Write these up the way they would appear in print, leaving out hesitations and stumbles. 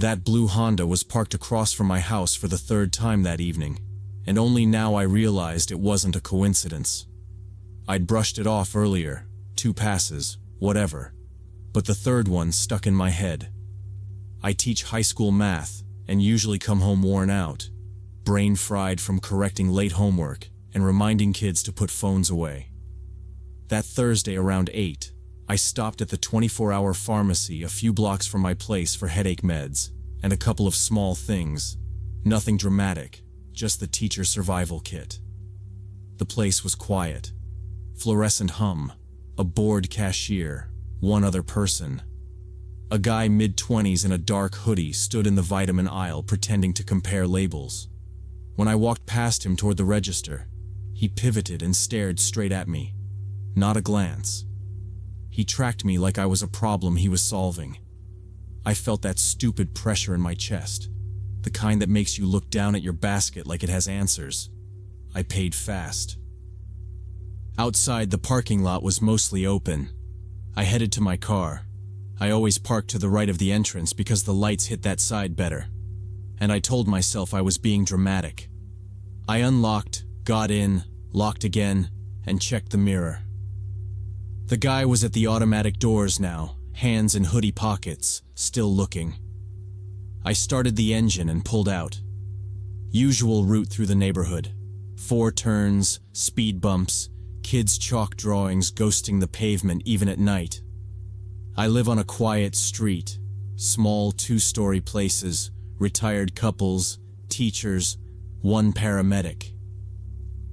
That blue Honda was parked across from my house for the third time that evening, and only now I realized it wasn't a coincidence. I'd brushed it off earlier, 2 passes, whatever, but the third one stuck in my head. I teach high school math and usually come home worn out, brain fried from correcting late homework and reminding kids to put phones away. That Thursday around 8, I stopped at the 24-hour pharmacy a few blocks from my place for headache meds and a couple of small things. Nothing dramatic, just the teacher survival kit. The place was quiet. Fluorescent hum, a bored cashier, one other person. A guy mid-20s in a dark hoodie stood in the vitamin aisle pretending to compare labels. When I walked past him toward the register, he pivoted and stared straight at me. Not a glance. He tracked me like I was a problem he was solving. I felt that stupid pressure in my chest, the kind that makes you look down at your basket like it has answers. I paid fast. Outside, the parking lot was mostly open. I headed to my car. I always parked to the right of the entrance because the lights hit that side better. And I told myself I was being dramatic. I unlocked, got in, locked again, and checked the mirror. The guy was at the automatic doors now, hands in hoodie pockets, still looking. I started the engine and pulled out. Usual route through the neighborhood. 4 turns, speed bumps, kids' chalk drawings ghosting the pavement even at night. I live on a quiet street, small 2-story places, retired couples, teachers, 1 paramedic.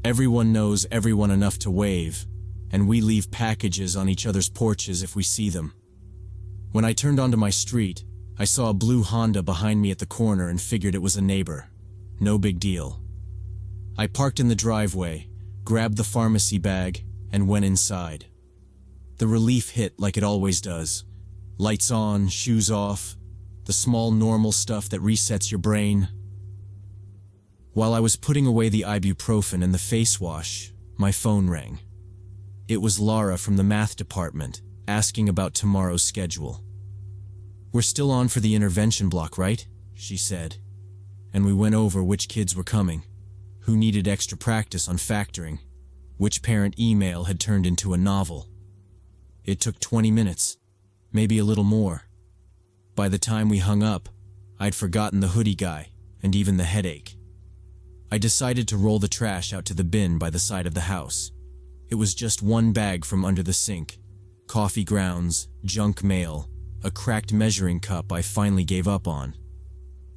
Everyone knows everyone enough to wave, and we leave packages on each other's porches if we see them. When I turned onto my street, I saw a blue Honda behind me at the corner and figured it was a neighbor. No big deal. I parked in the driveway, grabbed the pharmacy bag, and went inside. The relief hit like it always does. Lights on, shoes off, the small normal stuff that resets your brain. While I was putting away the ibuprofen and the face wash, my phone rang. It was Laura from the math department, asking about tomorrow's schedule. "We're still on for the intervention block, right?" she said. And we went over which kids were coming, who needed extra practice on factoring, which parent email had turned into a novel. It took 20 minutes, maybe a little more. By the time we hung up, I'd forgotten the hoodie guy and even the headache. I decided to roll the trash out to the bin by the side of the house. It was just 1 bag from under the sink. Coffee grounds, junk mail, a cracked measuring cup I finally gave up on.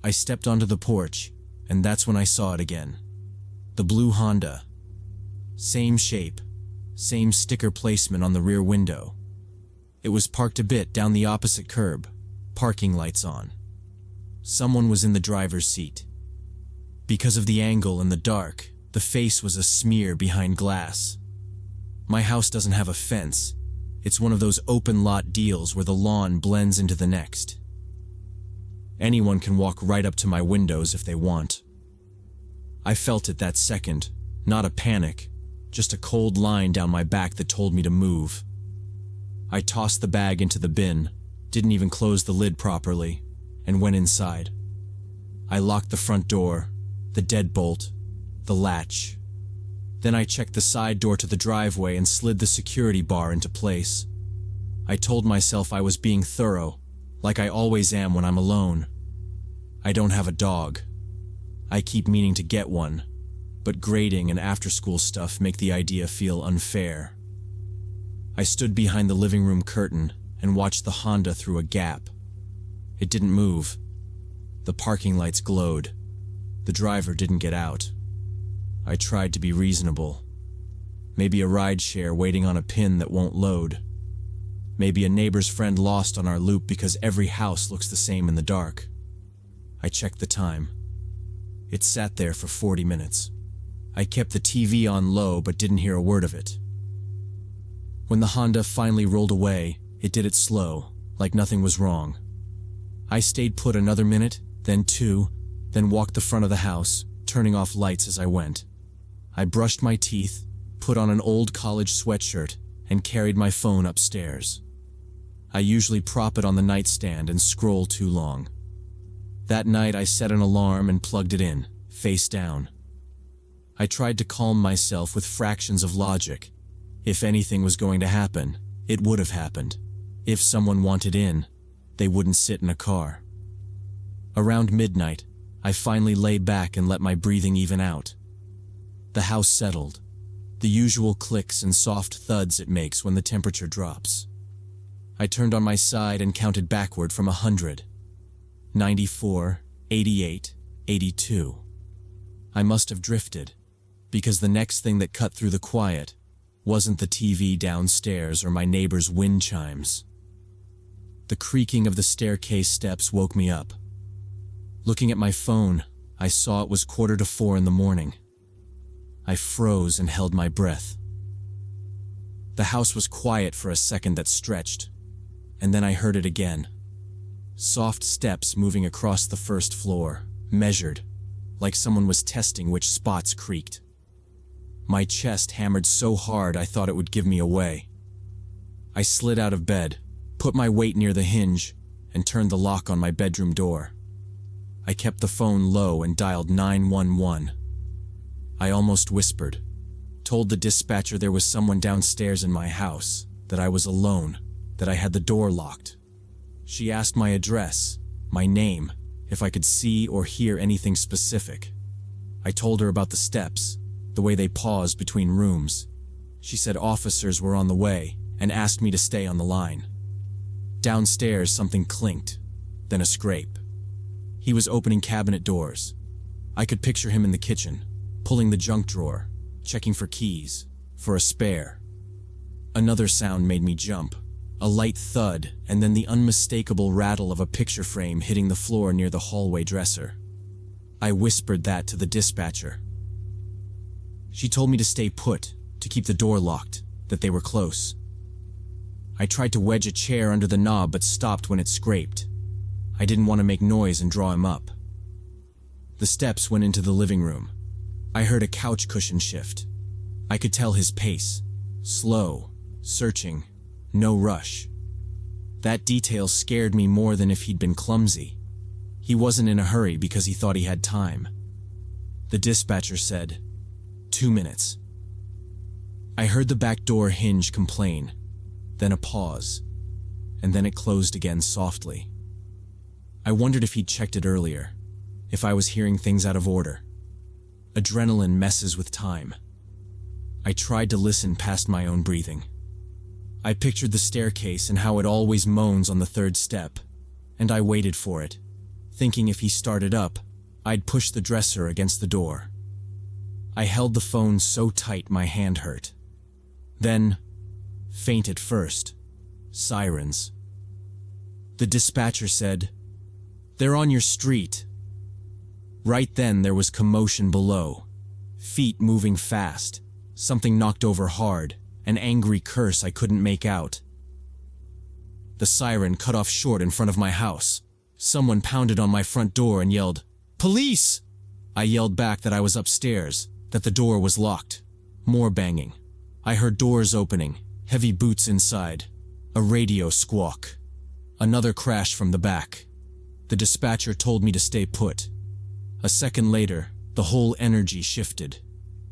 I stepped onto the porch, and that's when I saw it again. The blue Honda. Same shape, same sticker placement on the rear window. It was parked a bit down the opposite curb, parking lights on. Someone was in the driver's seat. Because of the angle and the dark, the face was a smear behind glass. My house doesn't have a fence. It's one of those open lot deals where the lawn blends into the next. Anyone can walk right up to my windows if they want. I felt it that second, not a panic, just a cold line down my back that told me to move. I tossed the bag into the bin, didn't even close the lid properly, and went inside. I locked the front door, the deadbolt, the latch. Then I checked the side door to the driveway and slid the security bar into place. I told myself I was being thorough, like I always am when I'm alone. I don't have a dog. I keep meaning to get one, but grading and after-school stuff make the idea feel unfair. I stood behind the living room curtain and watched the Honda through a gap. It didn't move. The parking lights glowed. The driver didn't get out. I tried to be reasonable. Maybe a rideshare waiting on a pin that won't load. Maybe a neighbor's friend lost on our loop because every house looks the same in the dark. I checked the time. It sat there for 40 minutes. I kept the TV on low but didn't hear a word of it. When the Honda finally rolled away, it did it slow, like nothing was wrong. I stayed put another minute, then 2, then walked the front of the house, turning off lights as I went. I brushed my teeth, put on an old college sweatshirt, and carried my phone upstairs. I usually prop it on the nightstand and scroll too long. That night I set an alarm and plugged it in, face down. I tried to calm myself with fractions of logic. If anything was going to happen, it would have happened. If someone wanted in, they wouldn't sit in a car. Around midnight, I finally lay back and let my breathing even out. The house settled, the usual clicks and soft thuds it makes when the temperature drops. I turned on my side and counted backward from 100. 94, 88, 82. I must have drifted, because the next thing that cut through the quiet wasn't the TV downstairs or my neighbor's wind chimes. The creaking of the staircase steps woke me up. Looking at my phone, I saw it was 3:45 in the morning. I froze and held my breath. The house was quiet for a second that stretched, and then I heard it again. Soft steps moving across the first floor, measured, like someone was testing which spots creaked. My chest hammered so hard I thought it would give me away. I slid out of bed, put my weight near the hinge, and turned the lock on my bedroom door. I kept the phone low and dialed 911. I almost whispered, told the dispatcher there was someone downstairs in my house, that I was alone, that I had the door locked. She asked my address, my name, if I could see or hear anything specific. I told her about the steps, the way they paused between rooms. She said officers were on the way and asked me to stay on the line. Downstairs, something clinked, then a scrape. He was opening cabinet doors. I could picture him in the kitchen, pulling the junk drawer, checking for keys, for a spare. Another sound made me jump, a light thud, and then the unmistakable rattle of a picture frame hitting the floor near the hallway dresser. I whispered that to the dispatcher. She told me to stay put, to keep the door locked, that they were close. I tried to wedge a chair under the knob but stopped when it scraped. I didn't want to make noise and draw him up. The steps went into the living room. I heard a couch cushion shift. I could tell his pace. Slow, searching, no rush. That detail scared me more than if he'd been clumsy. He wasn't in a hurry because he thought he had time. The dispatcher said, 2 minutes. I heard the back door hinge complain, then a pause, and then it closed again softly. I wondered if he'd checked it earlier, if I was hearing things out of order. Adrenaline messes with time. I tried to listen past my own breathing. I pictured the staircase and how it always moans on the third step, and I waited for it, thinking if he started up, I'd push the dresser against the door. I held the phone so tight my hand hurt. Then, faint at first, sirens. The dispatcher said, "They're on your street." Right then there was commotion below. Feet moving fast, something knocked over hard, an angry curse I couldn't make out. The siren cut off short in front of my house. Someone pounded on my front door and yelled, "Police!" I yelled back that I was upstairs, that the door was locked. More banging. I heard doors opening, heavy boots inside, a radio squawk. Another crash from the back. The dispatcher told me to stay put. A second later, the whole energy shifted.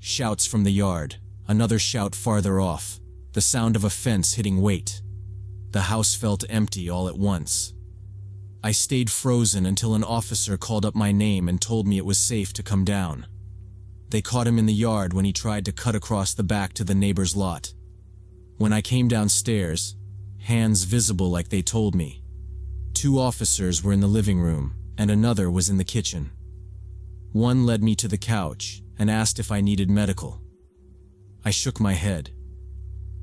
Shouts from the yard, another shout farther off, the sound of a fence hitting weight. The house felt empty all at once. I stayed frozen until an officer called up my name and told me it was safe to come down. They caught him in the yard when he tried to cut across the back to the neighbor's lot. When I came downstairs, hands visible like they told me, 2 officers were in the living room and another was in the kitchen. One led me to the couch and asked if I needed medical. I shook my head.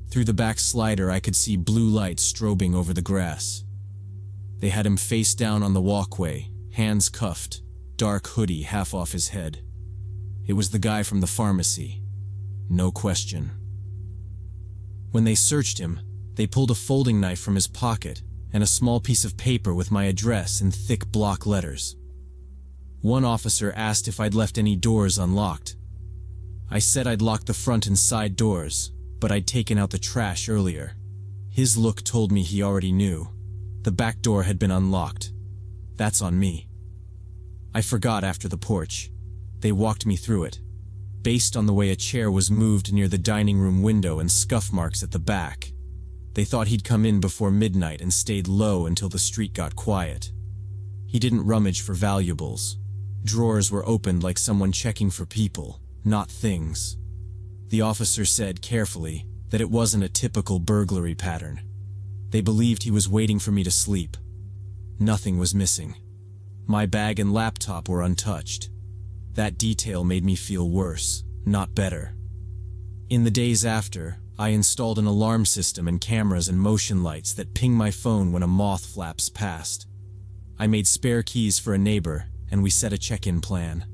Through the back slider I could see blue light strobing over the grass. They had him face down on the walkway, hands cuffed, dark hoodie half off his head. It was the guy from the pharmacy. No question. When they searched him, they pulled a folding knife from his pocket and a small piece of paper with my address in thick block letters. One officer asked if I'd left any doors unlocked. I said I'd locked the front and side doors, but I'd taken out the trash earlier. His look told me he already knew. The back door had been unlocked. That's on me. I forgot after the porch. They walked me through it, based on the way a chair was moved near the dining room window and scuff marks at the back. They thought he'd come in before midnight and stayed low until the street got quiet. He didn't rummage for valuables. Drawers were opened like someone checking for people, not things. The officer said carefully that it wasn't a typical burglary pattern. They believed he was waiting for me to sleep. Nothing was missing. My bag and laptop were untouched. That detail made me feel worse, not better. In the days after, I installed an alarm system and cameras and motion lights that ping my phone when a moth flaps past. I made spare keys for a neighbor, and we set a check-in plan.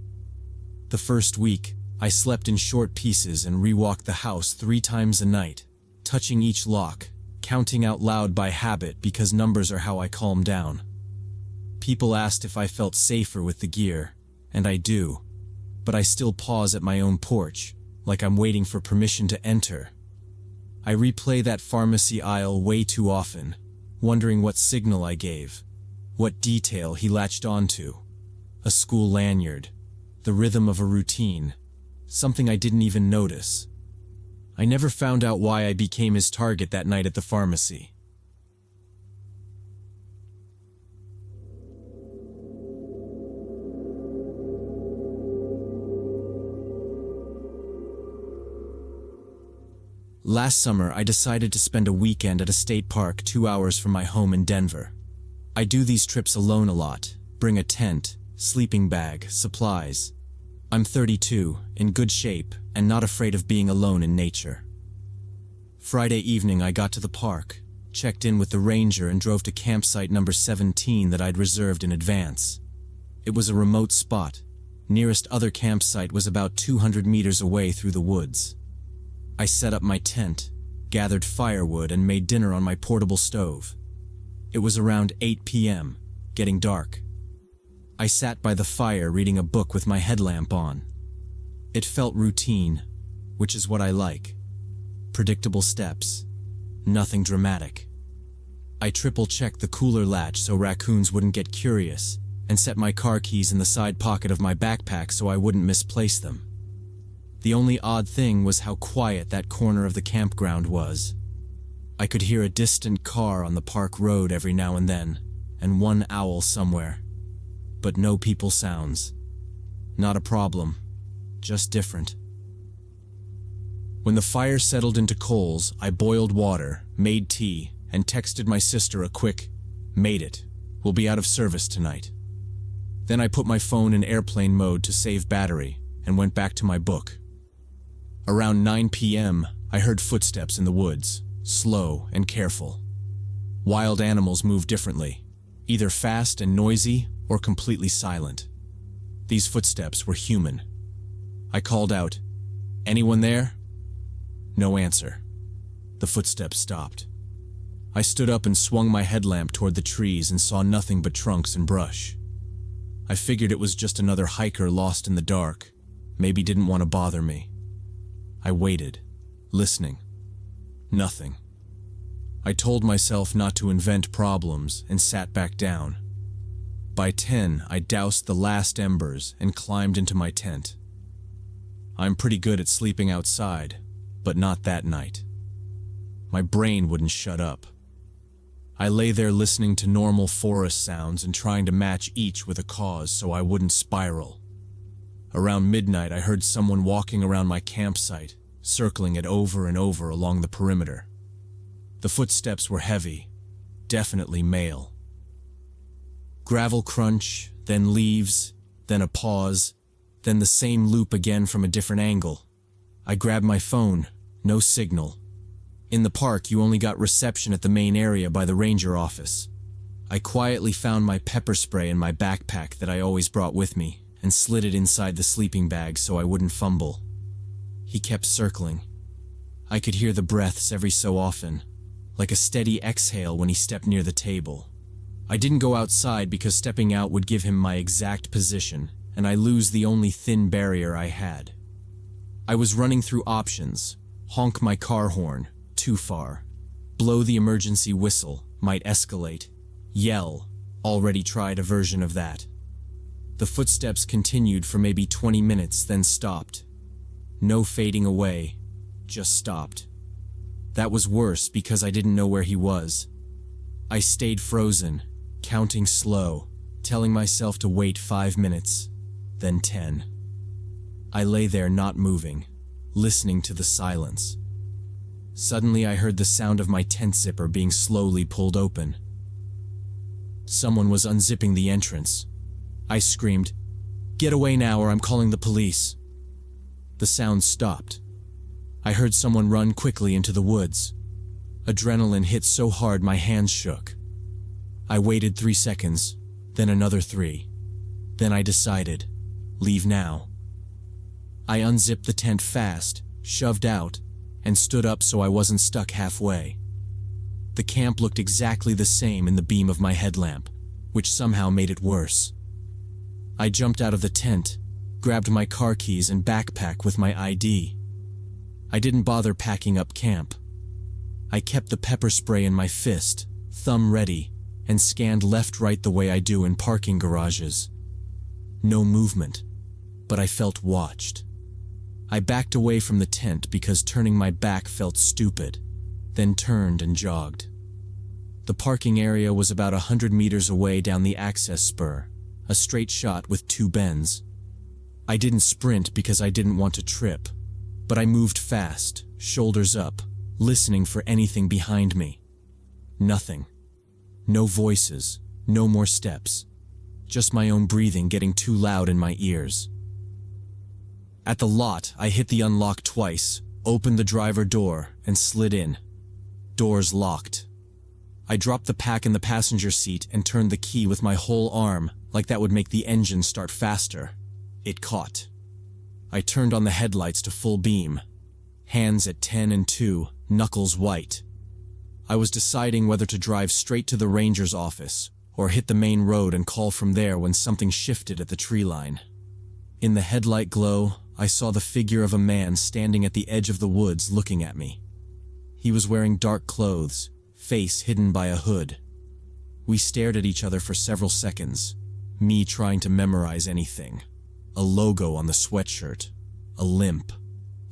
The first week, I slept in short pieces and rewalked the house 3 times a night, touching each lock, counting out loud by habit because numbers are how I calm down. People asked if I felt safer with the gear, and I do, but I still pause at my own porch, like I'm waiting for permission to enter. I replay that pharmacy aisle way too often, wondering what signal I gave, what detail he latched onto. A school lanyard, the rhythm of a routine, something I didn't even notice. I never found out why I became his target that night at the pharmacy. Last summer, I decided to spend a weekend at a state park 2 hours from my home in Denver. I do these trips alone a lot, bring a tent, sleeping bag, supplies. I'm 32, in good shape, and not afraid of being alone in nature. Friday evening I got to the park, checked in with the ranger and drove to campsite number 17 that I'd reserved in advance. It was a remote spot. Nearest other campsite was about 200 meters away through the woods. I set up my tent, gathered firewood and made dinner on my portable stove. It was around 8 p.m., getting dark. I sat by the fire reading a book with my headlamp on. It felt routine, which is what I like. Predictable steps. Nothing dramatic. I triple-checked the cooler latch so raccoons wouldn't get curious, and set my car keys in the side pocket of my backpack so I wouldn't misplace them. The only odd thing was how quiet that corner of the campground was. I could hear a distant car on the park road every now and then, and one owl somewhere. But no people sounds. Not a problem, just different. When the fire settled into coals, I boiled water, made tea, and texted my sister a quick, "Made it. We'll be out of service tonight." Then I put my phone in airplane mode to save battery, and went back to my book. Around 9 p.m., I heard footsteps in the woods, slow and careful. Wild animals move differently, either fast and noisy or completely silent. These footsteps were human. I called out, "Anyone there?" No answer. The footsteps stopped. I stood up and swung my headlamp toward the trees and saw nothing but trunks and brush. I figured it was just another hiker lost in the dark, maybe didn't want to bother me. I waited, listening. Nothing. I told myself not to invent problems and sat back down. By 10, I doused the last embers and climbed into my tent. I'm pretty good at sleeping outside, but not that night. My brain wouldn't shut up. I lay there listening to normal forest sounds and trying to match each with a cause so I wouldn't spiral. Around midnight, I heard someone walking around my campsite, circling it over and over along the perimeter. The footsteps were heavy, definitely male. Gravel crunch, then leaves, then a pause, then the same loop again from a different angle. I grabbed my phone, no signal. In the park, you only got reception at the main area by the ranger office. I quietly found my pepper spray in my backpack that I always brought with me, and slid it inside the sleeping bag so I wouldn't fumble. He kept circling. I could hear the breaths every so often, like a steady exhale when he stepped near the table. I didn't go outside because stepping out would give him my exact position, and I lose the only thin barrier I had. I was running through options. Honk my car horn, too far. Blow the emergency whistle, might escalate. Yell, already tried a version of that. The footsteps continued for maybe 20 minutes, then stopped. No fading away, just stopped. That was worse because I didn't know where he was. I stayed frozen, counting slow, telling myself to wait 5 minutes, then 10. I lay there not moving, listening to the silence. Suddenly I heard the sound of my tent zipper being slowly pulled open. Someone was unzipping the entrance. I screamed, "Get away now or I'm calling the police." The sound stopped. I heard someone run quickly into the woods. Adrenaline hit so hard my hands shook. I waited 3 seconds, then another 3. Then I decided, leave now. I unzipped the tent fast, shoved out, and stood up so I wasn't stuck halfway. The camp looked exactly the same in the beam of my headlamp, which somehow made it worse. I jumped out of the tent, grabbed my car keys and backpack with my ID. I didn't bother packing up camp. I kept the pepper spray in my fist, thumb ready, and scanned left-right the way I do in parking garages. No movement, but I felt watched. I backed away from the tent because turning my back felt stupid, then turned and jogged. The parking area was about 100 meters away down the access spur, a straight shot with 2 bends. I didn't sprint because I didn't want to trip, but I moved fast, shoulders up, listening for anything behind me. Nothing. No voices, no more steps. Just my own breathing getting too loud in my ears. At the lot, I hit the unlock twice, opened the driver door, and slid in. Doors locked. I dropped the pack in the passenger seat and turned the key with my whole arm, like that would make the engine start faster. It caught. I turned on the headlights to full beam. Hands at 10 and 2, knuckles white. I was deciding whether to drive straight to the ranger's office, or hit the main road and call from there when something shifted at the tree line. In the headlight glow, I saw the figure of a man standing at the edge of the woods looking at me. He was wearing dark clothes, face hidden by a hood. We stared at each other for several seconds, me trying to memorize anything. A logo on the sweatshirt, a limp,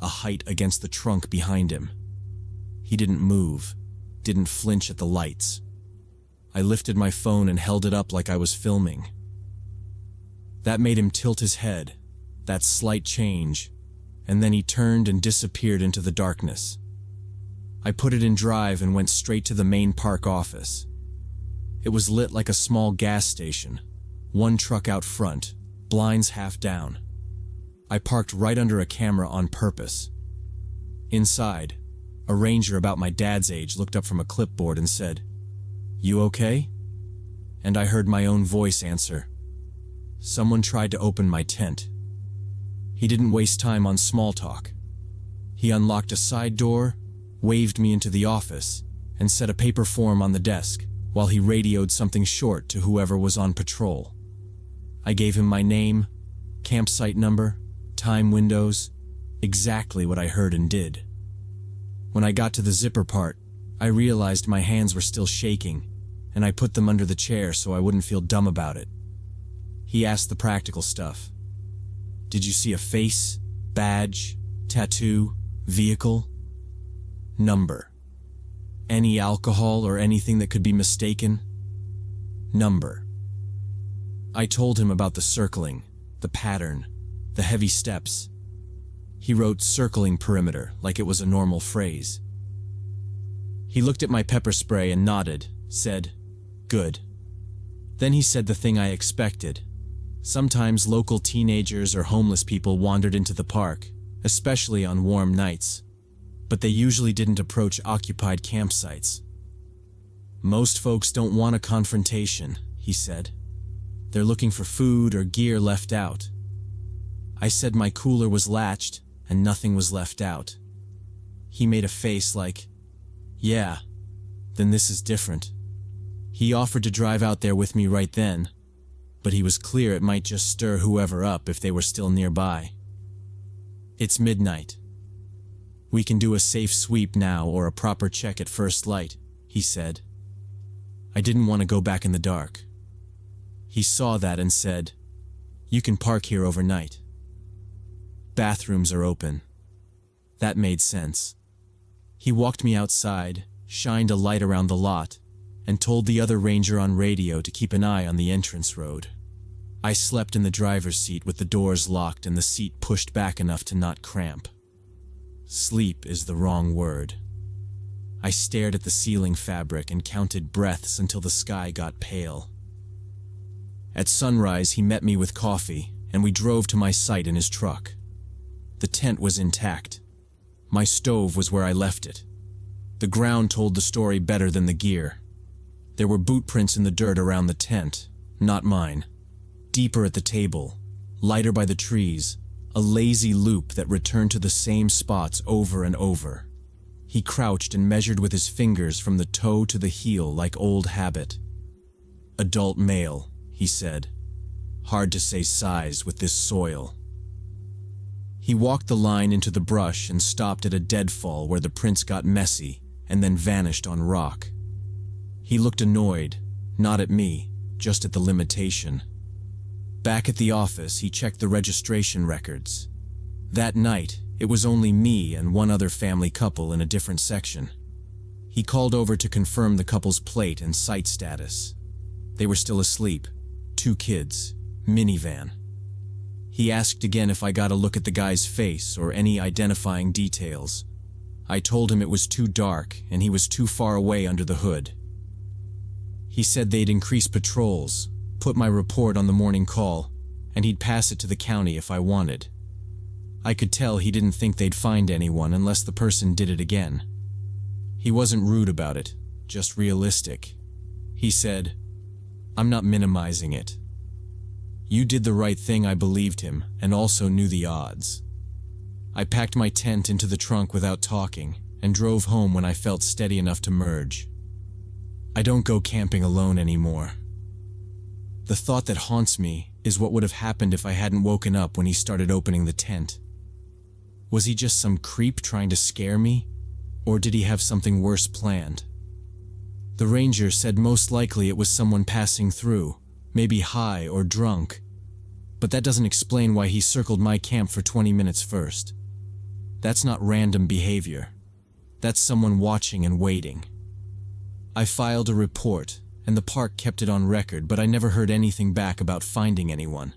a height against the trunk behind him. He didn't move, didn't flinch at the lights. I lifted my phone and held it up like I was filming. That made him tilt his head, that slight change, and then he turned and disappeared into the darkness. I put it in drive and went straight to the main park office. It was lit like a small gas station, 1 truck out front, blinds half down. I parked right under a camera on purpose. Inside, a ranger about my dad's age looked up from a clipboard and said, "You okay?" And I heard my own voice answer, "Someone tried to open my tent." He didn't waste time on small talk. He unlocked a side door, waved me into the office, and set a paper form on the desk while he radioed something short to whoever was on patrol. I gave him my name, campsite number, time windows, exactly what I heard and did. When I got to the zipper part, I realized my hands were still shaking, and I put them under the chair so I wouldn't feel dumb about it. He asked the practical stuff. "Did you see a face, badge, tattoo, vehicle? Number. Any alcohol or anything that could be mistaken? Number." I told him about the circling, the pattern, the heavy steps. He wrote "circling perimeter" like it was a normal phrase. He looked at my pepper spray and nodded, said, "Good." Then he said the thing I expected. Sometimes local teenagers or homeless people wandered into the park, especially on warm nights, but they usually didn't approach occupied campsites. "Most folks don't want a confrontation," he said. "They're looking for food or gear left out." I said my cooler was latched and nothing was left out. He made a face like, "Yeah, then this is different." He offered to drive out there with me right then, but he was clear it might just stir whoever up if they were still nearby. "It's midnight. We can do a safe sweep now or a proper check at first light," he said. I didn't want to go back in the dark. He saw that and said, You can park here overnight. Bathrooms are open. That made sense. He walked me outside, shined a light around the lot, and told the other ranger on radio to keep an eye on the entrance road. I slept in the driver's seat with the doors locked and the seat pushed back enough to not cramp. Sleep is the wrong word. I stared at the ceiling fabric and counted breaths until the sky got pale. At sunrise, he met me with coffee, and we drove to my site in his truck. The tent was intact. My stove was where I left it. The ground told the story better than the gear. There were boot prints in the dirt around the tent, not mine. Deeper at the table, lighter by the trees, a lazy loop that returned to the same spots over and over. He crouched and measured with his fingers from the toe to the heel like old habit. Adult male, he said. Hard to say size with this soil. He walked the line into the brush and stopped at a deadfall where the prints got messy and then vanished on rock. He looked annoyed, not at me, just at the limitation. Back at the office, he checked the registration records. That night, it was only me and one other family couple in a different section. He called over to confirm the couple's plate and site status. They were still asleep. 2 kids. Minivan. He asked again if I got a look at the guy's face or any identifying details. I told him it was too dark and he was too far away under the hood. He said they'd increase patrols, put my report on the morning call, and he'd pass it to the county if I wanted. I could tell he didn't think they'd find anyone unless the person did it again. He wasn't rude about it, just realistic. He said, "I'm not minimizing it. You did the right thing," I believed him, and also knew the odds. I packed my tent into the trunk without talking, and drove home when I felt steady enough to merge. I don't go camping alone anymore. The thought that haunts me is what would have happened if I hadn't woken up when he started opening the tent. Was he just some creep trying to scare me, or did he have something worse planned? The ranger said most likely it was someone passing through, maybe high or drunk, but that doesn't explain why he circled my camp for 20 minutes first. That's not random behavior. That's someone watching and waiting. I filed a report, and the park kept it on record, but I never heard anything back about finding anyone.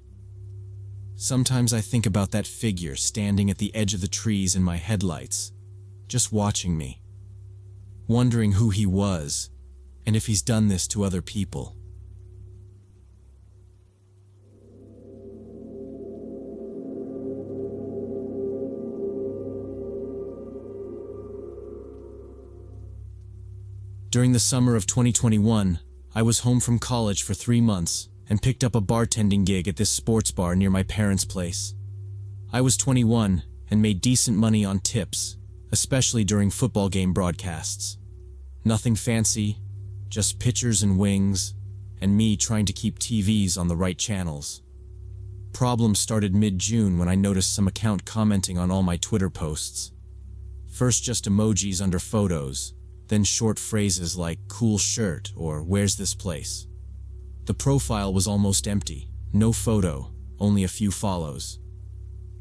Sometimes I think about that figure standing at the edge of the trees in my headlights, just watching me, wondering who he was, and if he's done this to other people. During the summer of 2021, I was home from college for 3 months and picked up a bartending gig at this sports bar near my parents' place. I was 21 and made decent money on tips, especially during football game broadcasts. Nothing fancy, just pitchers and wings, and me trying to keep TVs on the right channels. Problems started mid-June when I noticed some account commenting on all my Twitter posts. First just emojis under photos, then short phrases like "cool shirt" or "where's this place?" The profile was almost empty, no photo, only a few follows.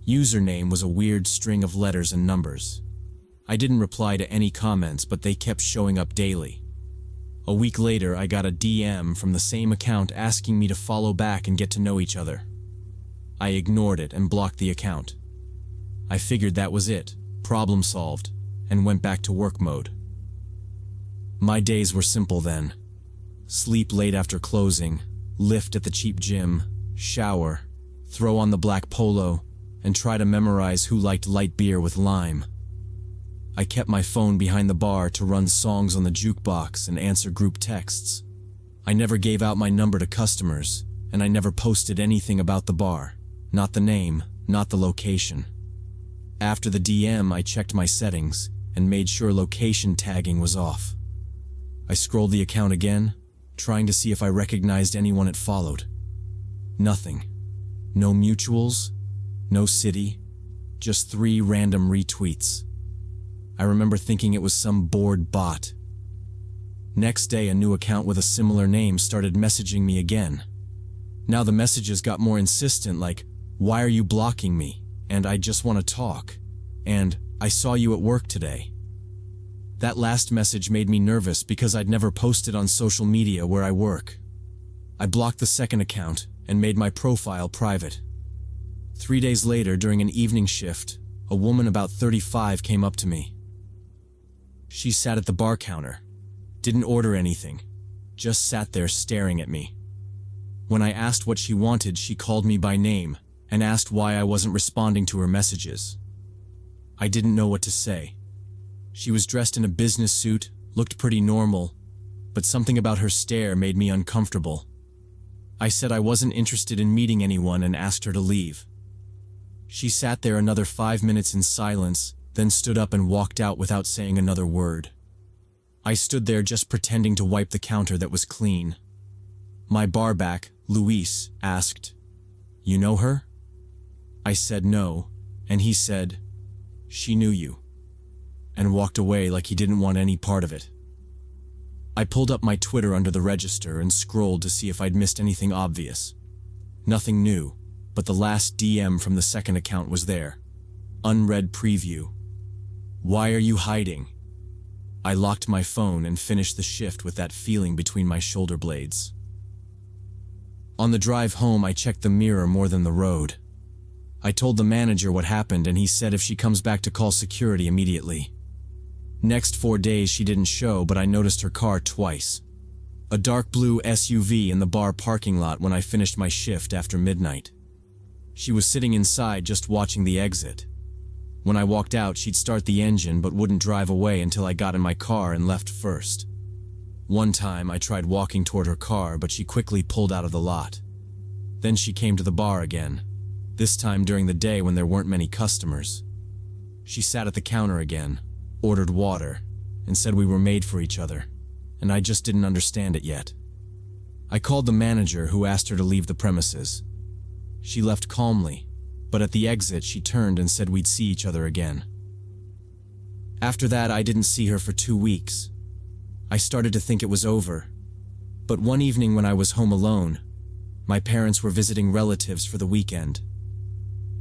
Username was a weird string of letters and numbers. I didn't reply to any comments, but they kept showing up daily. A week later, I got a DM from the same account asking me to follow back and get to know each other. I ignored it and blocked the account. I figured that was it, problem solved, and went back to work mode. My days were simple then. Sleep late after closing, lift at the cheap gym, shower, throw on the black polo, and try to memorize who liked light beer with lime. I kept my phone behind the bar to run songs on the jukebox and answer group texts. I never gave out my number to customers, and I never posted anything about the bar. Not the name, not the location. After the DM, I checked my settings and made sure location tagging was off. I scrolled the account again, trying to see if I recognized anyone it followed. Nothing. No mutuals, no city, just 3 random retweets. I remember thinking it was some bored bot. Next day, a new account with a similar name started messaging me again. Now the messages got more insistent, like, "Why are you blocking me?" and "I just want to talk," and "I saw you at work today." That last message made me nervous because I'd never posted on social media where I work. I blocked the second account and made my profile private. 3 days later, during an evening shift, a woman about 35 came up to me. She sat at the bar counter, didn't order anything, just sat there staring at me. When I asked what she wanted, she called me by name and asked why I wasn't responding to her messages. I didn't know what to say. She was dressed in a business suit, looked pretty normal, but something about her stare made me uncomfortable. I said I wasn't interested in meeting anyone and asked her to leave. She sat there another 5 minutes in silence, then stood up and walked out without saying another word. I stood there just pretending to wipe the counter that was clean. My barback, Luis, asked, "You know her?" I said no, and he said, "She knew you," and walked away like he didn't want any part of it. I pulled up my Twitter under the register and scrolled to see if I'd missed anything obvious. Nothing new, but the last DM from the second account was there. Unread preview. "Why are you hiding?" I locked my phone and finished the shift with that feeling between my shoulder blades. On the drive home, I checked the mirror more than the road. I told the manager what happened, and he said if she comes back to call security immediately. Next 4 days she didn't show, but I noticed her car twice. A dark blue SUV in the bar parking lot when I finished my shift after midnight. She was sitting inside just watching the exit. When I walked out, she'd start the engine but wouldn't drive away until I got in my car and left first. One time I tried walking toward her car, but she quickly pulled out of the lot. Then she came to the bar again, this time during the day when there weren't many customers. She sat at the counter again, ordered water, and said we were made for each other, and I just didn't understand it yet. I called the manager, who asked her to leave the premises. She left calmly, but at the exit she turned and said we'd see each other again. After that, I didn't see her for 2 weeks. I started to think it was over, but one evening when I was home alone, my parents were visiting relatives for the weekend.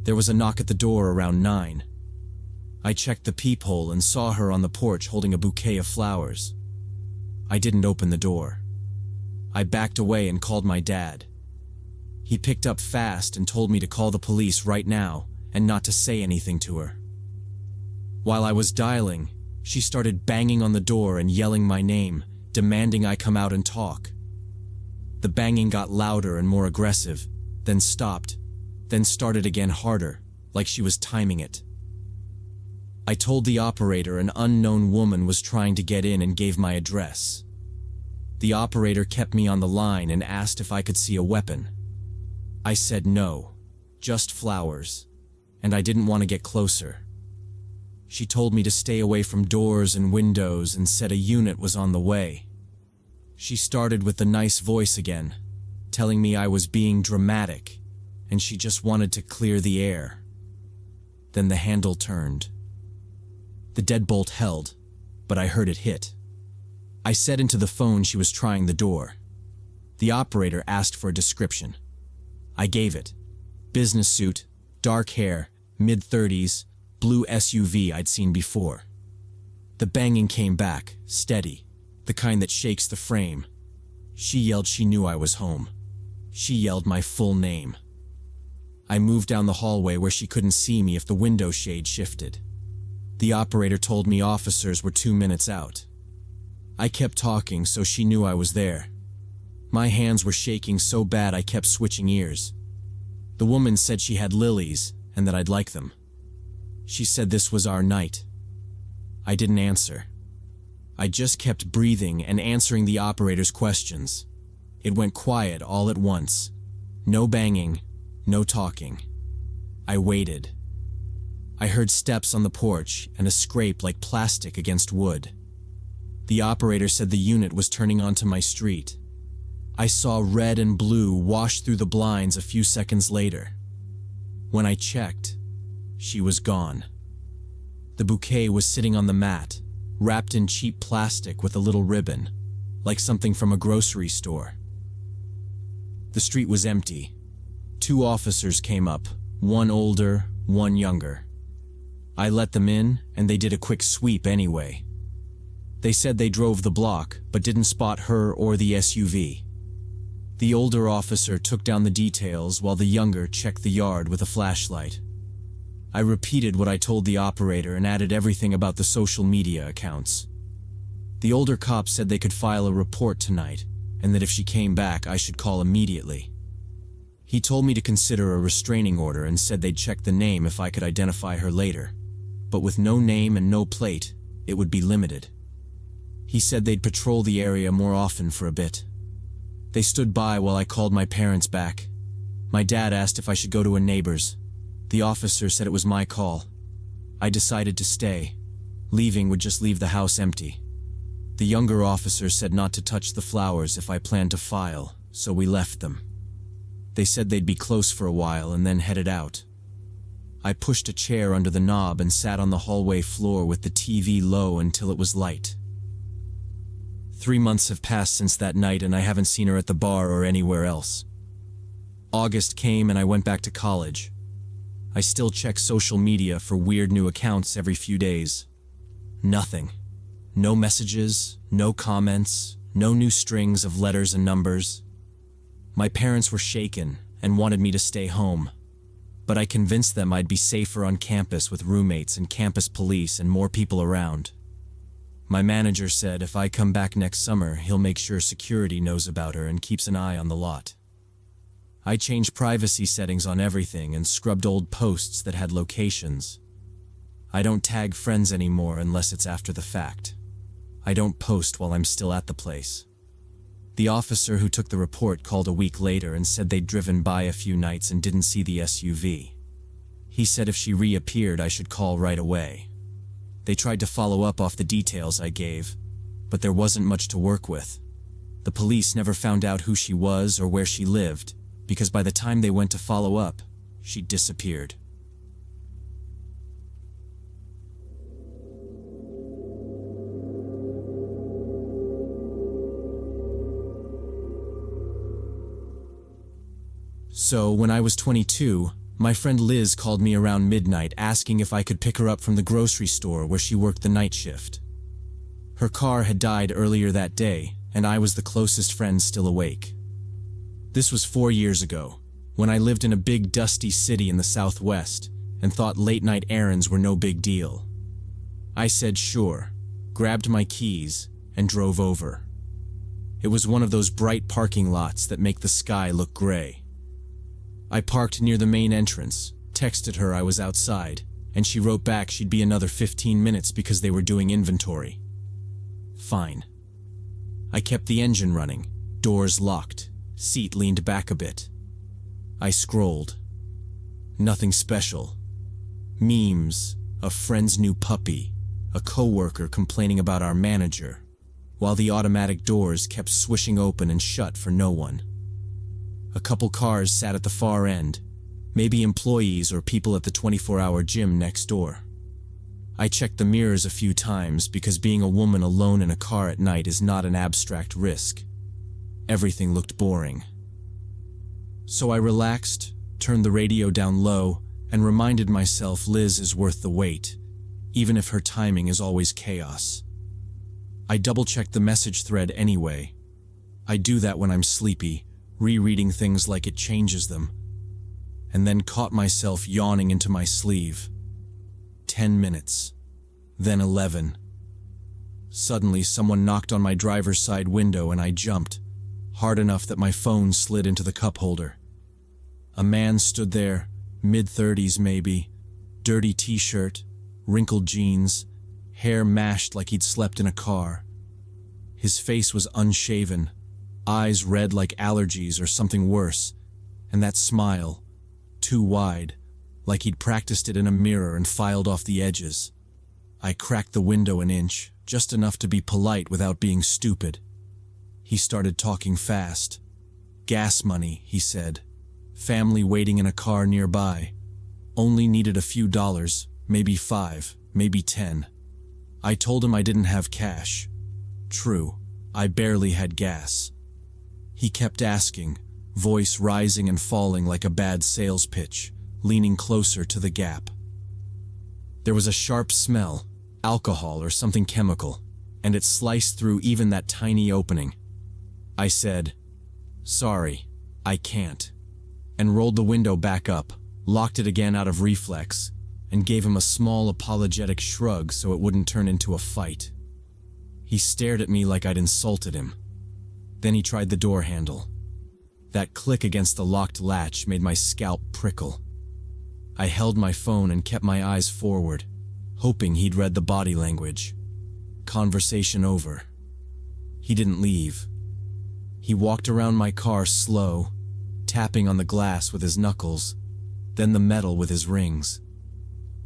There was a knock at the door around 9. I checked the peephole and saw her on the porch holding a bouquet of flowers. I didn't open the door. I backed away and called my dad. He picked up fast and told me to call the police right now and not to say anything to her. While I was dialing, she started banging on the door and yelling my name, demanding I come out and talk. The banging got louder and more aggressive, then stopped, then started again harder, like she was timing it. I told the operator an unknown woman was trying to get in and gave my address. The operator kept me on the line and asked if I could see a weapon. I said no, just flowers, and I didn't want to get closer. She told me to stay away from doors and windows and said a unit was on the way. She started with the nice voice again, telling me I was being dramatic, and she just wanted to clear the air. Then the handle turned. The deadbolt held, but I heard it hit. I said into the phone she was trying the door. The operator asked for a description. I gave it. Business suit, dark hair, mid-30s, blue SUV I'd seen before. The banging came back, steady, the kind that shakes the frame. She yelled she knew I was home. She yelled my full name. I moved down the hallway where she couldn't see me if the window shade shifted. The operator told me officers were 2 minutes out. I kept talking, so she knew I was there. My hands were shaking so bad I kept switching ears. The woman said she had lilies and that I'd like them. She said this was our night. I didn't answer. I just kept breathing and answering the operator's questions. It went quiet all at once. No banging, no talking. I waited. I heard steps on the porch and a scrape like plastic against wood. The operator said the unit was turning onto my street. I saw red and blue wash through the blinds a few seconds later. When I checked, she was gone. The bouquet was sitting on the mat, wrapped in cheap plastic with a little ribbon, like something from a grocery store. The street was empty. 2 officers came up, one older, one younger. I let them in, and they did a quick sweep anyway. They said they drove the block, but didn't spot her or the SUV. The older officer took down the details while the younger checked the yard with a flashlight. I repeated what I told the operator and added everything about the social media accounts. The older cop said they could file a report tonight, and that if she came back, I should call immediately. He told me to consider a restraining order and said they'd check the name if I could identify her later. But with no name and no plate, it would be limited. He said they'd patrol the area more often for a bit. They stood by while I called my parents back. My dad asked if I should go to a neighbor's. The officer said it was my call. I decided to stay. Leaving would just leave the house empty. The younger officer said not to touch the flowers if I planned to file, so we left them. They said they'd be close for a while and then headed out. I pushed a chair under the knob and sat on the hallway floor with the TV low until it was light. 3 months have passed since that night and I haven't seen her at the bar or anywhere else. August came and I went back to college. I still check social media for weird new accounts every few days. Nothing. No messages, no comments, no new strings of letters and numbers. My parents were shaken and wanted me to stay home, but I convinced them I'd be safer on campus with roommates and campus police and more people around. My manager said if I come back next summer, he'll make sure security knows about her and keeps an eye on the lot. I changed privacy settings on everything and scrubbed old posts that had locations. I don't tag friends anymore unless it's after the fact. I don't post while I'm still at the place. The officer who took the report called a week later and said they'd driven by a few nights and didn't see the SUV. He said if she reappeared, I should call right away. They tried to follow up off the details I gave, but there wasn't much to work with. The police never found out who she was or where she lived, because by the time they went to follow up, she'd disappeared. So, when I was 22, my friend Liz called me around midnight asking if I could pick her up from the grocery store where she worked the night shift. Her car had died earlier that day, and I was the closest friend still awake. This was 4 years ago, when I lived in a big dusty city in the Southwest and thought late-night errands were no big deal. I said sure, grabbed my keys, and drove over. It was one of those bright parking lots that make the sky look gray. I parked near the main entrance, texted her I was outside, and she wrote back she'd be another 15 minutes because they were doing inventory. Fine. I kept the engine running, doors locked, seat leaned back a bit. I scrolled. Nothing special. Memes, a friend's new puppy, a coworker complaining about our manager, while the automatic doors kept swishing open and shut for no one. A couple cars sat at the far end, maybe employees or people at the 24-hour gym next door. I checked the mirrors a few times because being a woman alone in a car at night is not an abstract risk. Everything looked boring. So I relaxed, turned the radio down low, and reminded myself Liz is worth the wait, even if her timing is always chaos. I double-checked the message thread anyway. I do that when I'm sleepy, rereading things like it changes them, and then caught myself yawning into my sleeve. 10 minutes, then 11. Suddenly, someone knocked on my driver's side window and I jumped, hard enough that my phone slid into the cup holder. A man stood there, mid-30s maybe, dirty t-shirt, wrinkled jeans, hair mashed like he'd slept in a car. His face was unshaven, eyes red like allergies or something worse, and that smile, too wide, like he'd practiced it in a mirror and filed off the edges. I cracked the window an inch, just enough to be polite without being stupid. He started talking fast. Gas money, he said. Family waiting in a car nearby. Only needed a few dollars, maybe 5, maybe 10. I told him I didn't have cash. True, I barely had gas. He kept asking, voice rising and falling like a bad sales pitch, leaning closer to the gap. There was a sharp smell, alcohol or something chemical, and it sliced through even that tiny opening. I said, "Sorry, I can't," and rolled the window back up, locked it again out of reflex, and gave him a small apologetic shrug so it wouldn't turn into a fight. He stared at me like I'd insulted him. Then he tried the door handle. That click against the locked latch made my scalp prickle. I held my phone and kept my eyes forward, hoping he'd read the body language. Conversation over. He didn't leave. He walked around my car slow, tapping on the glass with his knuckles, then the metal with his rings.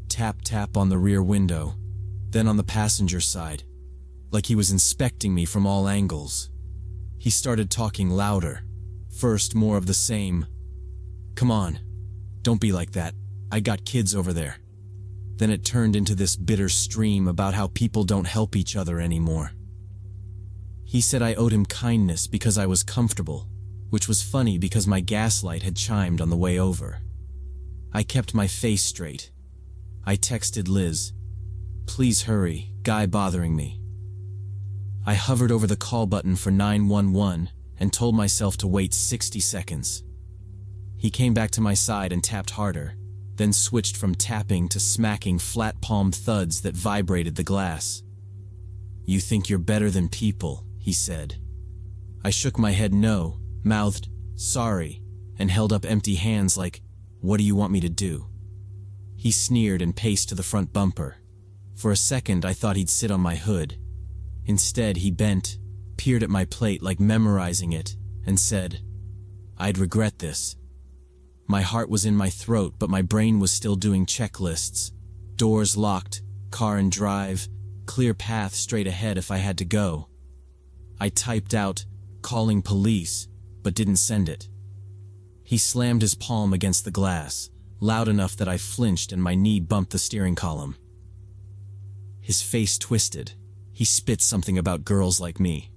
Tap tap on the rear window, then on the passenger side, like he was inspecting me from all angles. He started talking louder. First, more of the same. "Come on, don't be like that. I got kids over there." Then it turned into this bitter stream about how people don't help each other anymore. He said I owed him kindness because I was comfortable, which was funny because my gaslight had chimed on the way over. I kept my face straight. I texted Liz, "Please hurry, guy bothering me." I hovered over the call button for 911 and told myself to wait 60 seconds. He came back to my side and tapped harder, then switched from tapping to smacking flat palm thuds that vibrated the glass. "You think you're better than people," he said. I shook my head no, mouthed, "Sorry," and held up empty hands like, "What do you want me to do?" He sneered and paced to the front bumper. For a second I thought he'd sit on my hood. Instead he bent, peered at my plate like memorizing it, and said, "I'd regret this." My heart was in my throat, but my brain was still doing checklists. Doors locked, car in drive, clear path straight ahead if I had to go. I typed out, "Calling police," but didn't send it. He slammed his palm against the glass, loud enough that I flinched and my knee bumped the steering column. His face twisted. He spit something about girls like me.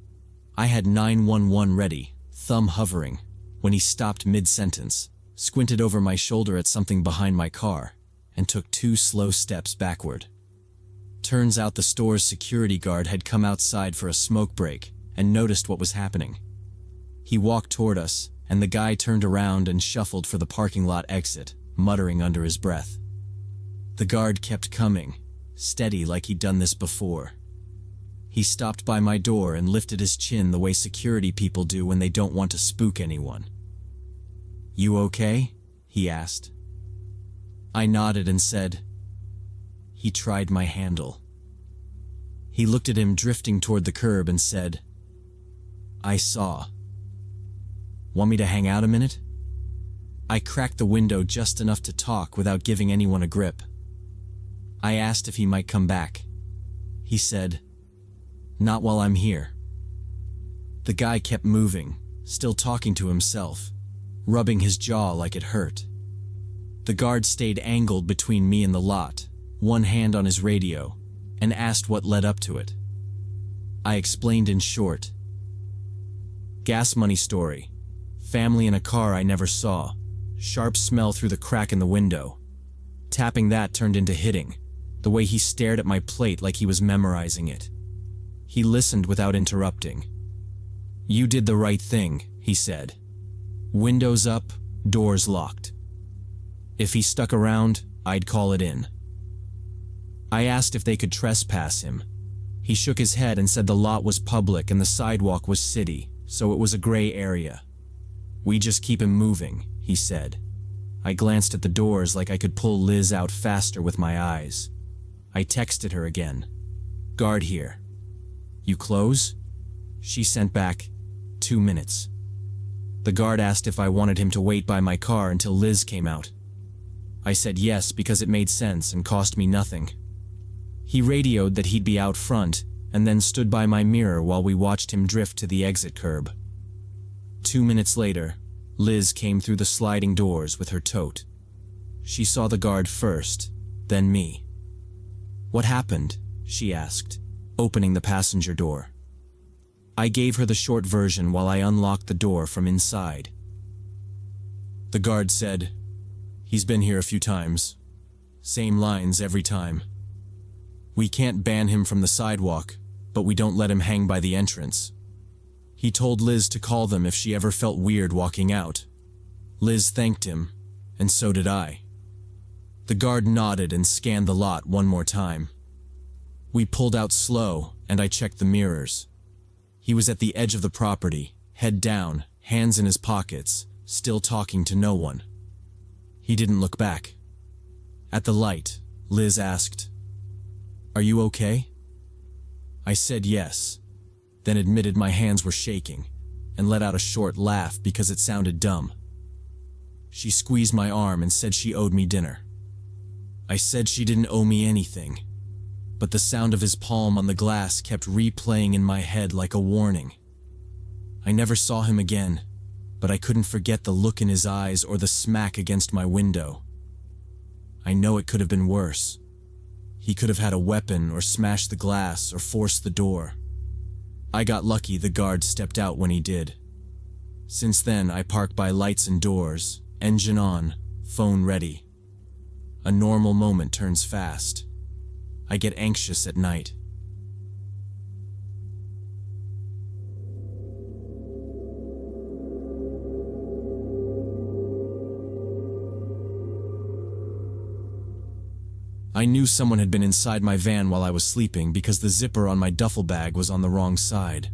I had 911 ready, thumb hovering, when he stopped mid-sentence, squinted over my shoulder at something behind my car, and took 2 slow steps backward. Turns out the store's security guard had come outside for a smoke break and noticed what was happening. He walked toward us, and the guy turned around and shuffled for the parking lot exit, muttering under his breath. The guard kept coming, steady like he'd done this before. He stopped by my door and lifted his chin the way security people do when they don't want to spook anyone. "You okay?" he asked. I nodded and said, He tried my handle. He looked at him drifting toward the curb and said, "I saw. Want me to hang out a minute?" I cracked the window just enough to talk without giving anyone a grip. I asked if he might come back. He said, "Not while I'm here." The guy kept moving, still talking to himself, rubbing his jaw like it hurt. The guard stayed angled between me and the lot, one hand on his radio, and asked what led up to it. I explained in short. Gas money story. Family in a car I never saw. Sharp smell through the crack in the window. Tapping that turned into hitting, the way he stared at my plate like he was memorizing it. He listened without interrupting. "You did the right thing," he said. "Windows up, doors locked. If he stuck around, I'd call it in." I asked if they could trespass him. He shook his head and said the lot was public and the sidewalk was city, so it was a gray area. "We just keep him moving," he said. I glanced at the doors like I could pull Liz out faster with my eyes. I texted her again. "Guard here. You close?" She sent back, 2 minutes. The guard asked if I wanted him to wait by my car until Liz came out. I said yes because it made sense and cost me nothing. He radioed that he'd be out front and then stood by my mirror while we watched him drift to the exit curb. 2 minutes later, Liz came through the sliding doors with her tote. She saw the guard first, then me. "What happened?" she asked, opening the passenger door. I gave her the short version while I unlocked the door from inside. The guard said, "He's been here a few times. Same lines every time. We can't ban him from the sidewalk, but we don't let him hang by the entrance." He told Liz to call them if she ever felt weird walking out. Liz thanked him, and so did I. The guard nodded and scanned the lot one more time. We pulled out slow, and I checked the mirrors. He was at the edge of the property, head down, hands in his pockets, still talking to no one. He didn't look back. At the light, Liz asked, "Are you okay?" I said yes, then admitted my hands were shaking, and let out a short laugh because it sounded dumb. She squeezed my arm and said she owed me dinner. I said she didn't owe me anything, but the sound of his palm on the glass kept replaying in my head like a warning. I never saw him again, but I couldn't forget the look in his eyes or the smack against my window. I know it could have been worse. He could have had a weapon or smashed the glass or forced the door. I got lucky the guard stepped out when he did. Since then, I park by lights and doors, engine on, phone ready. A normal moment turns fast. I get anxious at night. I knew someone had been inside my van while I was sleeping because the zipper on my duffel bag was on the wrong side.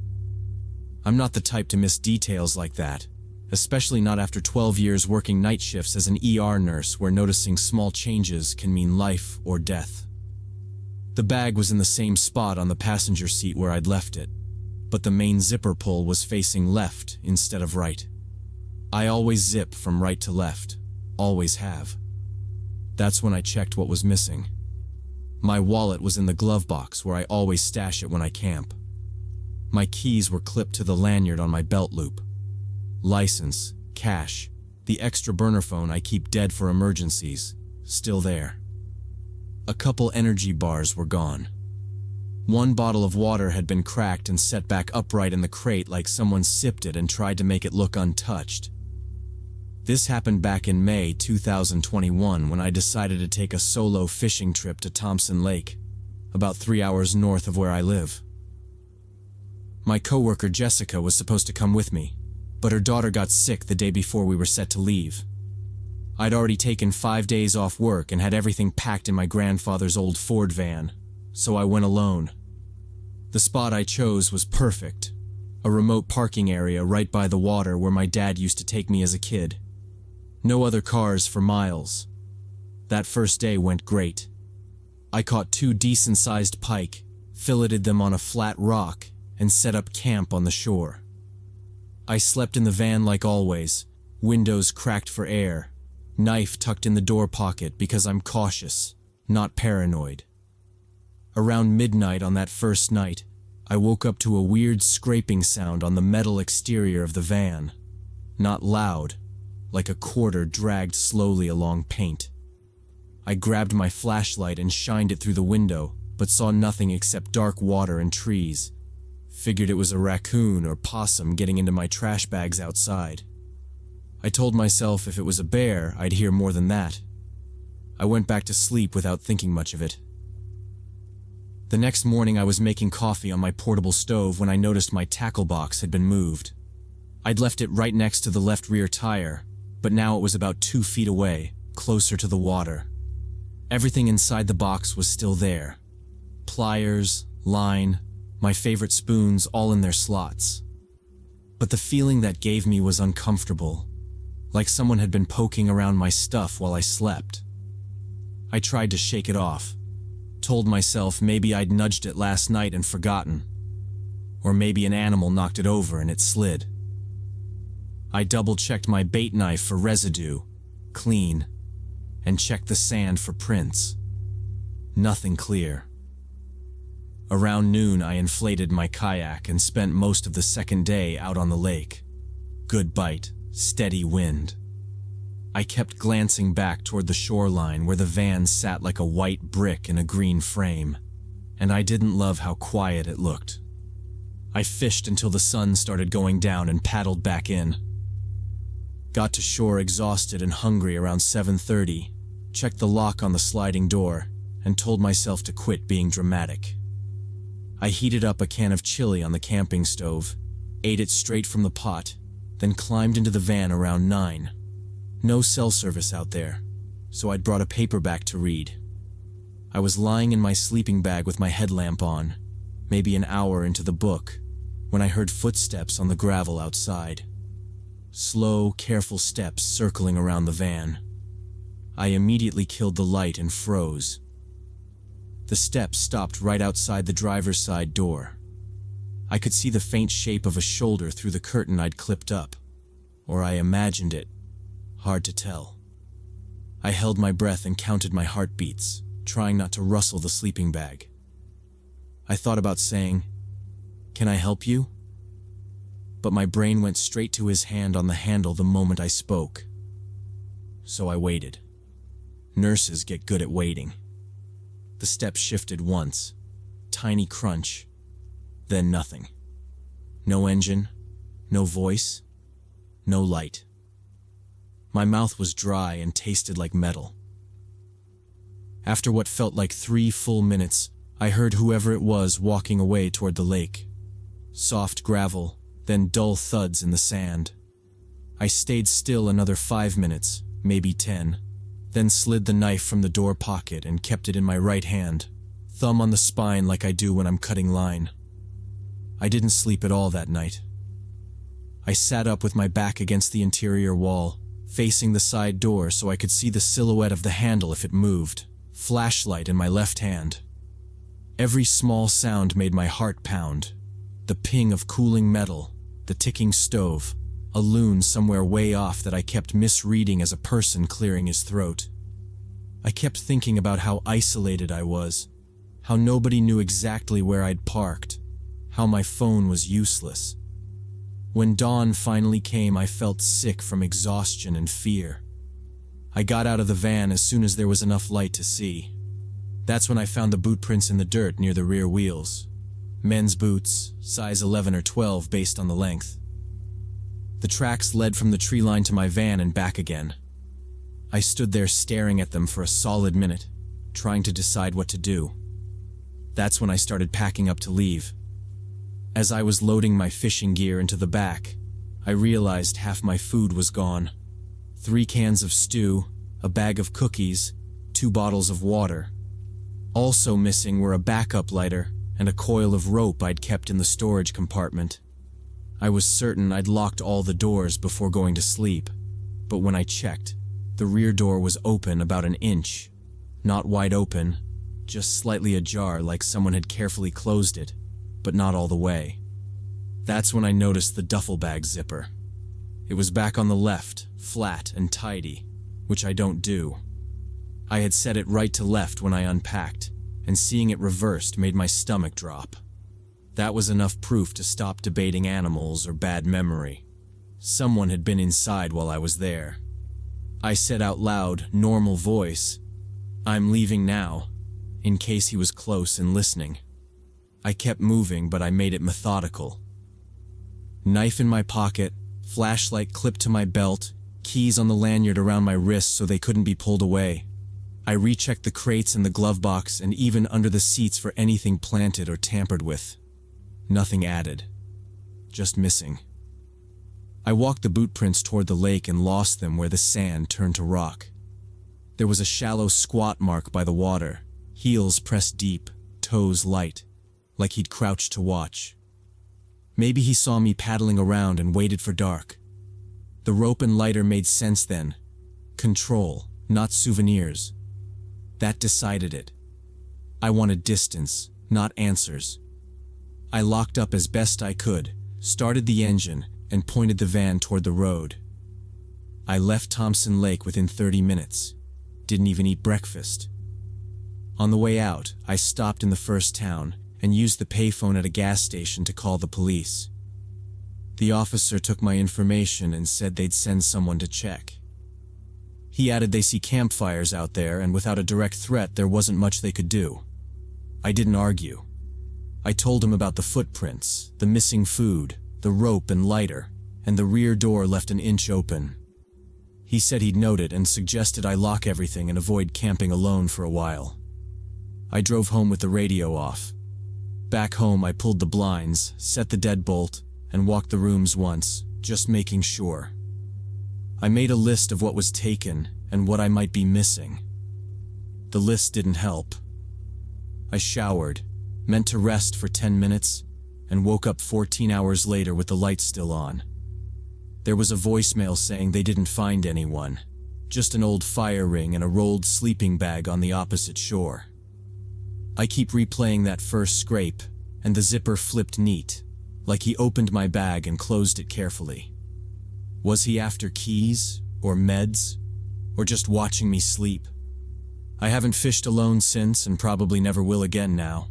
I'm not the type to miss details like that, especially not after 12 years working night shifts as an ER nurse where noticing small changes can mean life or death. The bag was in the same spot on the passenger seat where I'd left it, but the main zipper pull was facing left instead of right. I always zip from right to left, always have. That's when I checked what was missing. My wallet was in the glove box where I always stash it when I camp. My keys were clipped to the lanyard on my belt loop. License, cash, the extra burner phone I keep dead for emergencies, still there. A couple energy bars were gone. One bottle of water had been cracked and set back upright in the crate like someone sipped it and tried to make it look untouched. This happened back in May 2021 when I decided to take a solo fishing trip to Thompson Lake, about 3 hours north of where I live. My coworker Jessica was supposed to come with me, but her daughter got sick the day before we were set to leave. I'd already taken 5 days off work and had everything packed in my grandfather's old Ford van, so I went alone. The spot I chose was perfect, a remote parking area right by the water where my dad used to take me as a kid. No other cars for miles. That first day went great. I caught 2 decent-sized pike, filleted them on a flat rock, and set up camp on the shore. I slept in the van like always, windows cracked for air, knife tucked in the door pocket because I'm cautious, not paranoid. Around midnight on that first night, I woke up to a weird scraping sound on the metal exterior of the van. Not loud, like a quarter dragged slowly along paint. I grabbed my flashlight and shined it through the window, but saw nothing except dark water and trees. Figured it was a raccoon or possum getting into my trash bags outside. I told myself if it was a bear, I'd hear more than that. I went back to sleep without thinking much of it. The next morning I was making coffee on my portable stove when I noticed my tackle box had been moved. I'd left it right next to the left rear tire, but now it was about 2 feet away, closer to the water. Everything inside the box was still there. Pliers, line, my favorite spoons all in their slots. But the feeling that gave me was uncomfortable, like someone had been poking around my stuff while I slept. I tried to shake it off, told myself maybe I'd nudged it last night and forgotten, or maybe an animal knocked it over and it slid. I double-checked my bait knife for residue, clean, and checked the sand for prints. Nothing clear. Around noon, I inflated my kayak and spent most of the second day out on the lake. Good bite, steady wind. I kept glancing back toward the shoreline where the van sat like a white brick in a green frame, and I didn't love how quiet it looked. I fished until the sun started going down and paddled back in. Got to shore exhausted and hungry around 7:30, checked the lock on the sliding door, and told myself to quit being dramatic. I heated up a can of chili on the camping stove, ate it straight from the pot, then climbed into the van around 9. No cell service out there, so I'd brought a paperback to read. I was lying in my sleeping bag with my headlamp on, maybe an hour into the book, when I heard footsteps on the gravel outside. Slow, careful steps circling around the van. I immediately killed the light and froze. The steps stopped right outside the driver's side door. I could see the faint shape of a shoulder through the curtain I'd clipped up, or I imagined it. Hard to tell. I held my breath and counted my heartbeats, trying not to rustle the sleeping bag. I thought about saying, "Can I help you?" But my brain went straight to his hand on the handle the moment I spoke. So I waited. Nurses get good at waiting. The steps shifted once. Tiny crunch. Then nothing. No engine. No voice. No light. My mouth was dry and tasted like metal. After what felt like 3 full minutes, I heard whoever it was walking away toward the lake. Soft gravel, then dull thuds in the sand. I stayed still another 5 minutes, maybe 10, then slid the knife from the door pocket and kept it in my right hand, thumb on the spine like I do when I'm cutting line. I didn't sleep at all that night. I sat up with my back against the interior wall, facing the side door so I could see the silhouette of the handle if it moved, flashlight in my left hand. Every small sound made my heart pound. The ping of cooling metal, the ticking stove, a loon somewhere way off that I kept misreading as a person clearing his throat. I kept thinking about how isolated I was, how nobody knew exactly where I'd parked, how my phone was useless. When dawn finally came, I felt sick from exhaustion and fear. I got out of the van as soon as there was enough light to see. That's when I found the boot prints in the dirt near the rear wheels. Men's boots, size 11 or 12 based on the length. The tracks led from the tree line to my van and back again. I stood there staring at them for a solid minute, trying to decide what to do. That's when I started packing up to leave. As I was loading my fishing gear into the back, I realized half my food was gone. 3 cans of stew, a bag of cookies, 2 bottles of water. Also missing were a backup lighter and a coil of rope I'd kept in the storage compartment. I was certain I'd locked all the doors before going to sleep, but when I checked, the rear door was open about an inch. Not wide open, just slightly ajar like someone had carefully closed it, but not all the way. That's when I noticed the duffel bag zipper. It was back on the left, flat and tidy, which I don't do. I had set it right to left when I unpacked, and seeing it reversed made my stomach drop. That was enough proof to stop debating animals or bad memory. Someone had been inside while I was there. I said out loud, normal voice, "I'm leaving now," in case he was close and listening. I kept moving, but I made it methodical. Knife in my pocket, flashlight clipped to my belt, keys on the lanyard around my wrist so they couldn't be pulled away. I rechecked the crates and the glove box and even under the seats for anything planted or tampered with. Nothing added. Just missing. I walked the boot prints toward the lake and lost them where the sand turned to rock. There was a shallow squat mark by the water, heels pressed deep, toes light, like he'd crouched to watch. Maybe he saw me paddling around and waited for dark. The rope and lighter made sense then. Control, not souvenirs. That decided it. I wanted distance, not answers. I locked up as best I could, started the engine, and pointed the van toward the road. I left Thompson Lake within 30 minutes. Didn't even eat breakfast. On the way out, I stopped in the first town and used the payphone at a gas station to call the police. The officer took my information and said they'd send someone to check. He added they see campfires out there, and without a direct threat, there wasn't much they could do. I didn't argue. I told him about the footprints, the missing food, the rope and lighter, and the rear door left an inch open. He said he'd note it and suggested I lock everything and avoid camping alone for a while. I drove home with the radio off. Back home, I pulled the blinds, set the deadbolt, and walked the rooms once, just making sure. I made a list of what was taken and what I might be missing. The list didn't help. I showered, meant to rest for 10 minutes, and woke up 14 hours later with the lights still on. There was a voicemail saying they didn't find anyone, just an old fire ring and a rolled sleeping bag on the opposite shore. I keep replaying that first scrape, and the zipper flipped neat, like he opened my bag and closed it carefully. Was he after keys, or meds, or just watching me sleep? I haven't fished alone since and probably never will again now.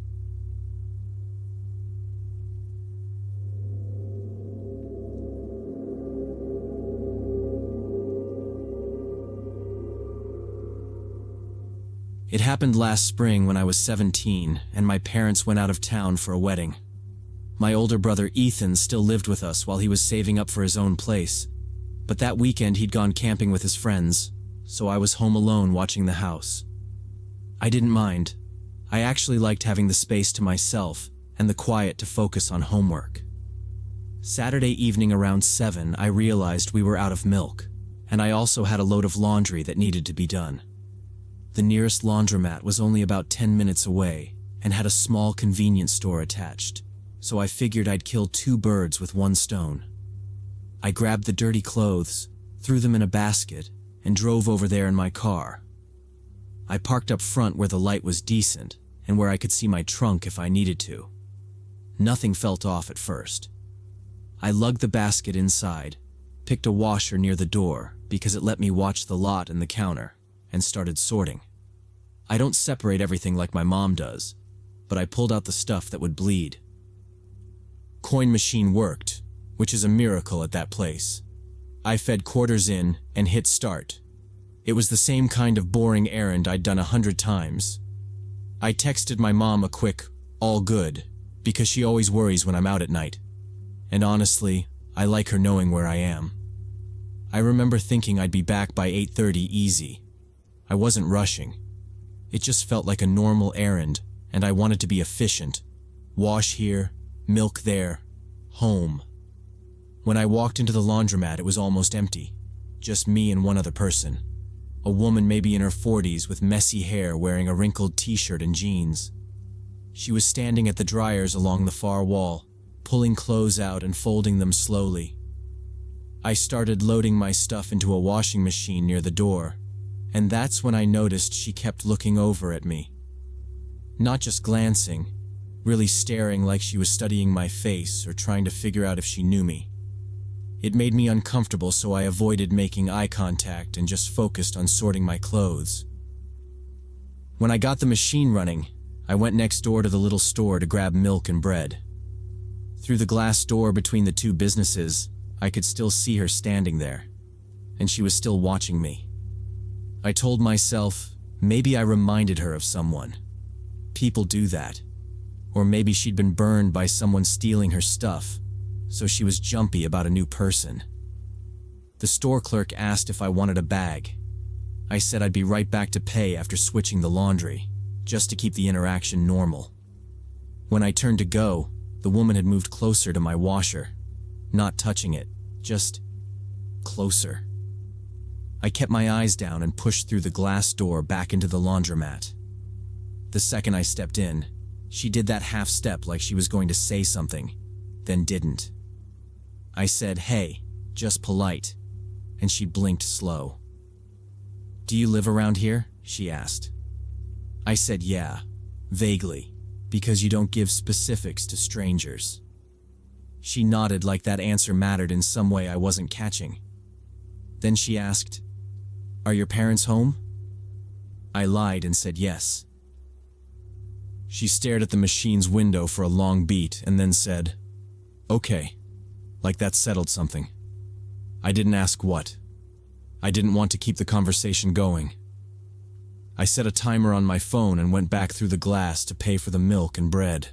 It happened last spring when I was 17 and my parents went out of town for a wedding. My older brother Ethan still lived with us while he was saving up for his own place, but that weekend he'd gone camping with his friends, so I was home alone watching the house. I didn't mind. I actually liked having the space to myself and the quiet to focus on homework. Saturday evening around 7, I realized we were out of milk, and I also had a load of laundry that needed to be done. The nearest laundromat was only about 10 minutes away and had a small convenience store attached, so I figured I'd kill 2 birds with 1 stone. I grabbed the dirty clothes, threw them in a basket, and drove over there in my car. I parked up front where the light was decent and where I could see my trunk if I needed to. Nothing felt off at first. I lugged the basket inside, picked a washer near the door because it let me watch the lot and the counter, and started sorting. I don't separate everything like my mom does, but I pulled out the stuff that would bleed. Coin machine worked, which is a miracle at that place. I fed quarters in and hit start. It was the same kind of boring errand I'd done 100 times. I texted my mom a quick, "all good," because she always worries when I'm out at night. And honestly, I like her knowing where I am. I remember thinking I'd be back by 8:30 easy. I wasn't rushing. It just felt like a normal errand, and I wanted to be efficient. Wash here, milk there, home. When I walked into the laundromat, it was almost empty. Just me and one other person. A woman maybe in her 40s with messy hair wearing a wrinkled t-shirt and jeans. She was standing at the dryers along the far wall, pulling clothes out and folding them slowly. I started loading my stuff into a washing machine near the door, and that's when I noticed she kept looking over at me. Not just glancing, really staring like she was studying my face or trying to figure out if she knew me. It made me uncomfortable, so I avoided making eye contact and just focused on sorting my clothes. When I got the machine running, I went next door to the little store to grab milk and bread. Through the glass door between the 2 businesses, I could still see her standing there, and she was still watching me. I told myself, maybe I reminded her of someone. People do that. Or maybe she'd been burned by someone stealing her stuff, so she was jumpy about a new person. The store clerk asked if I wanted a bag. I said I'd be right back to pay after switching the laundry, just to keep the interaction normal. When I turned to go, the woman had moved closer to my washer, not touching it, just closer. I kept my eyes down and pushed through the glass door back into the laundromat. The second I stepped in, she did that half step like she was going to say something, then didn't. I said, "Hey," just polite, and she blinked slow. "Do you live around here?" she asked. I said yeah, vaguely, because you don't give specifics to strangers. She nodded like that answer mattered in some way I wasn't catching. Then she asked, "Are your parents home?" I lied and said yes. She stared at the machine's window for a long beat and then said, "Okay," like that settled something. I didn't ask what. I didn't want to keep the conversation going. I set a timer on my phone and went back through the glass to pay for the milk and bread.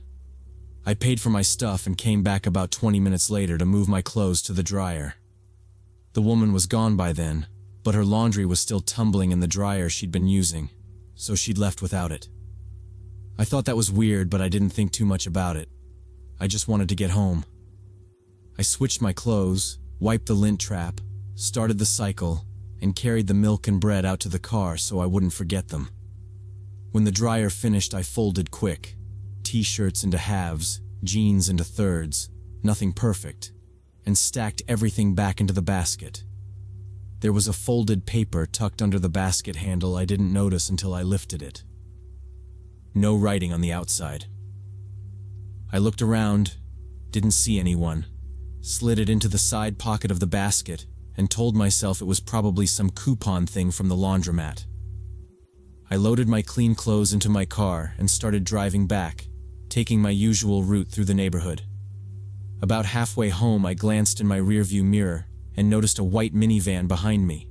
I paid for my stuff and came back about 20 minutes later to move my clothes to the dryer. The woman was gone by then, but her laundry was still tumbling in the dryer she'd been using, so she'd left without it. I thought that was weird, but I didn't think too much about it. I just wanted to get home. I switched my clothes, wiped the lint trap, started the cycle, and carried the milk and bread out to the car so I wouldn't forget them. When the dryer finished, I folded quick. T-shirts into halves, jeans into thirds, nothing perfect, and stacked everything back into the basket. There was a folded paper tucked under the basket handle I didn't notice until I lifted it. No writing on the outside. I looked around, didn't see anyone, slid it into the side pocket of the basket, and told myself it was probably some coupon thing from the laundromat. I loaded my clean clothes into my car and started driving back, taking my usual route through the neighborhood. About halfway home, I glanced in my rearview mirror and noticed a white minivan behind me.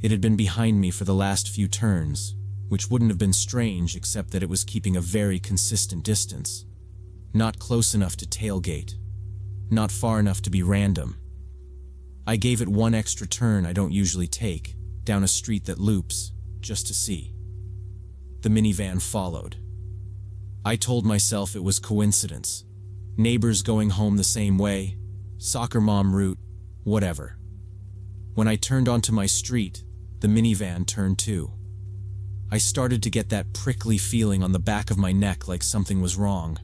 It had been behind me for the last few turns, which wouldn't have been strange except that it was keeping a very consistent distance. Not close enough to tailgate, not far enough to be random. I gave it one extra turn I don't usually take, down a street that loops, just to see. The minivan followed. I told myself it was coincidence. Neighbors going home the same way, soccer mom route, whatever. When I turned onto my street, the minivan turned too. I started to get that prickly feeling on the back of my neck like something was wrong.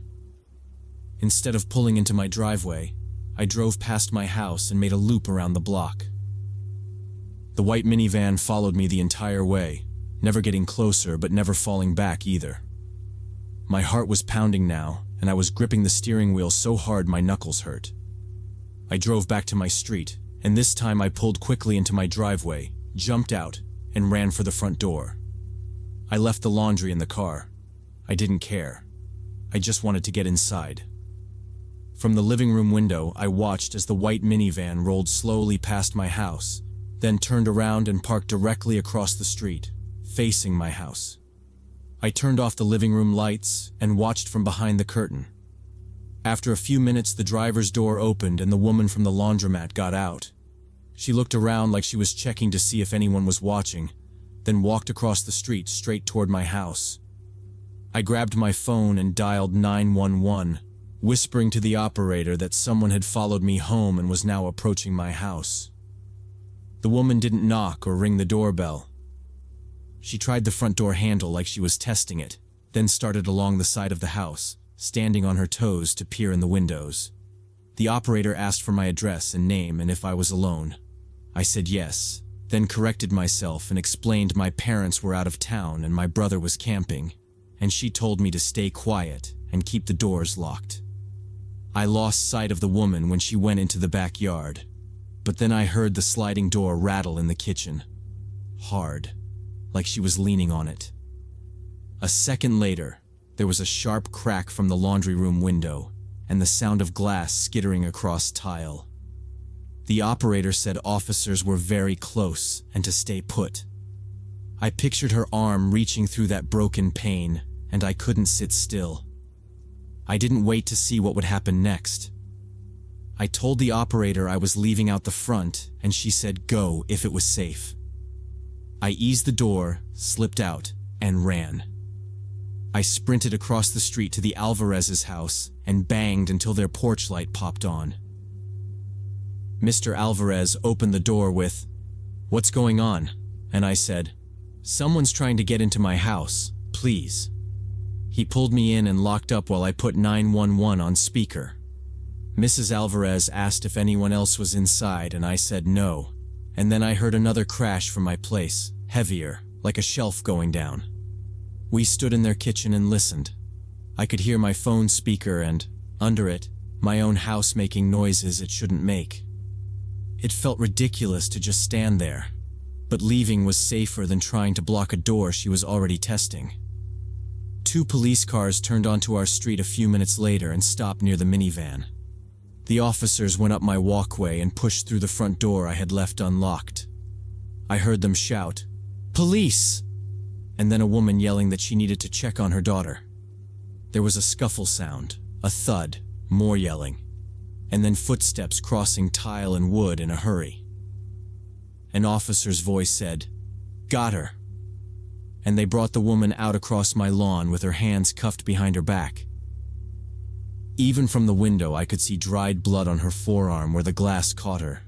Instead of pulling into my driveway, I drove past my house and made a loop around the block. The white minivan followed me the entire way, never getting closer but never falling back either. My heart was pounding now, and I was gripping the steering wheel so hard my knuckles hurt. I drove back to my street, and this time I pulled quickly into my driveway, jumped out, and ran for the front door. I left the laundry in the car. I didn't care. I just wanted to get inside. From the living room window, I watched as the white minivan rolled slowly past my house, then turned around and parked directly across the street, facing my house. I turned off the living room lights and watched from behind the curtain. After a few minutes, the driver's door opened and the woman from the laundromat got out. She looked around like she was checking to see if anyone was watching, then walked across the street straight toward my house. I grabbed my phone and dialed 911, whispering to the operator that someone had followed me home and was now approaching my house. The woman didn't knock or ring the doorbell. She tried the front door handle like she was testing it, then started along the side of the house, standing on her toes to peer in the windows. The operator asked for my address and name and if I was alone. I said yes, then corrected myself and explained my parents were out of town and my brother was camping, and she told me to stay quiet and keep the doors locked. I lost sight of the woman when she went into the backyard, but then I heard the sliding door rattle in the kitchen. Hard, like she was leaning on it. A second later, there was a sharp crack from the laundry room window, and the sound of glass skittering across tile. The operator said officers were very close and to stay put. I pictured her arm reaching through that broken pane, and I couldn't sit still. I didn't wait to see what would happen next. I told the operator I was leaving out the front, and she said go if it was safe. I eased the door, slipped out, and ran. I sprinted across the street to the Alvarez's house and banged until their porch light popped on. Mr. Alvarez opened the door with, "What's going on?" And I said, "Someone's trying to get into my house, please." He pulled me in and locked up while I put 911 on speaker. Mrs. Alvarez asked if anyone else was inside and I said no, and then I heard another crash from my place, heavier, like a shelf going down. We stood in their kitchen and listened. I could hear my phone speaker and, under it, my own house making noises it shouldn't make. It felt ridiculous to just stand there, but leaving was safer than trying to block a door she was already testing. 2 police cars turned onto our street a few minutes later and stopped near the minivan. The officers went up my walkway and pushed through the front door I had left unlocked. I heard them shout, "Police!" and then a woman yelling that she needed to check on her daughter. There was a scuffle sound, a thud, more yelling, and then footsteps crossing tile and wood in a hurry. An officer's voice said, "Got her." And they brought the woman out across my lawn with her hands cuffed behind her back. Even from the window, I could see dried blood on her forearm where the glass caught her.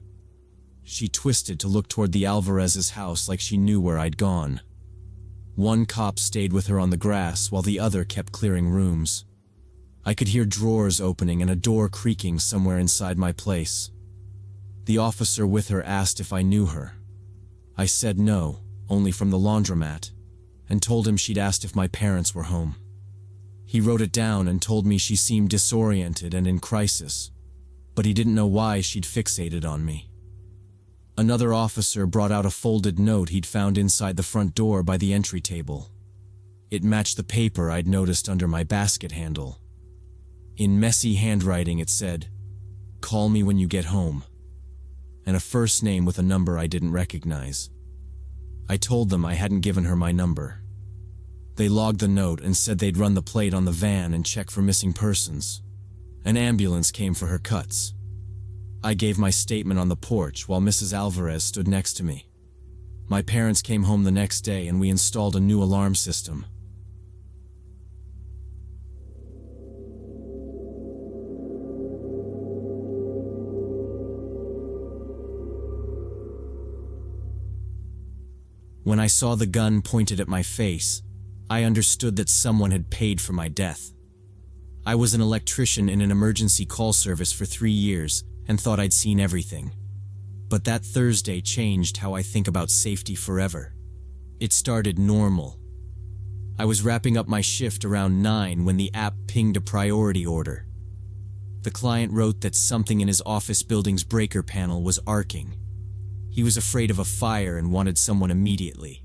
She twisted to look toward the Alvarez's house like she knew where I'd gone. One cop stayed with her on the grass while the other kept clearing rooms. I could hear drawers opening and a door creaking somewhere inside my place. The officer with her asked if I knew her. I said no, only from the laundromat, and told him she'd asked if my parents were home. He wrote it down and told me she seemed disoriented and in crisis, but he didn't know why she'd fixated on me. Another officer brought out a folded note he'd found inside the front door by the entry table. It matched the paper I'd noticed under my basket handle. In messy handwriting it said, "Call me when you get home," and a first name with a number I didn't recognize. I told them I hadn't given her my number. They logged the note and said they'd run the plate on the van and check for missing persons. An ambulance came for her cuts. I gave my statement on the porch while Mrs. Alvarez stood next to me. My parents came home the next day and we installed a new alarm system. When I saw the gun pointed at my face, I understood that someone had paid for my death. I was an electrician in an emergency call service for 3 years and thought I'd seen everything. But that Thursday changed how I think about safety forever. It started normal. I was wrapping up my shift around 9 when the app pinged a priority order. The client wrote that something in his office building's breaker panel was arcing. He was afraid of a fire and wanted someone immediately.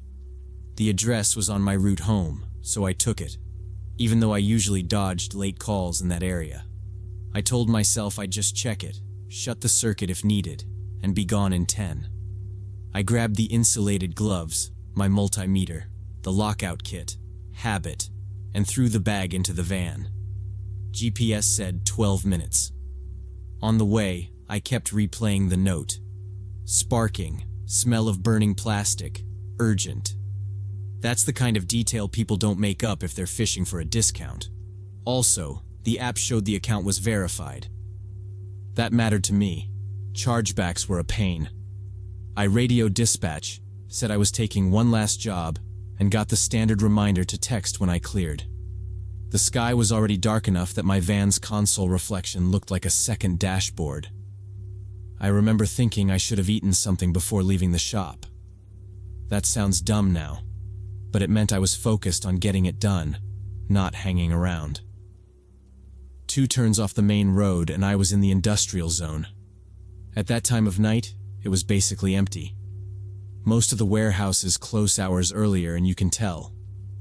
The address was on my route home, so I took it, even though I usually dodged late calls in that area. I told myself I'd just check it, shut the circuit if needed, and be gone in 10. I grabbed the insulated gloves, my multimeter, the lockout kit, habit, and threw the bag into the van. GPS said 12 minutes. On the way, I kept replaying the note. Sparking, smell of burning plastic, urgent. That's the kind of detail people don't make up if they're fishing for a discount. Also, the app showed the account was verified. That mattered to me. Chargebacks were a pain. I radioed dispatch, said I was taking one last job, and got the standard reminder to text when I cleared. The sky was already dark enough that my van's console reflection looked like a second dashboard. I remember thinking I should have eaten something before leaving the shop. That sounds dumb now, but it meant I was focused on getting it done, not hanging around. 2 turns off the main road and I was in the industrial zone. At that time of night, it was basically empty. Most of the warehouses close hours earlier and you can tell.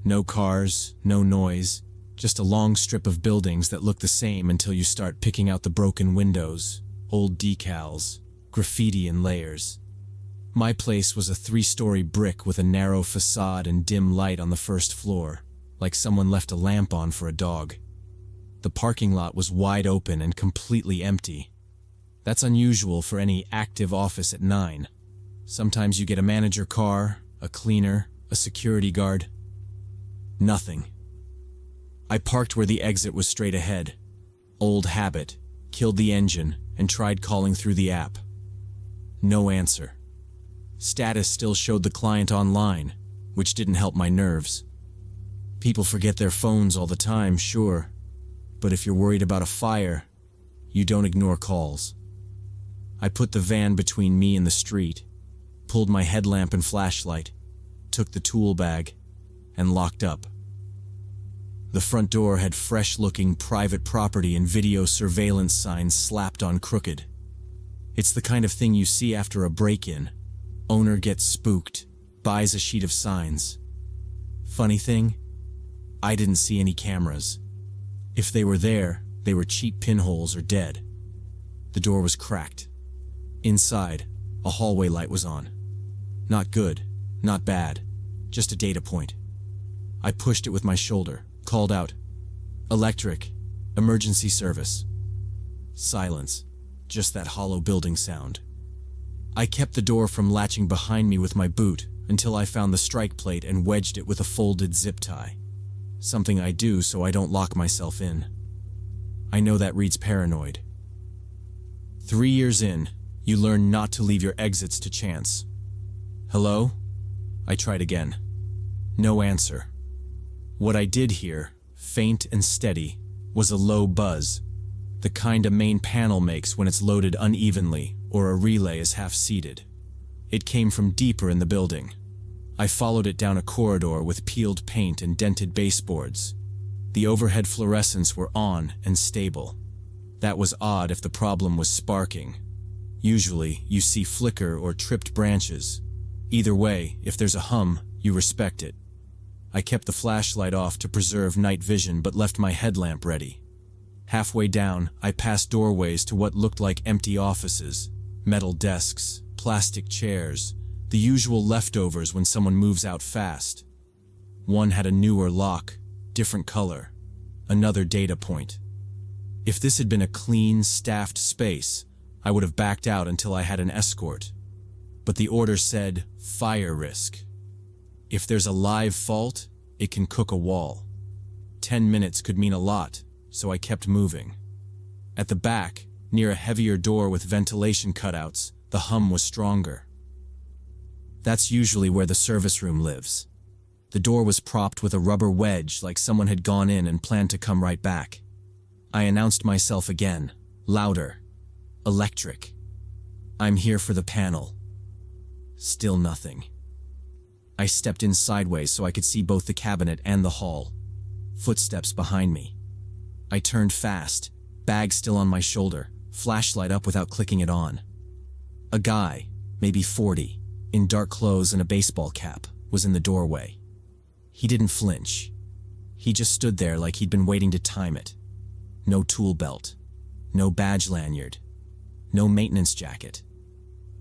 No cars, no noise, just a long strip of buildings that look the same until you start picking out the broken windows, old decals, graffiti in layers. My place was a 3-story brick with a narrow facade and dim light on the first floor, like someone left a lamp on for a dog. The parking lot was wide open and completely empty. That's unusual for any active office at 9. Sometimes you get a manager car, a cleaner, a security guard. Nothing. I parked where the exit was straight ahead. Old habit, killed the engine, and tried calling through the app. No answer. Status still showed the client online, which didn't help my nerves. People forget their phones all the time, sure, but if you're worried about a fire, you don't ignore calls. I put the van between me and the street, pulled my headlamp and flashlight, took the tool bag, and locked up. The front door had fresh-looking private property and video surveillance signs slapped on crooked. It's the kind of thing you see after a break-in. Owner gets spooked, buys a sheet of signs. Funny thing, I didn't see any cameras. If they were there, they were cheap pinholes or dead. The door was cracked. Inside, a hallway light was on. Not good, not bad, just a data point. I pushed it with my shoulder, called out, "Electric, emergency service." Silence, just that hollow building sound. I kept the door from latching behind me with my boot until I found the strike plate and wedged it with a folded zip tie. Something I do so I don't lock myself in. I know that reads paranoid. 3 years in, you learn not to leave your exits to chance. Hello? I tried again. No answer. What I did hear, faint and steady, was a low buzz, the kind a main panel makes when it's loaded unevenly or a relay is half-seated. It came from deeper in the building. I followed it down a corridor with peeled paint and dented baseboards. The overhead fluorescents were on and stable. That was odd if the problem was sparking. Usually, you see flicker or tripped branches. Either way, if there's a hum, you respect it. I kept the flashlight off to preserve night vision but left my headlamp ready. Halfway down, I passed doorways to what looked like empty offices, metal desks, plastic chairs, the usual leftovers when someone moves out fast. One had a newer lock, different color, another data point. If this had been a clean, staffed space, I would have backed out until I had an escort. But the order said, fire risk. If there's a live fault, it can cook a wall. 10 minutes could mean a lot, so I kept moving. At the back, near a heavier door with ventilation cutouts, the hum was stronger. That's usually where the service room lives. The door was propped with a rubber wedge like someone had gone in and planned to come right back. I announced myself again, louder. Electric. I'm here for the panel. Still nothing. I stepped in sideways so I could see both the cabinet and the hall. Footsteps behind me. I turned fast, bag still on my shoulder, flashlight up without clicking it on. A guy, maybe 40, in dark clothes and a baseball cap, was in the doorway. He didn't flinch. He just stood there like he'd been waiting to time it. No tool belt. No badge lanyard. No maintenance jacket.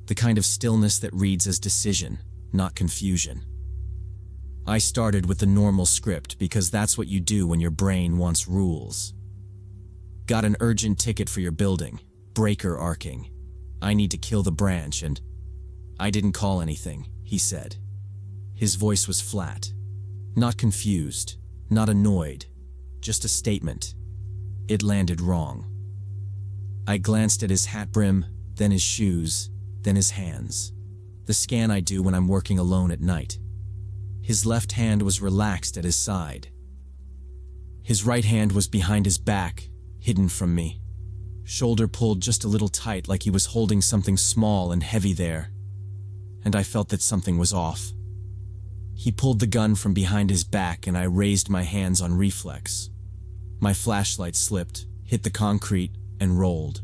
The kind of stillness that reads as decision, not confusion. I started with the normal script because that's what you do when your brain wants rules. Got an urgent ticket for your building, breaker arcing. I need to kill the branch and... I didn't call anything, he said. His voice was flat. Not confused, not annoyed, just a statement. It landed wrong. I glanced at his hat brim, then his shoes, then his hands. The scan I do when I'm working alone at night. His left hand was relaxed at his side. His right hand was behind his back, hidden from me. Shoulder pulled just a little tight like he was holding something small and heavy there. And I felt that something was off. He pulled the gun from behind his back and I raised my hands on reflex. My flashlight slipped, hit the concrete, and rolled.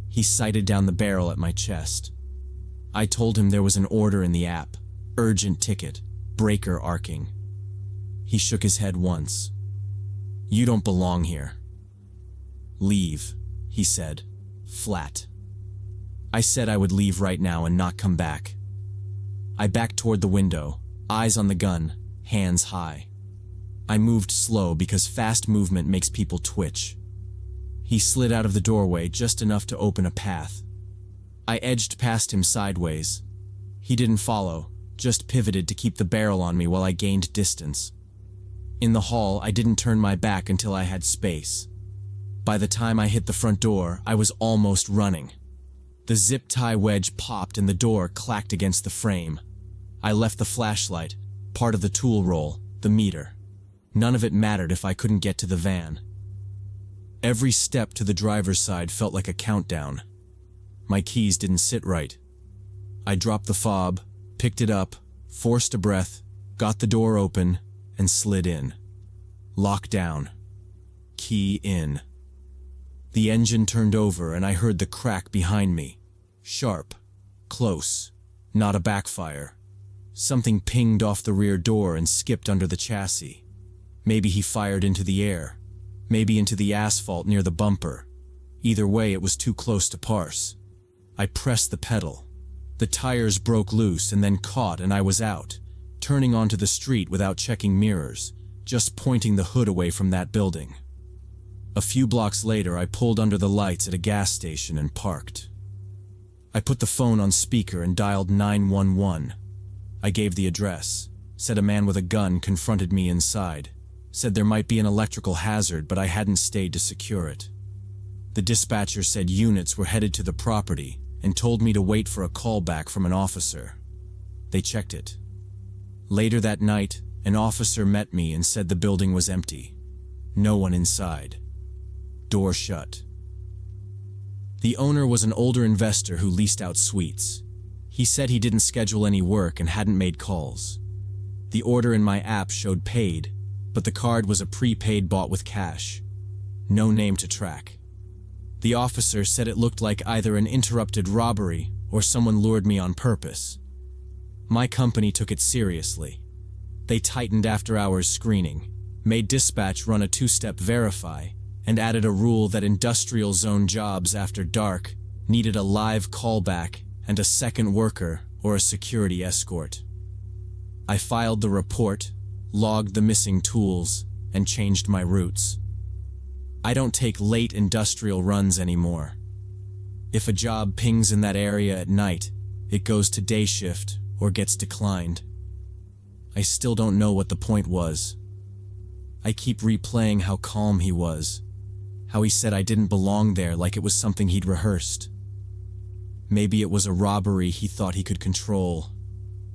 He sighted down the barrel at my chest. I told him there was an order in the app, urgent ticket, breaker arcing. He shook his head once. You don't belong here. Leave, he said, flat. I said I would leave right now and not come back. I backed toward the window, eyes on the gun, hands high. I moved slow because fast movement makes people twitch. He slid out of the doorway just enough to open a path. I edged past him sideways. He didn't follow, just pivoted to keep the barrel on me while I gained distance. In the hall, I didn't turn my back until I had space. By the time I hit the front door, I was almost running. The zip tie wedge popped and the door clacked against the frame. I left the flashlight, part of the tool roll, the meter. None of it mattered if I couldn't get to the van. Every step to the driver's side felt like a countdown. My keys didn't sit right. I dropped the fob, picked it up, forced a breath, got the door open, and slid in. Lock down. Key in. The engine turned over and I heard the crack behind me. Sharp. Close. Not a backfire. Something pinged off the rear door and skipped under the chassis. Maybe he fired into the air. Maybe into the asphalt near the bumper. Either way, it was too close to parse. I pressed the pedal. The tires broke loose and then caught and I was out, turning onto the street without checking mirrors, just pointing the hood away from that building. A few blocks later, I pulled under the lights at a gas station and parked. I put the phone on speaker and dialed 911. I gave the address, said a man with a gun confronted me inside, said there might be an electrical hazard but I hadn't stayed to secure it. The dispatcher said units were headed to the property and told me to wait for a call back from an officer. They checked it. Later that night, an officer met me and said the building was empty. No one inside. Door shut. The owner was an older investor who leased out suites. He said he didn't schedule any work and hadn't made calls. The order in my app showed paid, but the card was a prepaid bought with cash. No name to track. The officer said it looked like either an interrupted robbery or someone lured me on purpose. My company took it seriously. They tightened after-hours screening, made dispatch run a two-step verify, and added a rule that industrial zone jobs after dark needed a live callback and a second worker or a security escort. I filed the report, logged the missing tools, and changed my routes. I don't take late industrial runs anymore. If a job pings in that area at night, it goes to day shift or gets declined. I still don't know what the point was. I keep replaying how calm he was, how he said I didn't belong there like it was something he'd rehearsed. Maybe it was a robbery he thought he could control.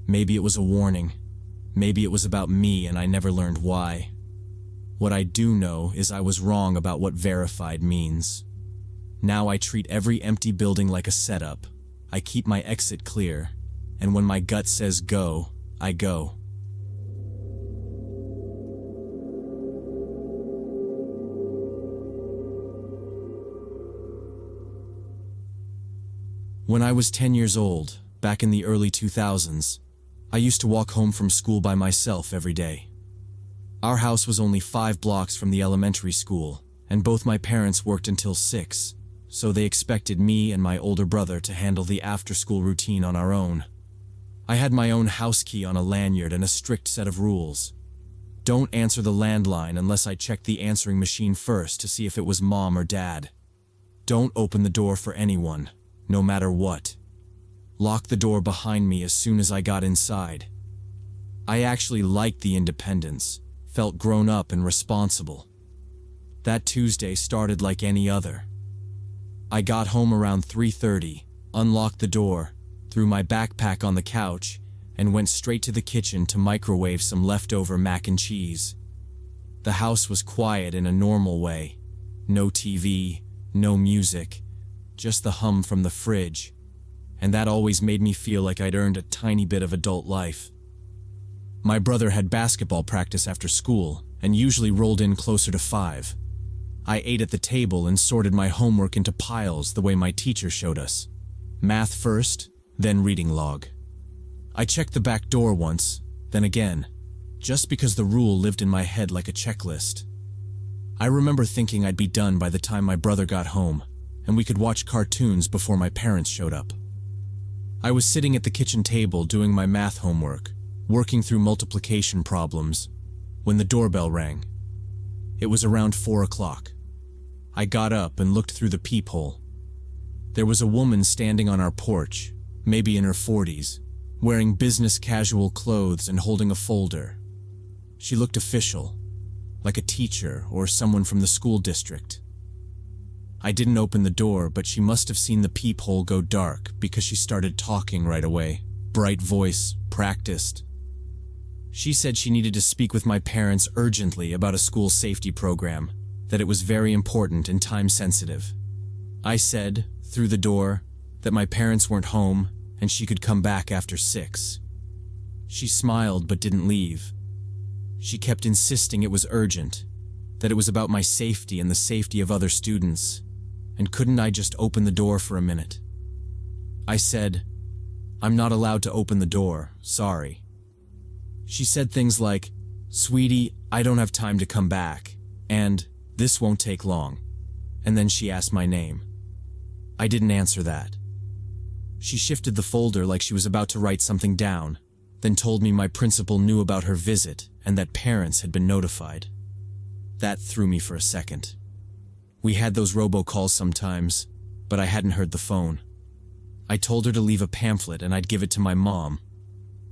Maybe it was a warning. Maybe it was about me and I never learned why. What I do know is I was wrong about what verified means. Now I treat every empty building like a setup. I keep my exit clear, and when my gut says go, I go. When I was 10 years old, back in the early 2000s, I used to walk home from school by myself every day. Our house was only 5 blocks from the elementary school, and both my parents worked until 6, so they expected me and my older brother to handle the after-school routine on our own. I had my own house key on a lanyard and a strict set of rules. Don't answer the landline unless I checked the answering machine first to see if it was mom or dad. Don't open the door for anyone, no matter what. Lock the door behind me as soon as I got inside. I actually liked the independence, felt grown up and responsible. That Tuesday started like any other. I got home around 3:30, unlocked the door, threw my backpack on the couch, and went straight to the kitchen to microwave some leftover mac and cheese. The house was quiet in a normal way. No TV, no music, just the hum from the fridge, and that always made me feel like I'd earned a tiny bit of adult life. My brother had basketball practice after school and usually rolled in closer to 5. I ate at the table and sorted my homework into piles the way my teacher showed us. Math first, then reading log. I checked the back door once, then again, just because the rule lived in my head like a checklist. I remember thinking I'd be done by the time my brother got home, and we could watch cartoons before my parents showed up. I was sitting at the kitchen table doing my math homework, working through multiplication problems, when the doorbell rang. It was around 4 o'clock. I got up and looked through the peephole. There was a woman standing on our porch, maybe in her 40s, wearing business casual clothes and holding a folder. She looked official, like a teacher or someone from the school district. I didn't open the door, but she must have seen the peephole go dark because she started talking right away. Bright voice, practiced. She said she needed to speak with my parents urgently about a school safety program, that it was very important and time-sensitive. I said, through the door, that my parents weren't home and she could come back after 6. She smiled but didn't leave. She kept insisting it was urgent, that it was about my safety and the safety of other students, and couldn't I just open the door for a minute? I said, "I'm not allowed to open the door, sorry." She said things like, "Sweetie, I don't have time to come back," and "This won't take long," and then she asked my name. I didn't answer that. She shifted the folder like she was about to write something down, then told me my principal knew about her visit and that parents had been notified. That threw me for a second. We had those robocalls sometimes, but I hadn't heard the phone. I told her to leave a pamphlet and I'd give it to my mom.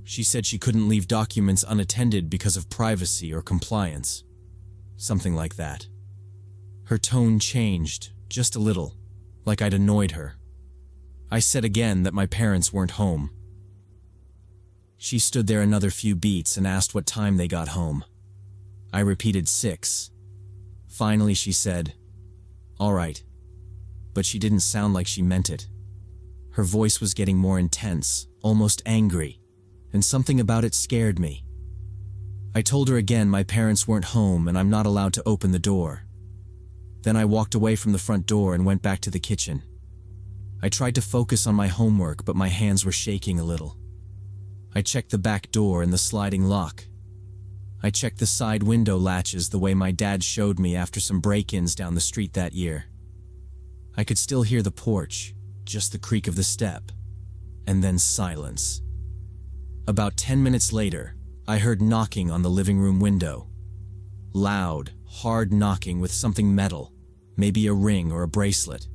She said she couldn't leave documents unattended because of privacy or compliance. Something like that. Her tone changed, just a little, like I'd annoyed her. I said again that my parents weren't home. She stood there another few beats and asked what time they got home. I repeated 6. Finally she said, "All right." But she didn't sound like she meant it. Her voice was getting more intense, almost angry, and something about it scared me. I told her again my parents weren't home and I'm not allowed to open the door. Then I walked away from the front door and went back to the kitchen. I tried to focus on my homework, but my hands were shaking a little. I checked the back door and the sliding lock. I checked the side window latches the way my dad showed me after some break-ins down the street that year. I could still hear the porch, just the creak of the step, and then silence. About 10 minutes later, I heard knocking on the living room window. Loud, hard knocking with something metal, maybe a ring or a bracelet.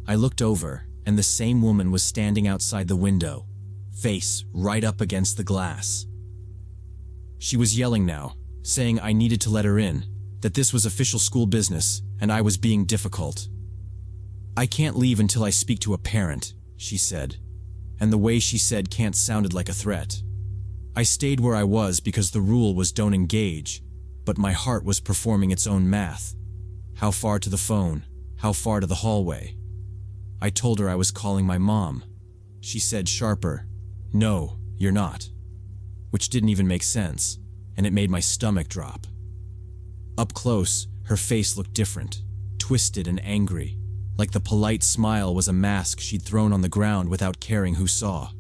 I looked over, and the same woman was standing outside the window, face right up against the glass. She was yelling now, saying I needed to let her in, that this was official school business, and I was being difficult. "I can't leave until I speak to a parent," she said, and the way she said "can't" sounded like a threat. I stayed where I was because the rule was don't engage, but my heart was performing its own math. How far to the phone? How far to the hallway? I told her I was calling my mom. She said sharper, "No, you're not," which didn't even make sense, and it made my stomach drop. Up close, her face looked different, twisted and angry, like the polite smile was a mask she'd thrown on the ground without caring who saw.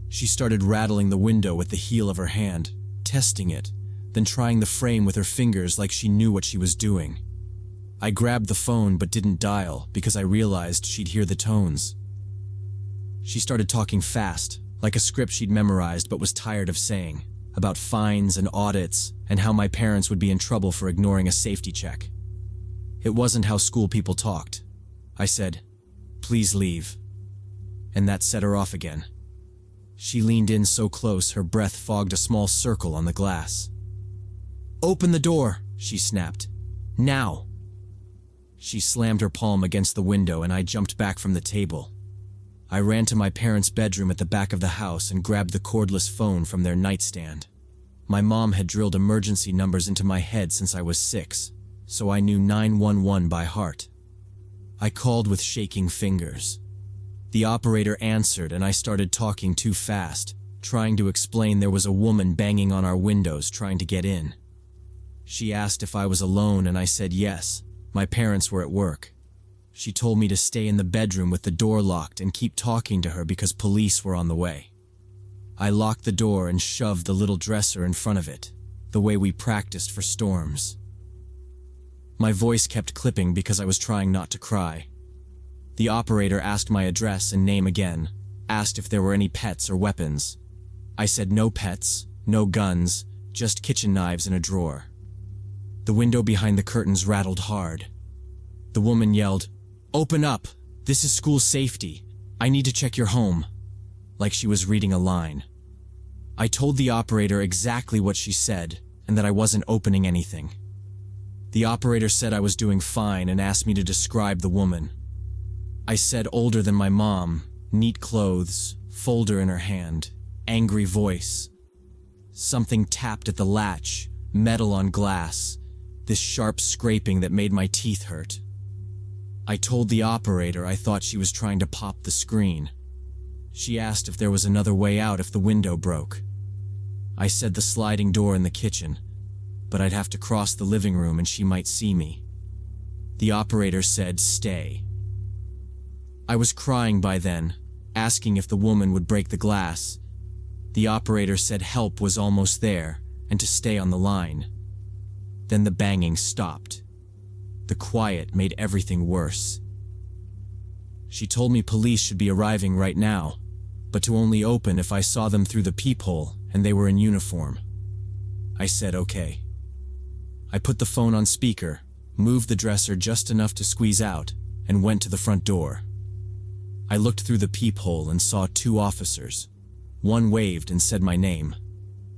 She started rattling the window with the heel of her hand, testing it, then trying the frame with her fingers like she knew what she was doing. I grabbed the phone but didn't dial because I realized she'd hear the tones. She started talking fast, like a script she'd memorized but was tired of saying, about fines and audits and how my parents would be in trouble for ignoring a safety check. It wasn't how school people talked. I said, "Please leave." And that set her off again. She leaned in so close her breath fogged a small circle on the glass. "Open the door," she snapped. "Now." She slammed her palm against the window and I jumped back from the table. I ran to my parents' bedroom at the back of the house and grabbed the cordless phone from their nightstand. My mom had drilled emergency numbers into my head since I was 6, so I knew 911 by heart. I called with shaking fingers. The operator answered and I started talking too fast, trying to explain there was a woman banging on our windows trying to get in. She asked if I was alone and I said yes, my parents were at work. She told me to stay in the bedroom with the door locked and keep talking to her because police were on the way. I locked the door and shoved the little dresser in front of it, the way we practiced for storms. My voice kept clipping because I was trying not to cry. The operator asked my address and name again, asked if there were any pets or weapons. I said no pets, no guns, just kitchen knives in a drawer. The window behind the curtains rattled hard. The woman yelled, "Open up! This is school safety. I need to check your home," like she was reading a line. I told the operator exactly what she said and that I wasn't opening anything. The operator said I was doing fine and asked me to describe the woman. I said older than my mom, neat clothes, folder in her hand, angry voice. Something tapped at the latch, metal on glass, this sharp scraping that made my teeth hurt. I told the operator I thought she was trying to pop the screen. She asked if there was another way out if the window broke. I said the sliding door in the kitchen, but I'd have to cross the living room and she might see me. The operator said stay. I was crying by then, asking if the woman would break the glass. The operator said help was almost there and to stay on the line. Then the banging stopped. The quiet made everything worse. She told me police should be arriving right now, but to only open if I saw them through the peephole and they were in uniform. I said okay. I put the phone on speaker, moved the dresser just enough to squeeze out, and went to the front door. I looked through the peephole and saw two officers. One waved and said my name.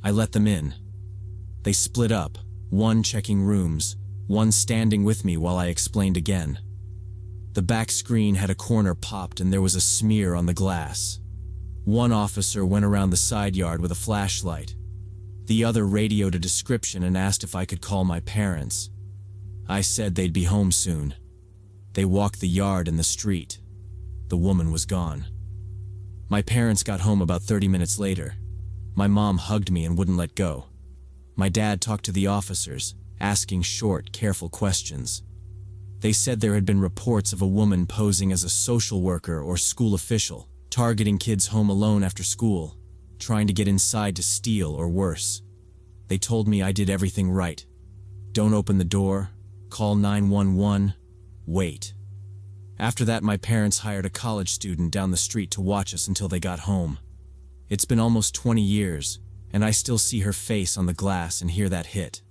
I let them in. They split up, one checking rooms, one standing with me while I explained again. The back screen had a corner popped and there was a smear on the glass. One officer went around the side yard with a flashlight. The other radioed a description and asked if I could call my parents. I said they'd be home soon. They walked the yard and the street. The woman was gone. My parents got home about 30 minutes later. My mom hugged me and wouldn't let go. My dad talked to the officers, asking short, careful questions. They said there had been reports of a woman posing as a social worker or school official, targeting kids home alone after school, trying to get inside to steal or worse. They told me I did everything right. Don't open the door, call 911, wait. After that, my parents hired a college student down the street to watch us until they got home. It's been almost 20 years, and I still see her face on the glass and hear that hit.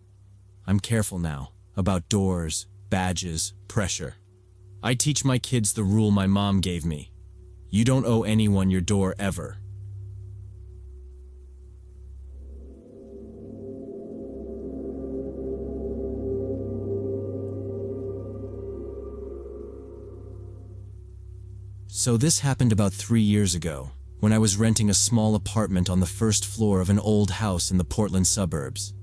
I'm careful now, about doors, badges, pressure. I teach my kids the rule my mom gave me. You don't owe anyone your door ever. So this happened about 3 years ago, when I was renting a small apartment on the first floor of an old house in the Portland suburbs.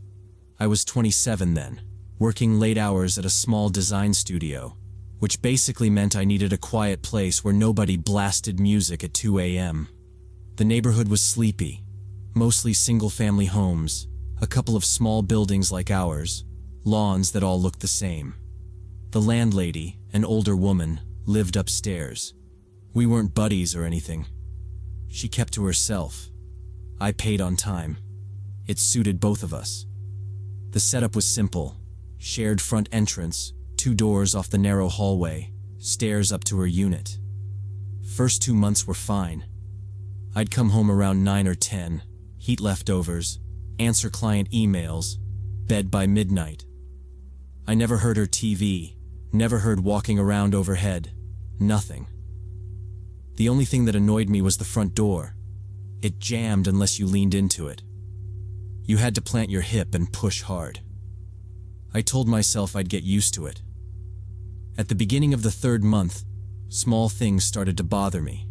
I was 27 then, working late hours at a small design studio, which basically meant I needed a quiet place where nobody blasted music at 2 a.m. The neighborhood was sleepy, mostly single-family homes, a couple of small buildings like ours, lawns that all looked the same. The landlady, an older woman, lived upstairs. We weren't buddies or anything. She kept to herself. I paid on time. It suited both of us. The setup was simple. Shared front entrance, 2 doors off the narrow hallway, stairs up to her unit. First 2 months were fine. I'd come home around 9 or 10, heat leftovers, answer client emails, bed by midnight. I never heard her TV, never heard walking around overhead, nothing. The only thing that annoyed me was the front door. It jammed unless you leaned into it. You had to plant your hip and push hard. I told myself I'd get used to it. At the beginning of the 3rd month, small things started to bother me,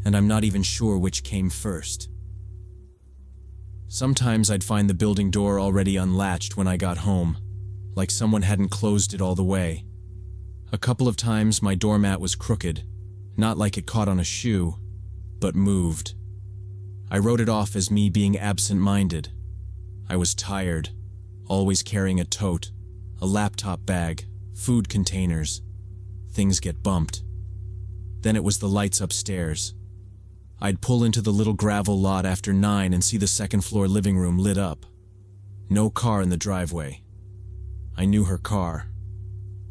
and I'm not even sure which came first. Sometimes I'd find the building door already unlatched when I got home, like someone hadn't closed it all the way. A couple of times my doormat was crooked, not like it caught on a shoe, but moved. I wrote it off as me being absent-minded. I was tired, always carrying a tote, a laptop bag, food containers. Things get bumped. Then it was the lights upstairs. I'd pull into the little gravel lot after 9 and see the 2nd floor living room lit up. No car in the driveway. I knew her car.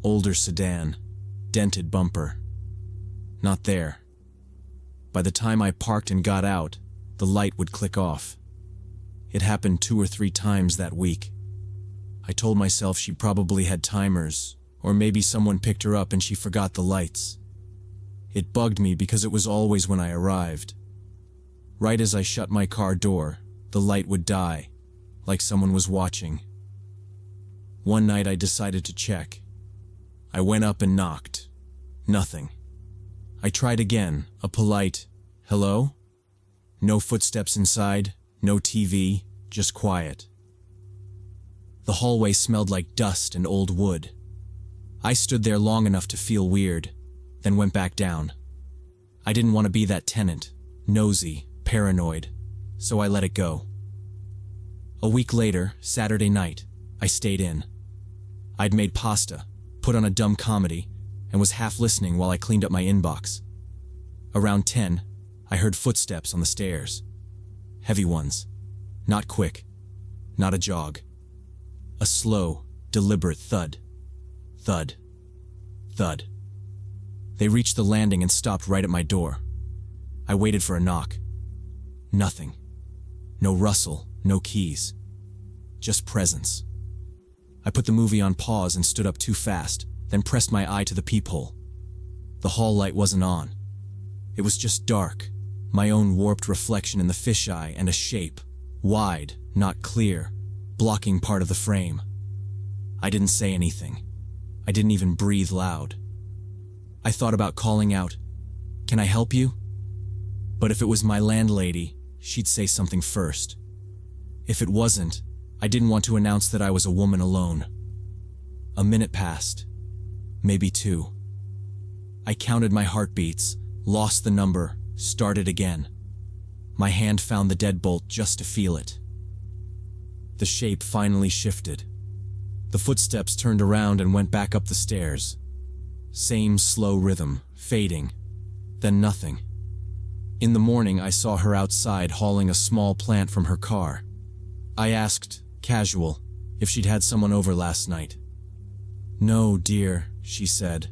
Older sedan, dented bumper. Not there. By the time I parked and got out, the light would click off. It happened 2 or 3 times that week. I told myself she probably had timers, or maybe someone picked her up and she forgot the lights. It bugged me because it was always when I arrived. Right as I shut my car door, the light would die, like someone was watching. One night I decided to check. I went up and knocked. Nothing. I tried again, a polite, "Hello?" No footsteps inside, no TV, just quiet. The hallway smelled like dust and old wood. I stood there long enough to feel weird, then went back down. I didn't want to be that tenant, nosy, paranoid, so I let it go. A week later, Saturday night, I stayed in. I'd made pasta, put on a dumb comedy, and was half listening while I cleaned up my inbox. Around 10, I heard footsteps on the stairs. Heavy ones. Not quick. Not a jog. A slow, deliberate thud. Thud. Thud. They reached the landing and stopped right at my door. I waited for a knock. Nothing. No rustle, no keys. Just presence. I put the movie on pause and stood up too fast, then pressed my eye to the peephole. The hall light wasn't on. It was just dark, my own warped reflection in the fisheye, and a shape, wide, not clear, blocking part of the frame. I didn't say anything. I didn't even breathe loud. I thought about calling out, "Can I help you?" But if it was my landlady, she'd say something first. If it wasn't, I didn't want to announce that I was a woman alone. A minute passed, maybe two. I counted my heartbeats, lost the number, started again. My hand found the deadbolt just to feel it. The shape finally shifted. The footsteps turned around and went back up the stairs. Same slow rhythm, fading, then nothing. In the morning, I saw her outside hauling a small plant from her car. I asked, casual, if she'd had someone over last night. "No, dear," she said,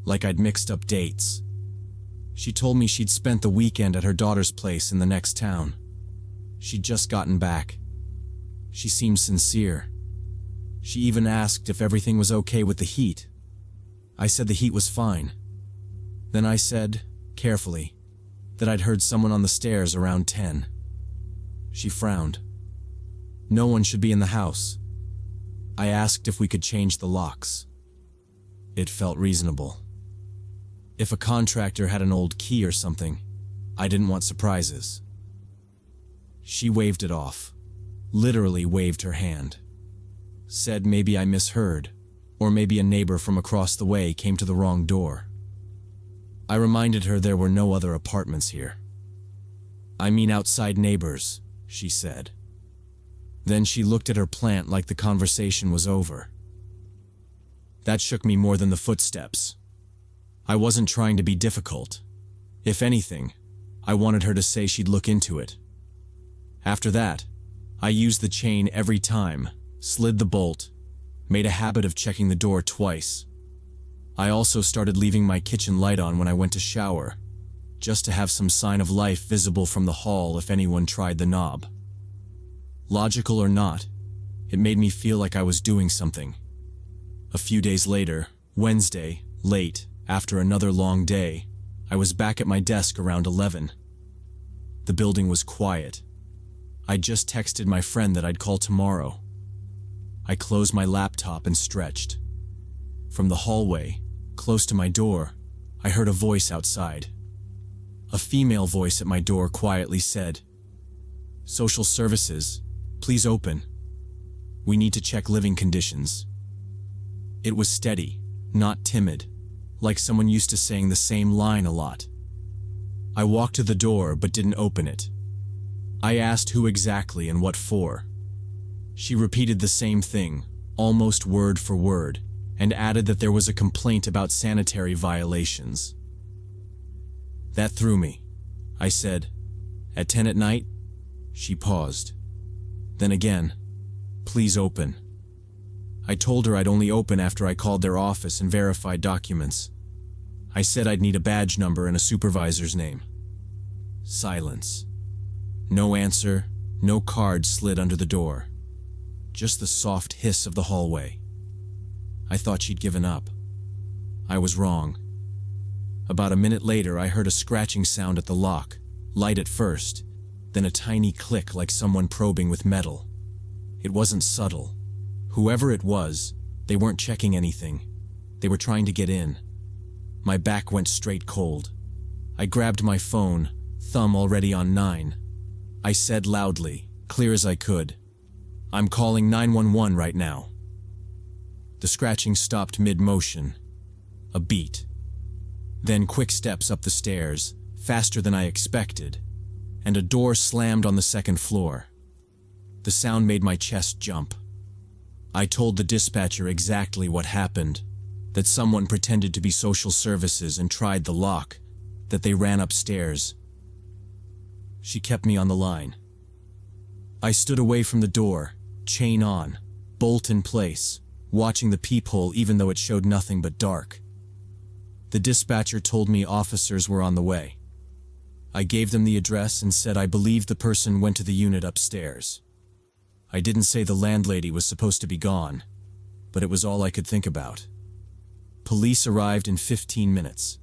like I'd mixed up dates. She told me she'd spent the weekend at her daughter's place in the next town. She'd just gotten back. She seemed sincere. She even asked if everything was okay with the heat. I said the heat was fine. Then I said, carefully, that I'd heard someone on the stairs around 10. She frowned. No one should be in the house. I asked if we could change the locks. It felt reasonable. If a contractor had an old key or something, I didn't want surprises. She waved it off, literally waved her hand. Said maybe I misheard, or maybe a neighbor from across the way came to the wrong door. I reminded her there were no other apartments here. "I mean outside neighbors," she said. Then she looked at her plant like the conversation was over. That shook me more than the footsteps. I wasn't trying to be difficult. If anything, I wanted her to say she'd look into it. After that, I used the chain every time, slid the bolt, made a habit of checking the door twice. I also started leaving my kitchen light on when I went to shower, just to have some sign of life visible from the hall if anyone tried the knob. Logical or not, it made me feel like I was doing something. A few days later, Wednesday, late, after another long day, I was back at my desk around 11. The building was quiet. I just texted my friend that I'd call tomorrow. I closed my laptop and stretched. From the hallway, close to my door, I heard a voice outside. A female voice at my door quietly said, "Social services, please open. We need to check living conditions." It was steady, not timid, like someone used to saying the same line a lot. I walked to the door but didn't open it. I asked who exactly and what for. She repeated the same thing, almost word for word, and added that there was a complaint about sanitary violations. That threw me. I said, "At 10 at night?" She paused. Then again, "Please open." I told her I'd only open after I called their office and verified documents. I said I'd need a badge number and a supervisor's name. Silence. No answer, no card slid under the door. Just the soft hiss of the hallway. I thought she'd given up. I was wrong. About a minute later, I heard a scratching sound at the lock, light at first, then a tiny click like someone probing with metal. It wasn't subtle. Whoever it was, they weren't checking anything. They were trying to get in. My back went straight cold. I grabbed my phone, thumb already on 9. I said loudly, clear as I could, "I'm calling 911 right now." The scratching stopped mid-motion. A beat. Then quick steps up the stairs, faster than I expected, and a door slammed on the second floor. The sound made my chest jump. I told the dispatcher exactly what happened, that someone pretended to be social services and tried the lock, that they ran upstairs. She kept me on the line. I stood away from the door, chain on, bolt in place, watching the peephole even though it showed nothing but dark. The dispatcher told me officers were on the way. I gave them the address and said I believed the person went to the unit upstairs. I didn't say the landlady was supposed to be gone, but it was all I could think about. Police arrived in 15 minutes.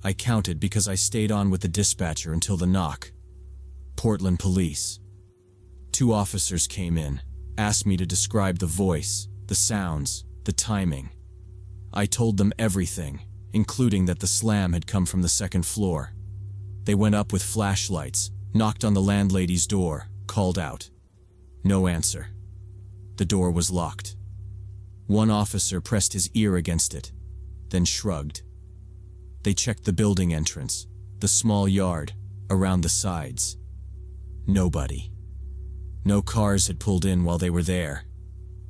I counted because I stayed on with the dispatcher until the knock. Portland Police. 2 officers came in, asked me to describe the voice, the sounds, the timing. I told them everything, including that the slam had come from the 2nd floor. They went up with flashlights, knocked on the landlady's door, called out. No answer. The door was locked. One officer pressed his ear against it, then shrugged. They checked the building entrance, the small yard, around the sides. Nobody. No cars had pulled in while they were there.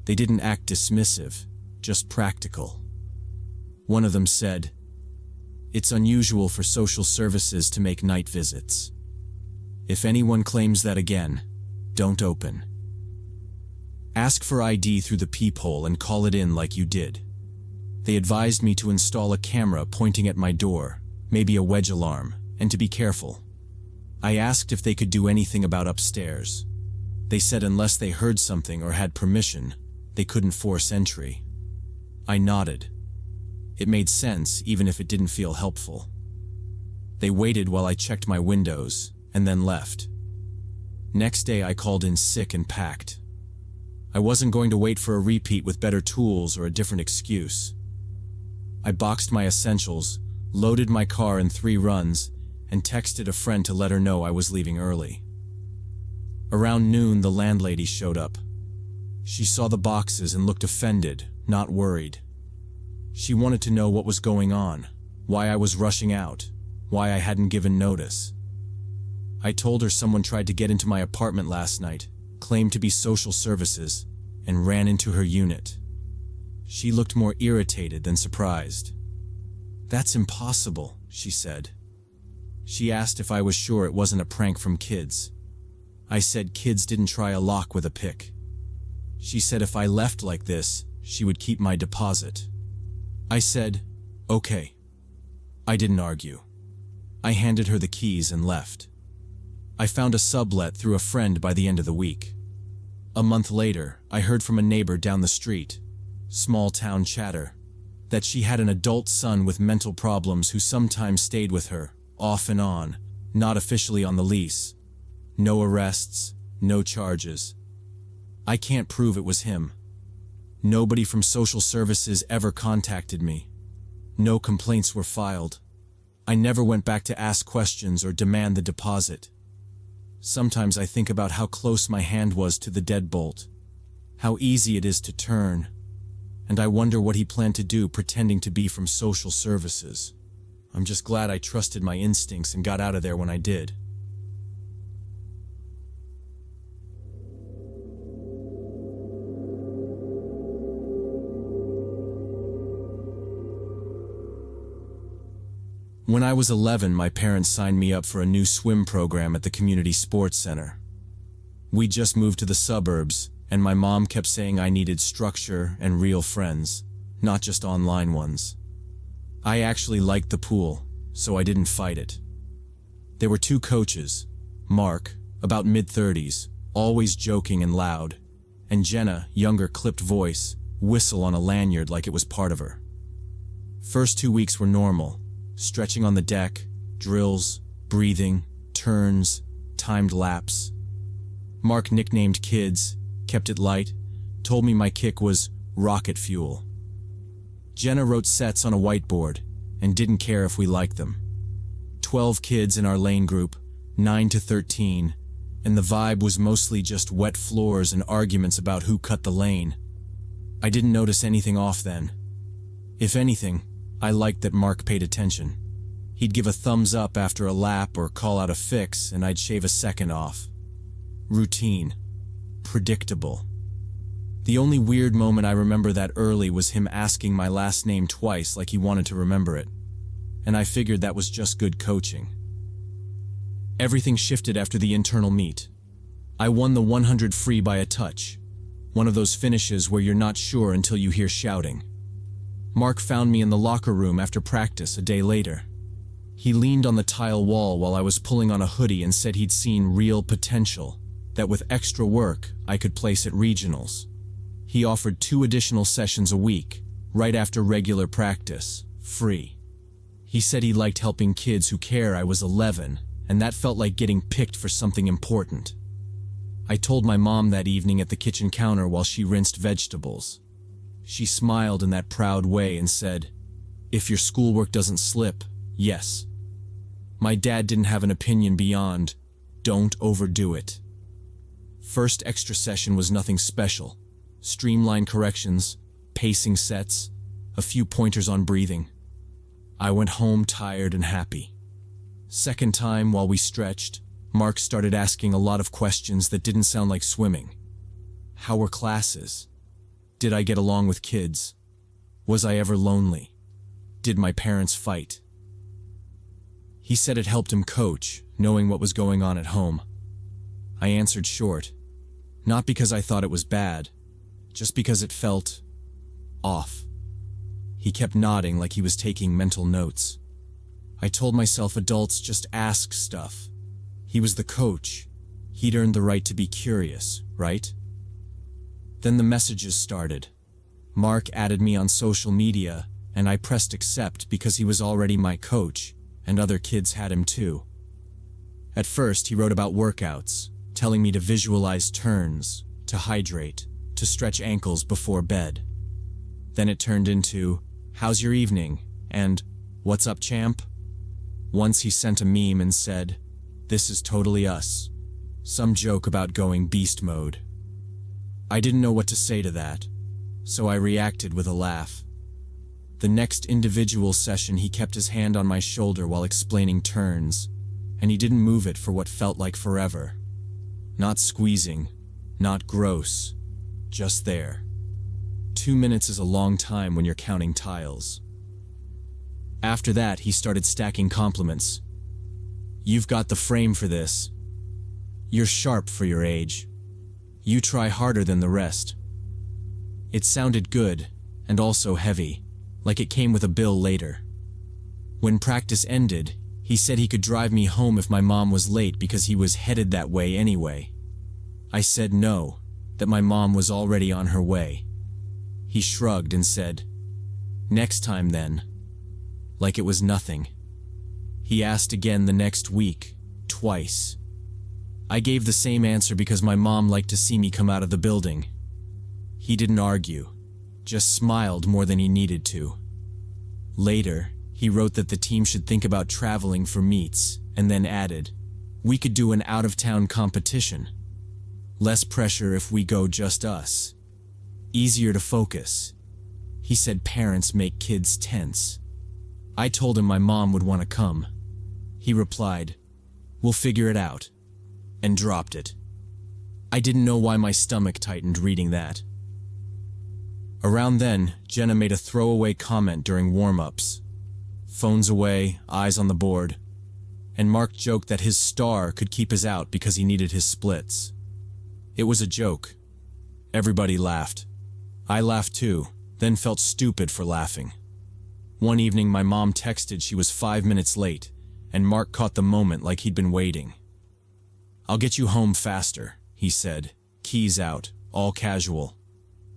They didn't act dismissive, just practical. One of them said, "It's unusual for social services to make night visits. If anyone claims that again, don't open. Ask for ID through the peephole and call it in like you did." They advised me to install a camera pointing at my door, maybe a wedge alarm, and to be careful. I asked if they could do anything about upstairs. They said unless they heard something or had permission, they couldn't force entry. I nodded. It made sense, even if it didn't feel helpful. They waited while I checked my windows, and then left. Next day I called in sick and packed. I wasn't going to wait for a repeat with better tools or a different excuse. I boxed my essentials, loaded my car in 3 runs, and texted a friend to let her know I was leaving early. Around noon, the landlady showed up. She saw the boxes and looked offended, not worried. She wanted to know what was going on, why I was rushing out, why I hadn't given notice. I told her someone tried to get into my apartment last night, claimed to be social services, and ran into her unit. She looked more irritated than surprised. "That's impossible," she said. She asked if I was sure it wasn't a prank from kids. I said kids didn't try a lock with a pick. She said if I left like this, she would keep my deposit. I said, "Okay." I didn't argue. I handed her the keys and left. I found a sublet through a friend by the end of the week. A month later, I heard from a neighbor down the street, small town chatter, that she had an adult son with mental problems who sometimes stayed with her, off and on, not officially on the lease. No arrests, no charges. I can't prove it was him. Nobody from social services ever contacted me. No complaints were filed. I never went back to ask questions or demand the deposit. Sometimes I think about how close my hand was to the deadbolt, how easy it is to turn, and I wonder what he planned to do pretending to be from social services. I'm just glad I trusted my instincts and got out of there when I did. When I was 11, my parents signed me up for a new swim program at the community sports center. We just moved to the suburbs, and my mom kept saying I needed structure and real friends, not just online ones. I actually liked the pool, so I didn't fight it. There were 2 coaches, Mark, about mid-30s, always joking and loud, and Jenna, younger clipped voice, whistle on a lanyard like it was part of her. First 2 weeks were normal. Stretching on the deck, drills, breathing, turns, timed laps. Mark nicknamed kids, kept it light, told me my kick was rocket fuel. Jenna wrote sets on a whiteboard and didn't care if we liked them. 12 kids in our lane group, 9 to 13, and the vibe was mostly just wet floors and arguments about who cut the lane. I didn't notice anything off then. If anything, I liked that Mark paid attention. He'd give a thumbs up after a lap or call out a fix, and I'd shave a second off. Routine. Predictable. The only weird moment I remember that early was him asking my last name twice like he wanted to remember it, and I figured that was just good coaching. Everything shifted after the internal meet. I won the 100 free by a touch, one of those finishes where you're not sure until you hear shouting. Mark found me in the locker room after practice a day later. He leaned on the tile wall while I was pulling on a hoodie and said he'd seen real potential, that with extra work, I could place at regionals. He offered 2 additional sessions a week, right after regular practice, free. He said he liked helping kids who care. I was 11, and that felt like getting picked for something important. I told my mom that evening at the kitchen counter while she rinsed vegetables. She smiled in that proud way and said, "If your schoolwork doesn't slip, yes." My dad didn't have an opinion beyond, "Don't overdo it." First extra session was nothing special. Streamline corrections, pacing sets, a few pointers on breathing. I went home tired and happy. Second time, while we stretched, Mark started asking a lot of questions that didn't sound like swimming. How were classes? Did I get along with kids? Was I ever lonely? Did my parents fight? He said it helped him coach, knowing what was going on at home. I answered short, not because I thought it was bad, just because it felt off. He kept nodding like he was taking mental notes. I told myself adults just ask stuff. He was the coach. He'd earned the right to be curious, right? Then the messages started. Mark added me on social media, and I pressed accept because he was already my coach, and other kids had him too. At first, he wrote about workouts, telling me to visualize turns, to hydrate, to stretch ankles before bed. Then it turned into, "How's your evening?" and "What's up, champ?" Once he sent a meme and said, "This is totally us." Some joke about going beast mode. I didn't know what to say to that, so I reacted with a laugh. The next individual session, he kept his hand on my shoulder while explaining turns, and he didn't move it for what felt like forever. Not squeezing, not gross, just there. 2 minutes is a long time when you're counting tiles. After that, he started stacking compliments. "You've got the frame for this. You're sharp for your age. You try harder than the rest." It sounded good, and also heavy, like it came with a bill later. When practice ended, he said he could drive me home if my mom was late because he was headed that way anyway. I said no, that my mom was already on her way. He shrugged and said, "Next time then." Like it was nothing. He asked again the next week, twice. I gave the same answer because my mom liked to see me come out of the building. He didn't argue, just smiled more than he needed to. Later, he wrote that the team should think about traveling for meets, and then added, "We could do an out-of-town competition. Less pressure if we go just us. Easier to focus." He said parents make kids tense. I told him my mom would want to come. He replied, "We'll figure it out," and dropped it. I didn't know why my stomach tightened reading that. Around then, Jenna made a throwaway comment during warm-ups. Phones away, eyes on the board. And Mark joked that his star could keep us out because he needed his splits. It was a joke. Everybody laughed. I laughed too, then felt stupid for laughing. One evening, my mom texted she was 5 minutes late, and Mark caught the moment like he'd been waiting. "I'll get you home faster," he said, keys out, all casual.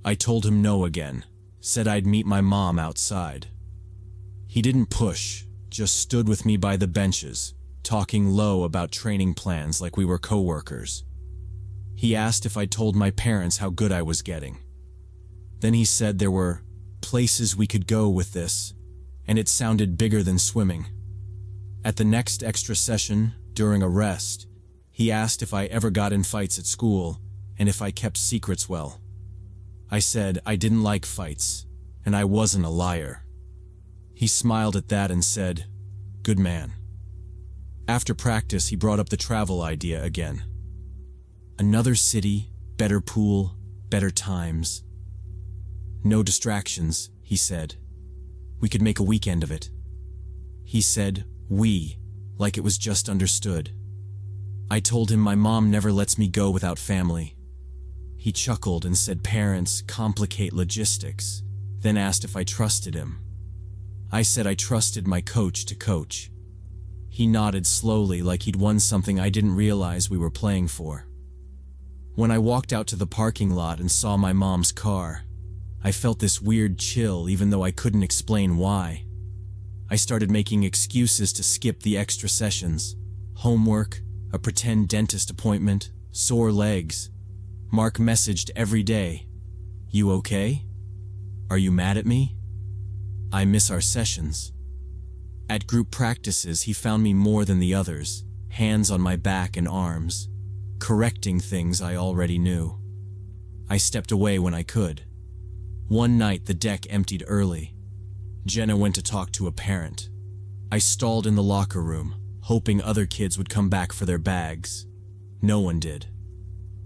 I told him no again, said I'd meet my mom outside. He didn't push, just stood with me by the benches, talking low about training plans like we were co-workers. He asked if I told my parents how good I was getting. Then he said there were places we could go with this, and it sounded bigger than swimming. At the next extra session, during a rest, he asked if I ever got in fights at school, and if I kept secrets well. I said I didn't like fights, and I wasn't a liar. He smiled at that and said, "Good man." After practice, he brought up the travel idea again. Another city, better pool, better times. No distractions, he said. We could make a weekend of it. He said, "we," like it was just understood. I told him my mom never lets me go without family. He chuckled and said parents complicate logistics, then asked if I trusted him. I said I trusted my coach to coach. He nodded slowly like he'd won something I didn't realize we were playing for. When I walked out to the parking lot and saw my mom's car, I felt this weird chill even though I couldn't explain why. I started making excuses to skip the extra sessions. Homework, a pretend dentist appointment, sore legs. Mark messaged every day. "You okay? Are you mad at me? I miss our sessions." At group practices, he found me more than the others, hands on my back and arms, correcting things I already knew. I stepped away when I could. One night, the deck emptied early. Jenna went to talk to a parent. I stalled in the locker room, hoping other kids would come back for their bags. No one did.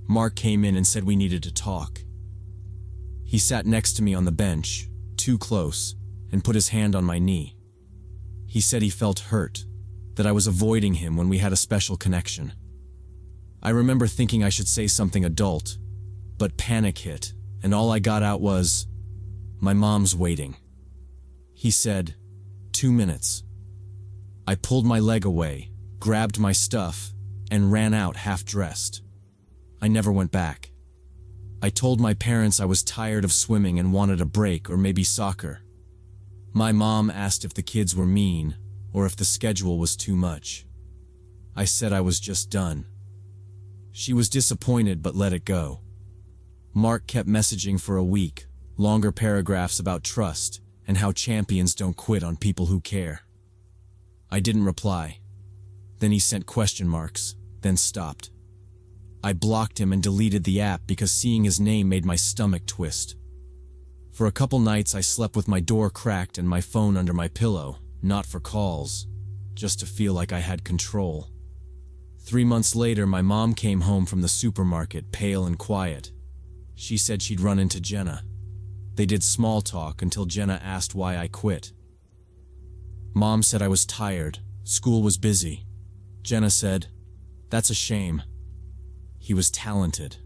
Mark came in and said we needed to talk. He sat next to me on the bench, too close, and put his hand on my knee. He said he felt hurt, that I was avoiding him when we had a special connection. I remember thinking I should say something adult, but panic hit, and all I got out was, "My mom's waiting." He said, "2 minutes." I pulled my leg away, grabbed my stuff, and ran out half-dressed. I never went back. I told my parents I was tired of swimming and wanted a break or maybe soccer. My mom asked if the kids were mean or if the schedule was too much. I said I was just done. She was disappointed but let it go. Mark kept messaging for a week, longer paragraphs about trust and how champions don't quit on people who care. I didn't reply. Then he sent question marks, then stopped. I blocked him and deleted the app because seeing his name made my stomach twist. For a couple nights I slept with my door cracked and my phone under my pillow, not for calls, just to feel like I had control. 3 months later, my mom came home from the supermarket, pale and quiet. She said she'd run into Jenna. They did small talk until Jenna asked why I quit. Mom said I was tired, school was busy. Jenna said, "That's a shame. He was talented.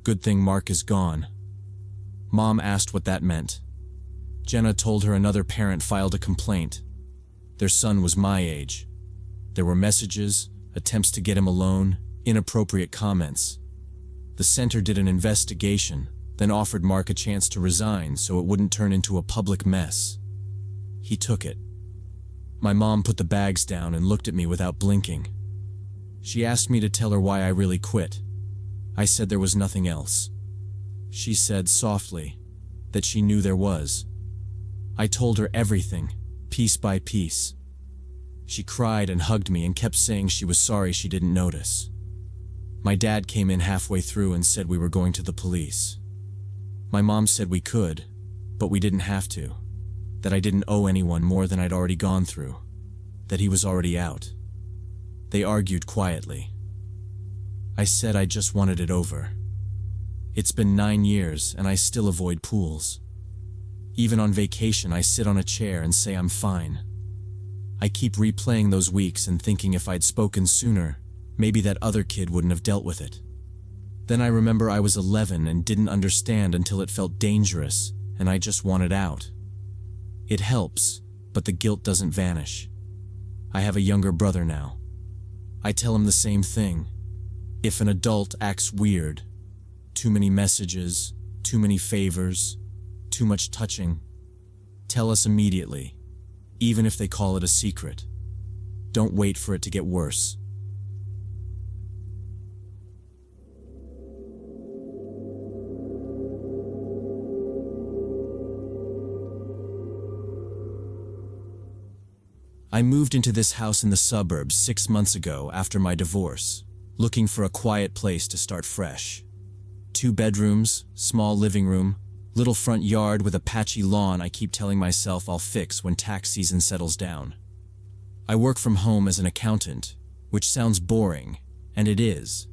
Good thing Mark is gone." Mom asked what that meant. Jenna told her another parent filed a complaint. Their son was my age. There were messages, attempts to get him alone, inappropriate comments. The center did an investigation, then offered Mark a chance to resign so it wouldn't turn into a public mess. He took it. My mom put the bags down and looked at me without blinking. She asked me to tell her why I really quit. I said there was nothing else. She said softly that she knew there was. I told her everything, piece by piece. She cried and hugged me and kept saying she was sorry she didn't notice. My dad came in halfway through and said we were going to the police. My mom said we could, but we didn't have to. That I didn't owe anyone more than I'd already gone through. That he was already out. They argued quietly. I said I just wanted it over. It's been 9 years and I still avoid pools. Even on vacation, I sit on a chair and say I'm fine. I keep replaying those weeks and thinking if I'd spoken sooner, maybe that other kid wouldn't have dealt with it. Then I remember I was 11 and didn't understand until it felt dangerous and I just wanted out. It helps, but the guilt doesn't vanish. I have a younger brother now. I tell him the same thing. If an adult acts weird, too many messages, too many favors, too much touching, tell us immediately, even if they call it a secret. Don't wait for it to get worse. I moved into this house in the suburbs 6 months ago after my divorce, looking for a quiet place to start fresh. 2 bedrooms, small living room, little front yard with a patchy lawn I keep telling myself I'll fix when tax season settles down. I work from home as an accountant, which sounds boring, and it is.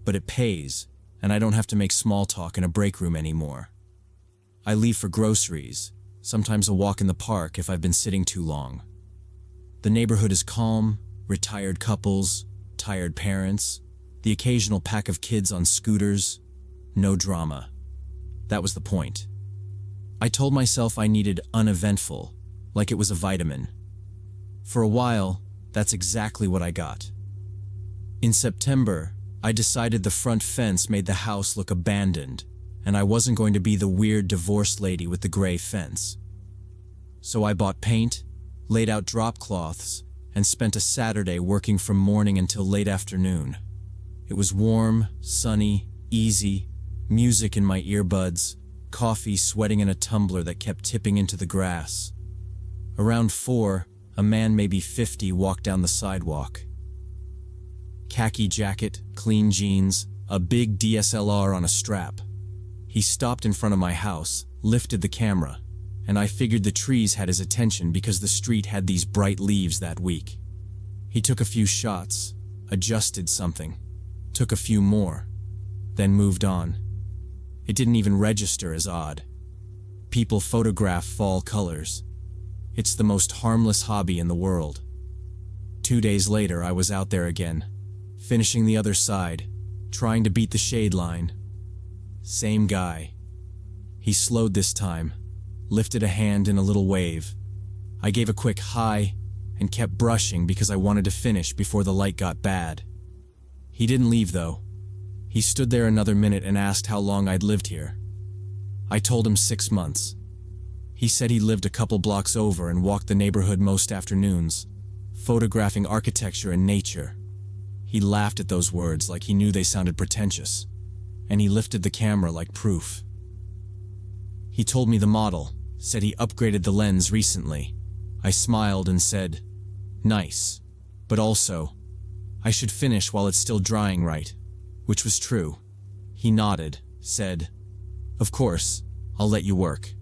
But it pays, and I don't have to make small talk in a break room anymore. I leave for groceries, sometimes a walk in the park if I've been sitting too long. The neighborhood is calm, retired couples, tired parents, the occasional pack of kids on scooters, no drama. That was the point. I told myself I needed uneventful, like it was a vitamin. For a while, that's exactly what I got. In September, I decided the front fence made the house look abandoned, and I wasn't going to be the weird divorced lady with the gray fence. So I bought paint, laid out drop cloths, and spent a Saturday working from morning until late afternoon. It was warm, sunny, easy, music in my earbuds, coffee sweating in a tumbler that kept tipping into the grass. Around 4, a man maybe 50 walked down the sidewalk. Khaki jacket, clean jeans, a big DSLR on a strap. He stopped in front of my house, lifted the camera, and I figured the trees had his attention because the street had these bright leaves that week. He took a few shots, adjusted something, took a few more, then moved on. It didn't even register as odd. People photograph fall colors. It's the most harmless hobby in the world. 2 days later, I was out there again, finishing the other side, trying to beat the shade line. Same guy. He slowed this time, lifted a hand in a little wave. I gave a quick hi and kept brushing because I wanted to finish before the light got bad. He didn't leave though. He stood there another minute and asked how long I'd lived here. I told him 6 months. He said he lived a couple blocks over and walked the neighborhood most afternoons, photographing architecture and nature. He laughed at those words like he knew they sounded pretentious, and he lifted the camera like proof. He told me the model, said he upgraded the lens recently. I smiled and said, nice, but also, I should finish while it's still drying right, which was true. He nodded, said, of course, I'll let you work,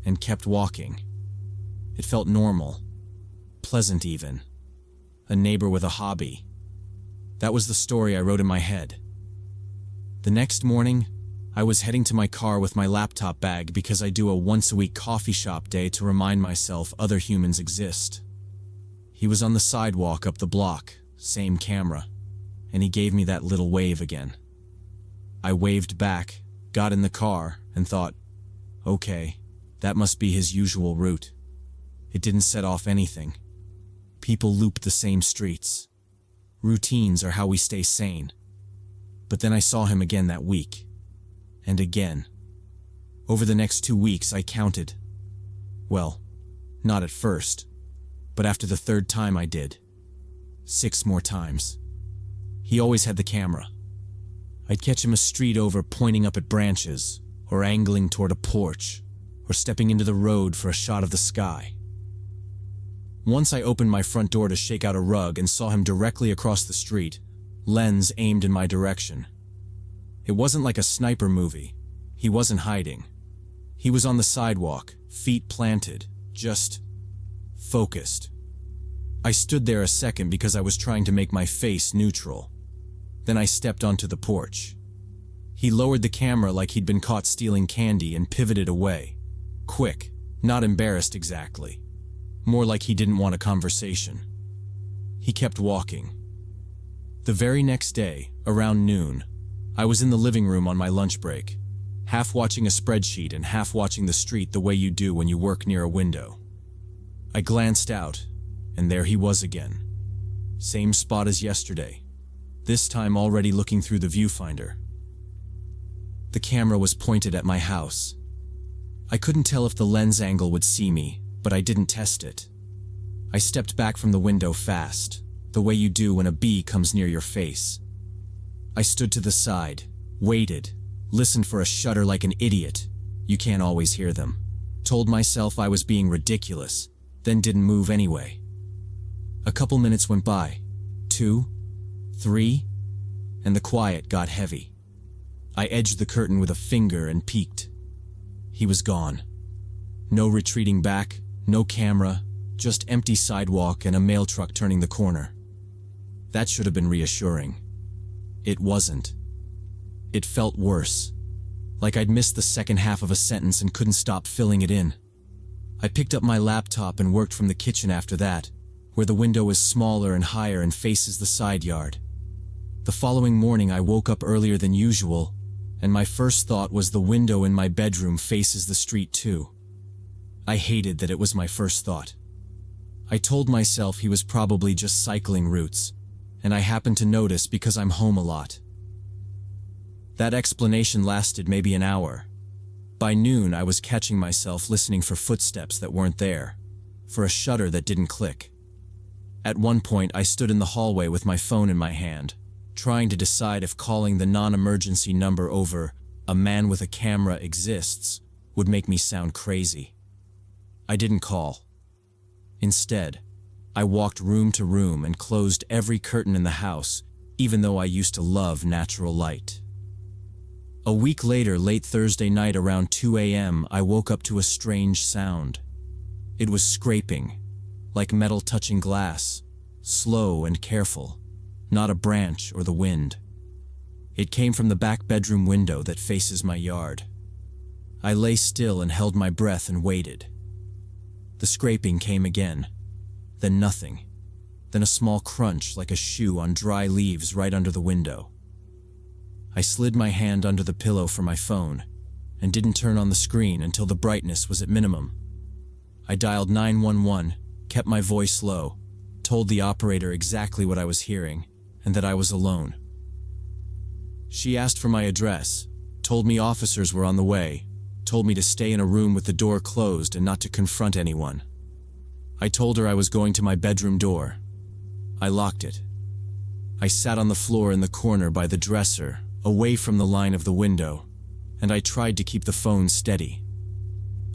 and kept walking. It felt normal, pleasant even. A neighbor with a hobby. That was the story I wrote in my head. The next morning, I was heading to my car with my laptop bag because I do a once-a-week coffee shop day to remind myself other humans exist. He was on the sidewalk up the block, same camera, and he gave me that little wave again. I waved back, got in the car, and thought, okay, that must be his usual route. It didn't set off anything. People loop the same streets. Routines are how we stay sane. But then I saw him again that week. And again. Over the next 2 weeks, I counted. Well, not at first, but after the 3rd time I did. 6 more times. He always had the camera. I'd catch him a street over pointing up at branches, or angling toward a porch, or stepping into the road for a shot of the sky. Once I opened my front door to shake out a rug and saw him directly across the street, lens aimed in my direction. It wasn't like a sniper movie. He wasn't hiding. He was on the sidewalk, feet planted, just focused. I stood there a second because I was trying to make my face neutral. Then I stepped onto the porch. He lowered the camera like he'd been caught stealing candy and pivoted away. Quick, not embarrassed exactly. More like he didn't want a conversation. He kept walking. The very next day, around noon, I was in the living room on my lunch break, half watching a spreadsheet and half watching the street the way you do when you work near a window. I glanced out, and there he was again. Same spot as yesterday, this time already looking through the viewfinder. The camera was pointed at my house. I couldn't tell if the lens angle would see me, but I didn't test it. I stepped back from the window fast, the way you do when a bee comes near your face. I stood to the side, waited, listened for a shudder like an idiot. You can't always hear them. Told myself I was being ridiculous, then didn't move anyway. A couple minutes went by. 2, 3, and the quiet got heavy. I edged the curtain with a finger and peeked. He was gone. No retreating back, no camera, just empty sidewalk and a mail truck turning the corner. That should have been reassuring. It wasn't. It felt worse. Like I'd missed the second half of a sentence and couldn't stop filling it in. I picked up my laptop and worked from the kitchen after that, where the window is smaller and higher and faces the side yard. The following morning I woke up earlier than usual, and my first thought was the window in my bedroom faces the street too. I hated that it was my first thought. I told myself he was probably just cycling routes, and I happened to notice because I'm home a lot. That explanation lasted maybe an hour. By noon, I was catching myself listening for footsteps that weren't there. for a shutter that didn't click. At one point, I stood in the hallway with my phone in my hand, trying to decide if calling the non-emergency number over "a man with a camera exists" would make me sound crazy. I didn't call. Instead, I walked room to room and closed every curtain in the house, even though I used to love natural light. A week later, late Thursday night around 2 a.m., I woke up to a strange sound. It was scraping, like metal touching glass, slow and careful, not a branch or the wind. It came from the back bedroom window that faces my yard. I lay still and held my breath and waited. The scraping came again, then nothing, then a small crunch like a shoe on dry leaves right under the window. I slid my hand under the pillow for my phone and didn't turn on the screen until the brightness was at minimum. I dialed 911, kept my voice low, told the operator exactly what I was hearing and that I was alone. She asked for my address, told me officers were on the way, told me to stay in a room with the door closed and not to confront anyone. I told her I was going to my bedroom door. I locked it. I sat on the floor in the corner by the dresser, away from the line of the window, and I tried to keep the phone steady.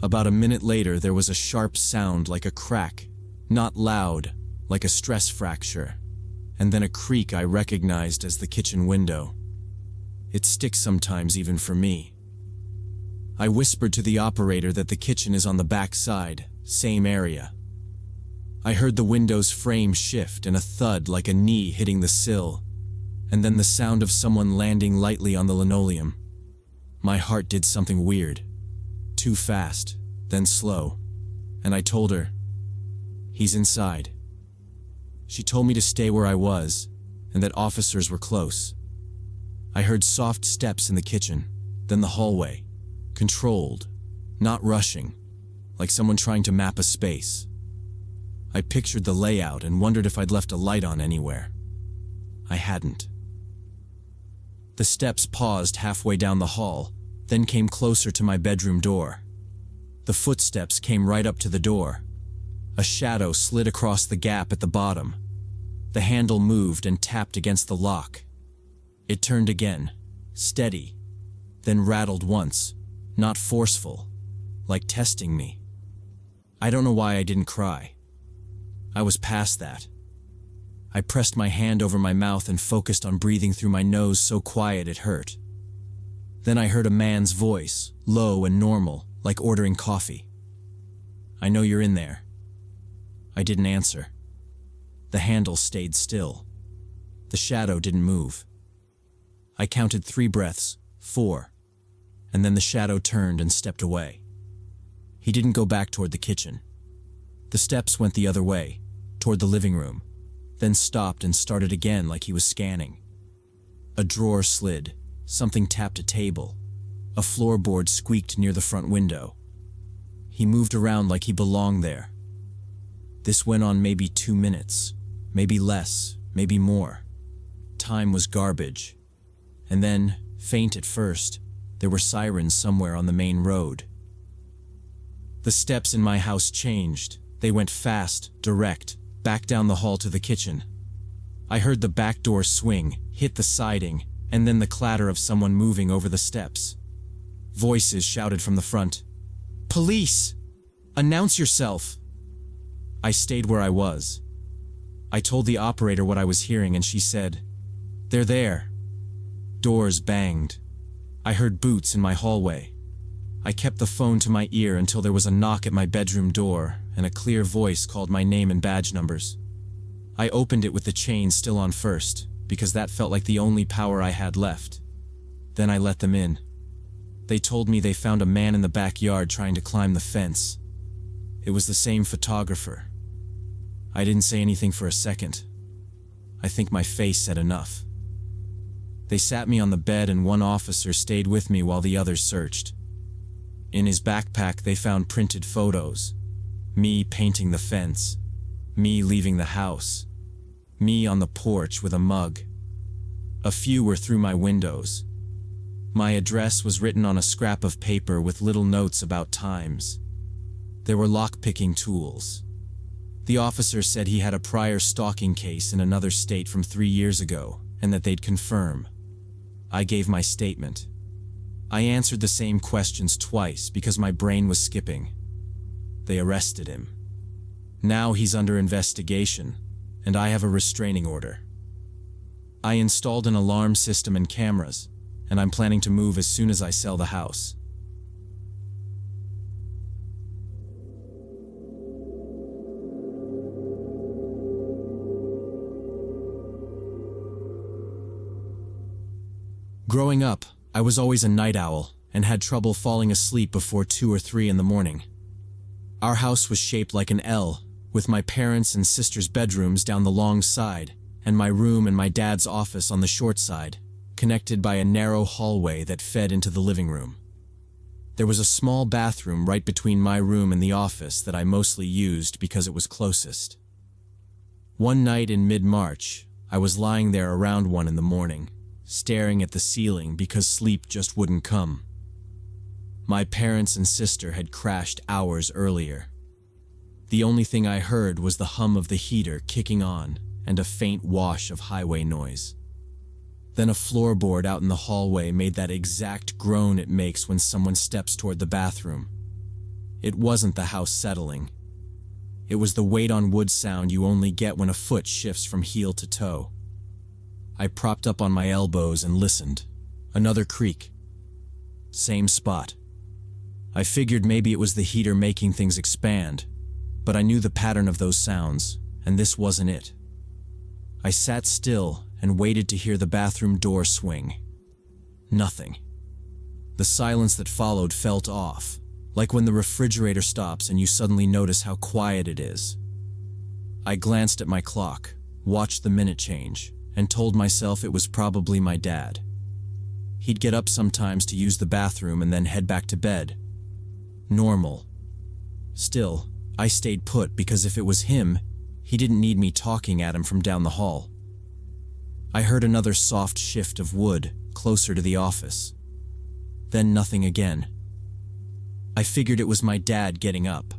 About a minute later, there was a sharp sound like a crack, not loud, like a stress fracture, and then a creak I recognized as the kitchen window. It sticks sometimes even for me. I whispered to the operator that the kitchen is on the back side, same area. I heard the window's frame shift and a thud like a knee hitting the sill, and then the sound of someone landing lightly on the linoleum. My heart did something weird. Too fast, then slow, and I told her, "He's inside." She told me to stay where I was, and that officers were close. I heard soft steps in the kitchen, then the hallway, controlled, not rushing, like someone trying to map a space. I pictured the layout and wondered if I'd left a light on anywhere. I hadn't. The steps paused halfway down the hall, then came closer to my bedroom door. The footsteps came right up to the door. A shadow slid across the gap at the bottom. The handle moved and tapped against the lock. It turned again, steady, then rattled once, not forceful, like testing me. I don't know why I didn't cry. I was past that. I pressed my hand over my mouth and focused on breathing through my nose so quiet it hurt. Then I heard a man's voice, low and normal, like ordering coffee. "I know you're in there." I didn't answer. The handle stayed still. The shadow didn't move. I counted 3 breaths, 4, and then the shadow turned and stepped away. He didn't go back toward the kitchen. The steps went the other way, toward the living room, then stopped and started again like he was scanning. A drawer slid, something tapped a table, a floorboard squeaked near the front window. He moved around like he belonged there. This went on maybe 2 minutes, maybe less, maybe more. Time was garbage. And then, faint at first, there were sirens somewhere on the main road. The steps in my house changed. They went fast, direct, back down the hall to the kitchen. I heard the back door swing, hit the siding, and then the clatter of someone moving over the steps. Voices shouted from the front, "Police! Announce yourself!" I stayed where I was. I told the operator what I was hearing and she said, "They're there." Doors banged. I heard boots in my hallway. I kept the phone to my ear until there was a knock at my bedroom door and a clear voice called my name and badge numbers. I opened it with the chain still on first, because that felt like the only power I had left. Then I let them in. They told me they found a man in the backyard trying to climb the fence. It was the same photographer. I didn't say anything for a second. I think my face said enough. They sat me on the bed and one officer stayed with me while the others searched. In his backpack they found printed photos. Me painting the fence. Me leaving the house. Me on the porch with a mug. A few were through my windows. My address was written on a scrap of paper with little notes about times. There were lock-picking tools, The officer said he had a prior stalking case in another state from 3 years ago, and that they'd confirm. I gave my statement. I answered the same questions twice because my brain was skipping. They arrested him. Now he's under investigation, and I have a restraining order. I installed an alarm system and cameras, and I'm planning to move as soon as I sell the house. Growing up, I was always a night owl and had trouble falling asleep before 2 or 3 in the morning. Our house was shaped like an L, with my parents' and sister's bedrooms down the long side, and my room and my dad's office on the short side, connected by a narrow hallway that fed into the living room. There was a small bathroom right between my room and the office that I mostly used because it was closest. One night in mid-March, I was lying there around 1 in the morning, staring at the ceiling because sleep just wouldn't come. My parents and sister had crashed hours earlier. The only thing I heard was the hum of the heater kicking on and a faint wash of highway noise. Then a floorboard out in the hallway made that exact groan it makes when someone steps toward the bathroom. It wasn't the house settling. It was the weight on wood sound you only get when a foot shifts from heel to toe. I propped up on my elbows and listened. Another creak. Same spot. I figured maybe it was the heater making things expand, but I knew the pattern of those sounds, and this wasn't it. I sat still and waited to hear the bathroom door swing. Nothing. The silence that followed felt off, like when the refrigerator stops and you suddenly notice how quiet it is. I glanced at my clock, watched the minute change, and told myself it was probably my dad. He'd get up sometimes to use the bathroom and then head back to bed. Normal. Still, I stayed put because if it was him, he didn't need me talking at him from down the hall. I heard another soft shift of wood closer to the office. Then nothing again. I figured it was my dad getting up.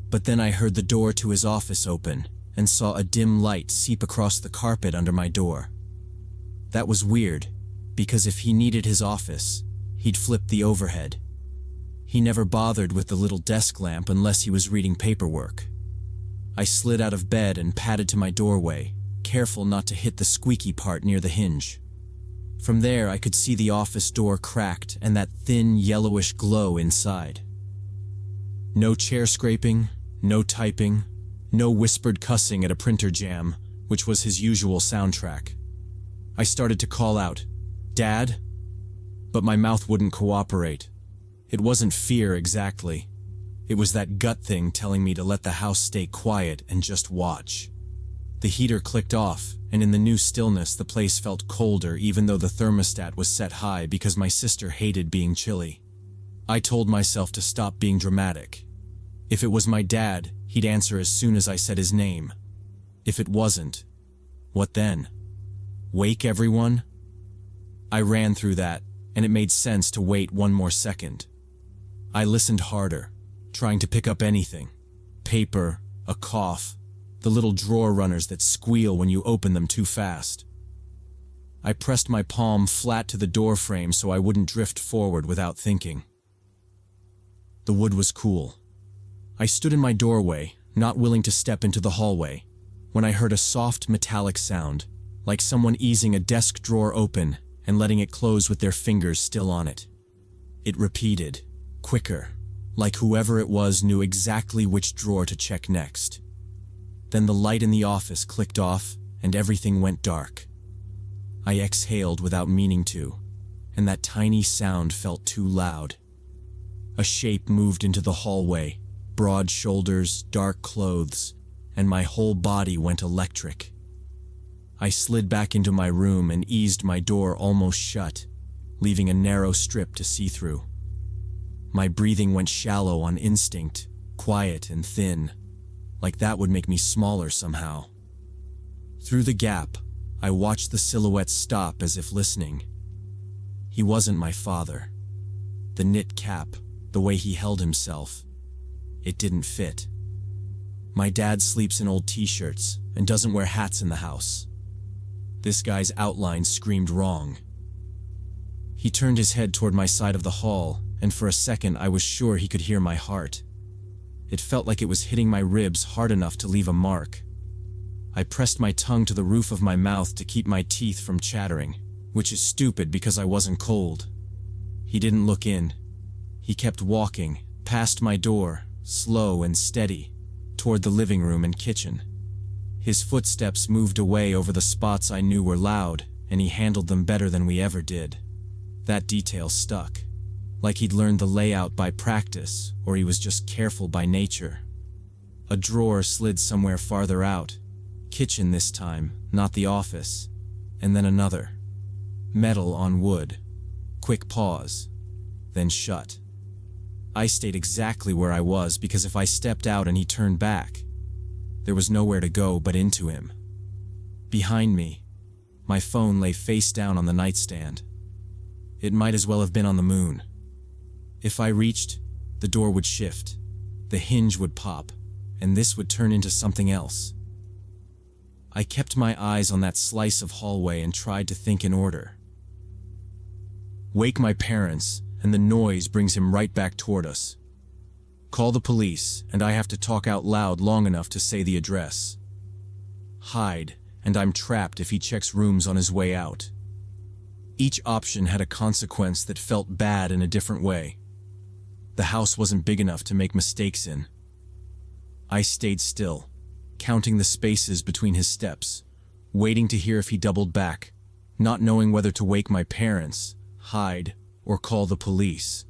But then I heard the door to his office open and saw a dim light seep across the carpet under my door. That was weird, because if he needed his office, he'd flip the overhead. He never bothered with the little desk lamp unless he was reading paperwork. I slid out of bed and padded to my doorway, careful not to hit the squeaky part near the hinge. From there, I could see the office door cracked and that thin, yellowish glow inside. No chair scraping, no typing, no whispered cussing at a printer jam, which was his usual soundtrack. I started to call out, "Dad?" But my mouth wouldn't cooperate. It wasn't fear exactly. It was that gut thing telling me to let the house stay quiet and just watch. The heater clicked off, and in the new stillness the place felt colder even though the thermostat was set high because my sister hated being chilly. I told myself to stop being dramatic. If it was my dad, he'd answer as soon as I said his name. If it wasn't, what then? Wake everyone? I ran through that, and it made sense to wait 1 more second. I listened harder, trying to pick up anything. Paper, a cough, the little drawer runners that squeal when you open them too fast. I pressed my palm flat to the door frame so I wouldn't drift forward without thinking. The wood was cool. I stood in my doorway, not willing to step into the hallway, when I heard a soft metallic sound, like someone easing a desk drawer open and letting it close with their fingers still on it. It repeated, quicker, like whoever it was knew exactly which drawer to check next. Then the light in the office clicked off and everything went dark. I exhaled without meaning to, and that tiny sound felt too loud. A shape moved into the hallway, broad shoulders, dark clothes, and my whole body went electric. I slid back into my room and eased my door almost shut, leaving a narrow strip to see through. My breathing went shallow on instinct, quiet and thin, like that would make me smaller somehow. Through the gap, I watched the silhouette stop as if listening. He wasn't my father. The knit cap, the way he held himself, it didn't fit. My dad sleeps in old t-shirts and doesn't wear hats in the house. This guy's outline screamed wrong. He turned his head toward my side of the hall, and for a second I was sure he could hear my heart. It felt like it was hitting my ribs hard enough to leave a mark. I pressed my tongue to the roof of my mouth to keep my teeth from chattering, which is stupid because I wasn't cold. He didn't look in. He kept walking, past my door, slow and steady, toward the living room and kitchen. His footsteps moved away over the spots I knew were loud, and he handled them better than we ever did. That detail stuck, like he'd learned the layout by practice, or he was just careful by nature. A drawer slid somewhere farther out. Kitchen this time, not the office. And then another. Metal on wood. Quick pause. Then shut. I stayed exactly where I was because if I stepped out and he turned back, there was nowhere to go but into him. Behind me, my phone lay face down on the nightstand. It might as well have been on the moon. If I reached, the door would shift, the hinge would pop, and this would turn into something else. I kept my eyes on that slice of hallway and tried to think in order. Wake my parents, and the noise brings him right back toward us. Call the police, and I have to talk out loud long enough to say the address. Hide, and I'm trapped if he checks rooms on his way out. Each option had a consequence that felt bad in a different way. The house wasn't big enough to make mistakes in. I stayed still, counting the spaces between his steps, waiting to hear if he doubled back, not knowing whether to wake my parents, hide, or call the police.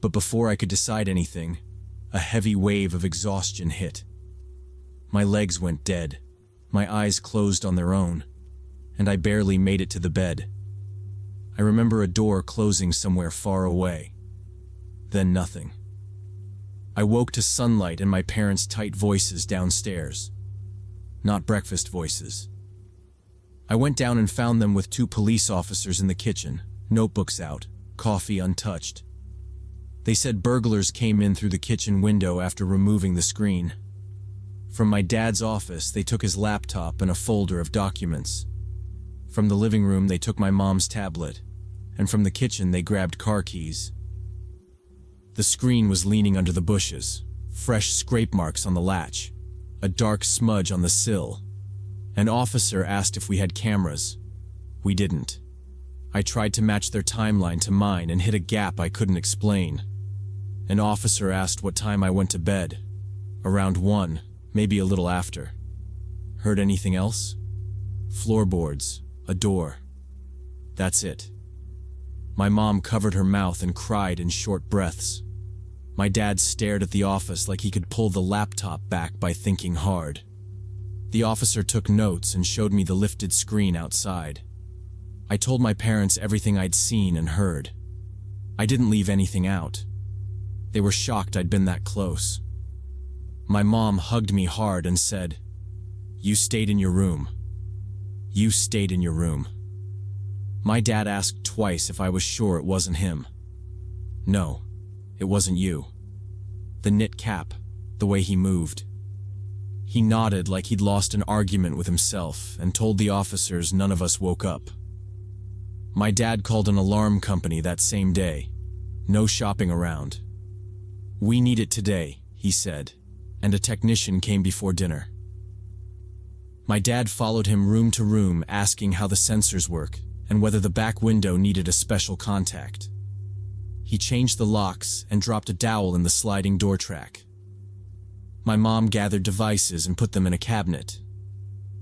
But before I could decide anything, a heavy wave of exhaustion hit. My legs went dead, my eyes closed on their own, and I barely made it to the bed. I remember a door closing somewhere far away. Then nothing. I woke to sunlight and my parents' tight voices downstairs. Not breakfast voices. I went down and found them with 2 police officers in the kitchen, notebooks out, coffee untouched. They said burglars came in through the kitchen window after removing the screen. From my dad's office, they took his laptop and a folder of documents. From the living room, they took my mom's tablet, and from the kitchen, they grabbed car keys. The screen was leaning under the bushes, fresh scrape marks on the latch, a dark smudge on the sill. An officer asked if we had cameras. We didn't. I tried to match their timeline to mine and hit a gap I couldn't explain. An officer asked what time I went to bed. Around 1, maybe a little after. Heard anything else? Floorboards, a door. That's it. My mom covered her mouth and cried in short breaths. My dad stared at the office like he could pull the laptop back by thinking hard. The officer took notes and showed me the lifted screen outside. I told my parents everything I'd seen and heard. I didn't leave anything out. They were shocked I'd been that close. My mom hugged me hard and said, "You stayed in your room. You stayed in your room." My dad asked twice if I was sure it wasn't him. No, it wasn't you. The knit cap, the way he moved. He nodded like he'd lost an argument with himself and told the officers none of us woke up. My dad called an alarm company that same day. No shopping around. "We need it today," he said, and a technician came before dinner. My dad followed him room to room asking how the sensors work and whether the back window needed a special contact. He changed the locks and dropped a dowel in the sliding door track. My mom gathered devices and put them in a cabinet.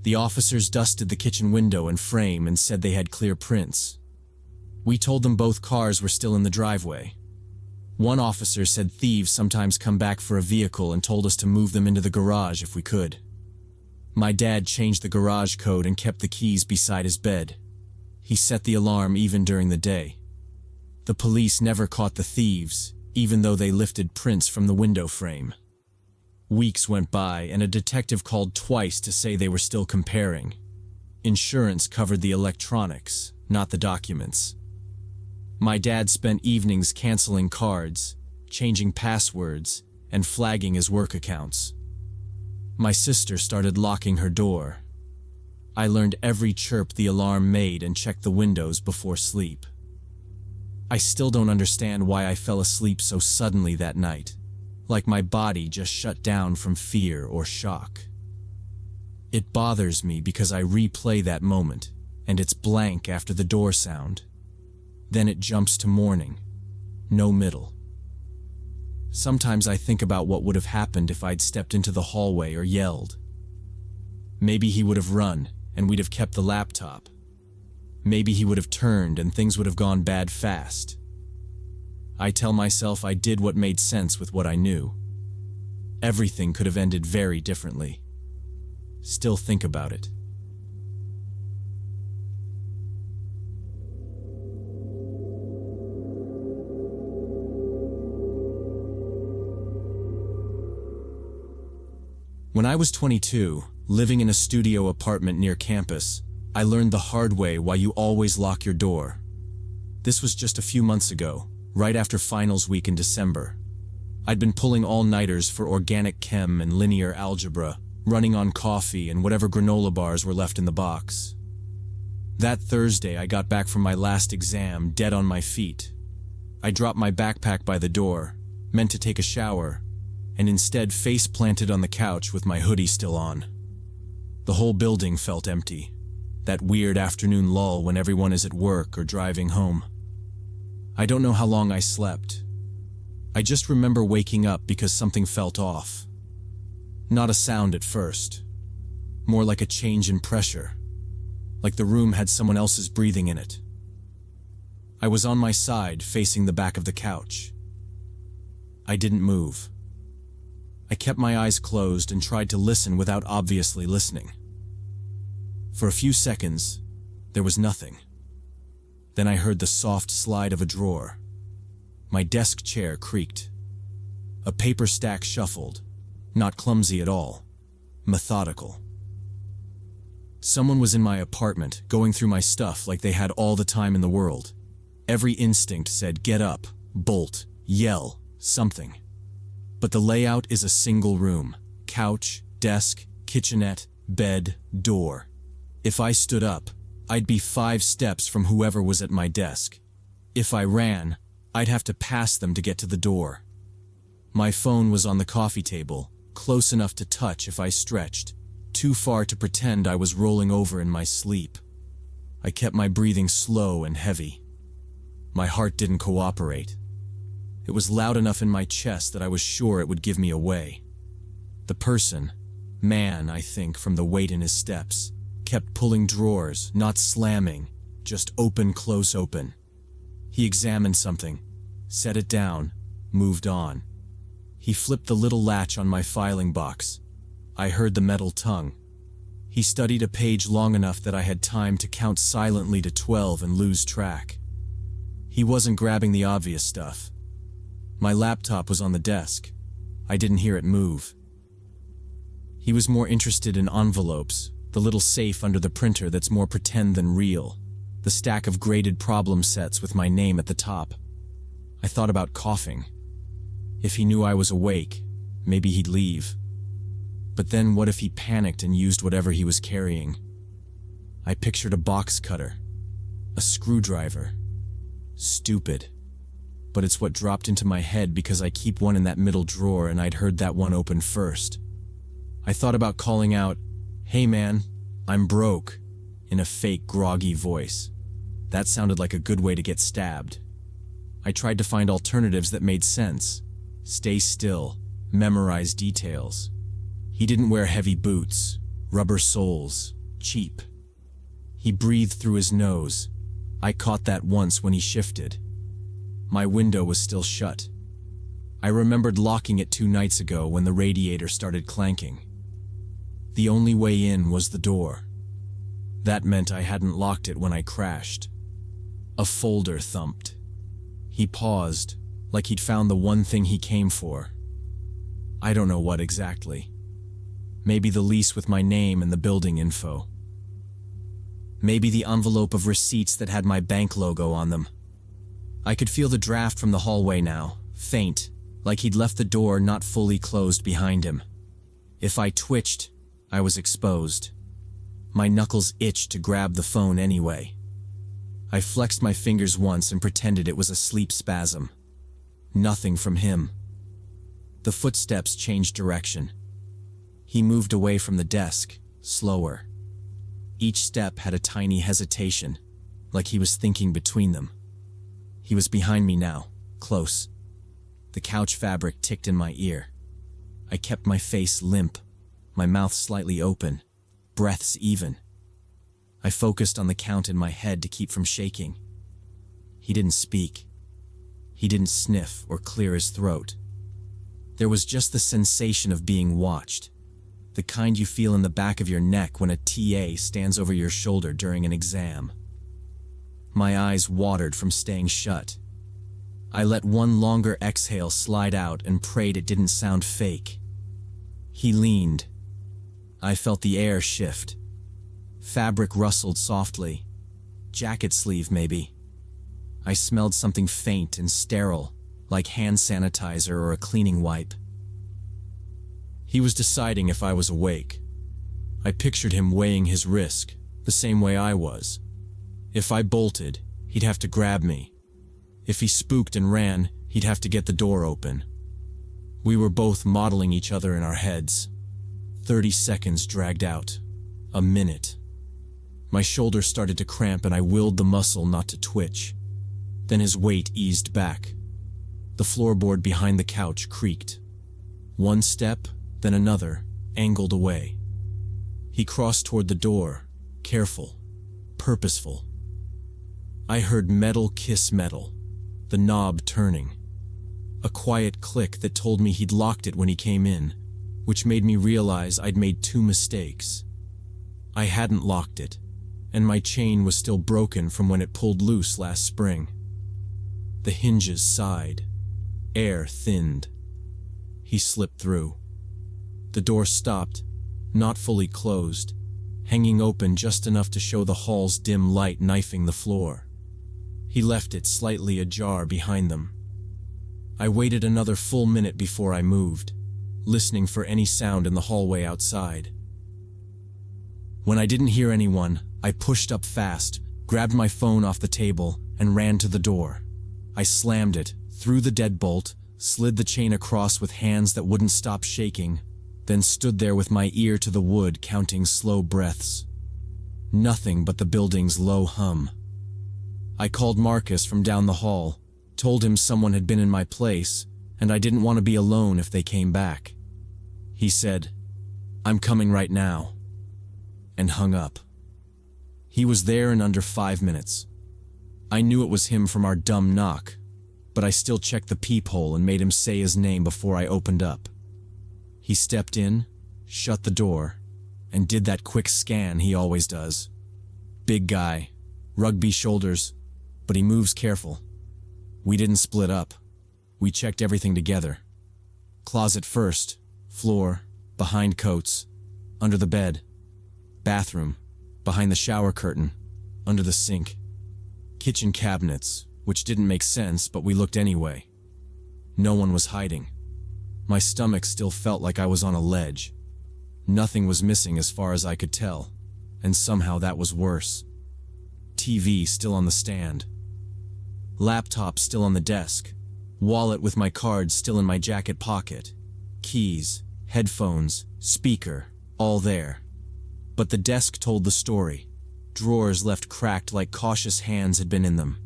The officers dusted the kitchen window and frame and said they had clear prints. We told them both cars were still in the driveway. One officer said thieves sometimes come back for a vehicle and told us to move them into the garage if we could. My dad changed the garage code and kept the keys beside his bed. He set the alarm even during the day. The police never caught the thieves, even though they lifted prints from the window frame. Weeks went by and a detective called twice to say they were still comparing. Insurance covered the electronics, not the documents. My dad spent evenings canceling cards, changing passwords, and flagging his work accounts. My sister started locking her door. I learned every chirp the alarm made and checked the windows before sleep. I still don't understand why I fell asleep so suddenly that night, like my body just shut down from fear or shock. It bothers me because I replay that moment, and it's blank after the door sound. Then it jumps to morning. No middle. Sometimes I think about what would have happened if I'd stepped into the hallway or yelled. Maybe he would have run, and we'd have kept the laptop. Maybe he would have turned and things would have gone bad fast. I tell myself I did what made sense with what I knew. Everything could have ended very differently. Still think about it. When I was 22, living in a studio apartment near campus, I learned the hard way why you always lock your door. This was just a few months ago, right after finals week in December. I'd been pulling all-nighters for organic chem and linear algebra, running on coffee and whatever granola bars were left in the box. That Thursday, I got back from my last exam dead on my feet. I dropped my backpack by the door, meant to take a shower, and instead face-planted on the couch with my hoodie still on. The whole building felt empty. That weird afternoon lull when everyone is at work or driving home. I don't know how long I slept. I just remember waking up because something felt off. Not a sound at first. More like a change in pressure. Like the room had someone else's breathing in it. I was on my side, facing the back of the couch. I didn't move. I kept my eyes closed and tried to listen without obviously listening. For a few seconds, there was nothing. Then I heard the soft slide of a drawer. My desk chair creaked. A paper stack shuffled, not clumsy at all, methodical. Someone was in my apartment, going through my stuff like they had all the time in the world. Every instinct said get up, bolt, yell, something. But the layout is a single room: couch, desk, kitchenette, bed, door. If I stood up, I'd be 5 steps from whoever was at my desk. If I ran, I'd have to pass them to get to the door. My phone was on the coffee table, close enough to touch if I stretched, too far to pretend I was rolling over in my sleep. I kept my breathing slow and heavy. My heart didn't cooperate. It was loud enough in my chest that I was sure it would give me away. The person, man I think from the weight in his steps, kept pulling drawers, not slamming, just open, close open. He examined something, set it down, moved on. He flipped the little latch on my filing box. I heard the metal tongue. He studied a page long enough that I had time to count silently to 12 and lose track. He wasn't grabbing the obvious stuff. My laptop was on the desk. I didn't hear it move. He was more interested in envelopes, the little safe under the printer that's more pretend than real, the stack of graded problem sets with my name at the top. I thought about coughing. If he knew I was awake, maybe he'd leave. But then what if he panicked and used whatever he was carrying? I pictured a box cutter, a screwdriver. Stupid. But it's what dropped into my head because I keep one in that middle drawer and I'd heard that one open first. I thought about calling out, "Hey man, I'm broke," in a fake groggy voice. That sounded like a good way to get stabbed. I tried to find alternatives that made sense. Stay still, memorize details. He didn't wear heavy boots, rubber soles, cheap. He breathed through his nose. I caught that once when he shifted. My window was still shut. I remembered locking it 2 nights ago when the radiator started clanking. The only way in was the door. That meant I hadn't locked it when I crashed. A folder thumped. He paused, like he'd found the one thing he came for. I don't know what exactly. Maybe the lease with my name and the building info. Maybe the envelope of receipts that had my bank logo on them. I could feel the draft from the hallway now, faint, like he'd left the door not fully closed behind him. If I twitched, I was exposed. My knuckles itched to grab the phone anyway. I flexed my fingers once and pretended it was a sleep spasm. Nothing from him. The footsteps changed direction. He moved away from the desk, slower. Each step had a tiny hesitation, like he was thinking between them. He was behind me now, close. The couch fabric ticked in my ear. I kept my face limp, my mouth slightly open, breaths even. I focused on the count in my head to keep from shaking. He didn't speak. He didn't sniff or clear his throat. There was just the sensation of being watched, the kind you feel in the back of your neck when a TA stands over your shoulder during an exam. My eyes watered from staying shut. I let one longer exhale slide out and prayed it didn't sound fake. He leaned. I felt the air shift. Fabric rustled softly. Jacket sleeve, maybe. I smelled something faint and sterile, like hand sanitizer or a cleaning wipe. He was deciding if I was awake. I pictured him weighing his risk, the same way I was. If I bolted, he'd have to grab me. If he spooked and ran, he'd have to get the door open. We were both modeling each other in our heads. 30 seconds dragged out. A minute. My shoulder started to cramp and I willed the muscle not to twitch. Then his weight eased back. The floorboard behind the couch creaked. One step, then another, angled away. He crossed toward the door, careful, purposeful. I heard metal kiss metal, the knob turning. A quiet click that told me he'd locked it when he came in, which made me realize I'd made 2 mistakes. I hadn't locked it, and my chain was still broken from when it pulled loose last spring. The hinges sighed. Air thinned. He slipped through. The door stopped, not fully closed, hanging open just enough to show the hall's dim light knifing the floor. He left it slightly ajar behind them. I waited another full minute before I moved, listening for any sound in the hallway outside. When I didn't hear anyone, I pushed up fast, grabbed my phone off the table, and ran to the door. I slammed it, threw the deadbolt, slid the chain across with hands that wouldn't stop shaking, then stood there with my ear to the wood counting slow breaths. Nothing but the building's low hum. I called Marcus from down the hall, told him someone had been in my place, and I didn't want to be alone if they came back. He said, "I'm coming right now," and hung up. He was there in under 5 minutes. I knew it was him from our dumb knock, but I still checked the peephole and made him say his name before I opened up. He stepped in, shut the door, and did that quick scan he always does. Big guy, rugby shoulders, but he moves careful. We didn't split up. We checked everything together. Closet first, floor, behind coats, under the bed, bathroom, behind the shower curtain, under the sink, kitchen cabinets, which didn't make sense, but we looked anyway. No one was hiding. My stomach still felt like I was on a ledge. Nothing was missing as far as I could tell, and somehow that was worse. TV still on the stand. Laptop still on the desk. Wallet with my cards still in my jacket pocket. Keys, headphones, speaker, all there. But the desk told the story. Drawers left cracked like cautious hands had been in them.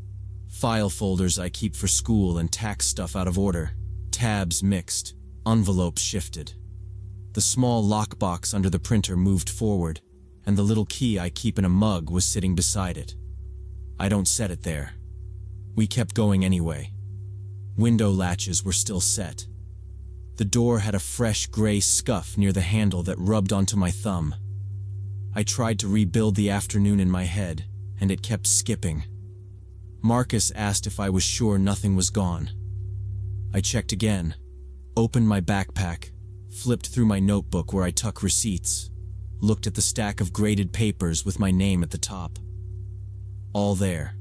File folders I keep for school and tax stuff out of order. Tabs mixed. Envelopes shifted. The small lockbox under the printer moved forward, and the little key I keep in a mug was sitting beside it. I don't set it there. We kept going anyway. Window latches were still set. The door had a fresh gray scuff near the handle that rubbed onto my thumb. I tried to rebuild the afternoon in my head, and it kept skipping. Marcus asked if I was sure nothing was gone. I checked again, opened my backpack, flipped through my notebook where I tuck receipts, looked at the stack of graded papers with my name at the top. All there.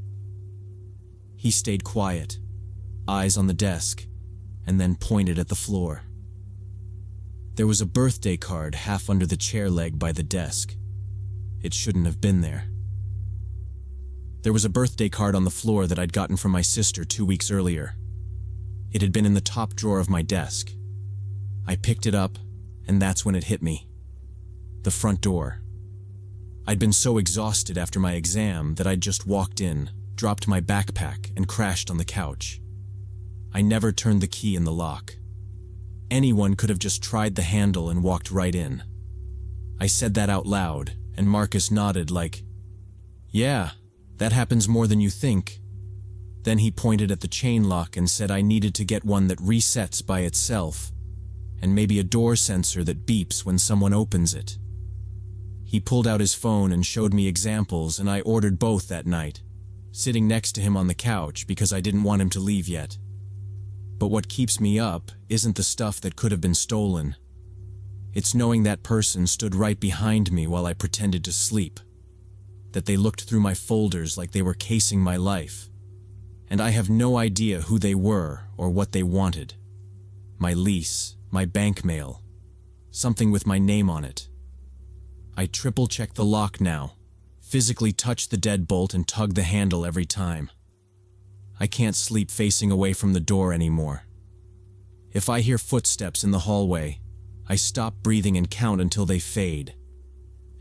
He stayed quiet, eyes on the desk, and then pointed at the floor. There was a birthday card half under the chair leg by the desk. It shouldn't have been there. There was a birthday card on the floor that I'd gotten from my sister 2 weeks earlier. It had been in the top drawer of my desk. I picked it up, and that's when it hit me. The front door. I'd been so exhausted after my exam that I'd just walked in, dropped my backpack, and crashed on the couch. I never turned the key in the lock. Anyone could have just tried the handle and walked right in. I said that out loud, and Marcus nodded like, "Yeah, that happens more than you think." Then he pointed at the chain lock and said I needed to get one that resets by itself, and maybe a door sensor that beeps when someone opens it. He pulled out his phone and showed me examples, and I ordered both that night, sitting next to him on the couch because I didn't want him to leave yet. But what keeps me up isn't the stuff that could have been stolen. It's knowing that person stood right behind me while I pretended to sleep, that they looked through my folders like they were casing my life, and I have no idea who they were or what they wanted. My lease, my bank mail, something with my name on it. I triple-check the lock now, physically touch the deadbolt and tug the handle every time. I can't sleep facing away from the door anymore. If I hear footsteps in the hallway, I stop breathing and count until they fade.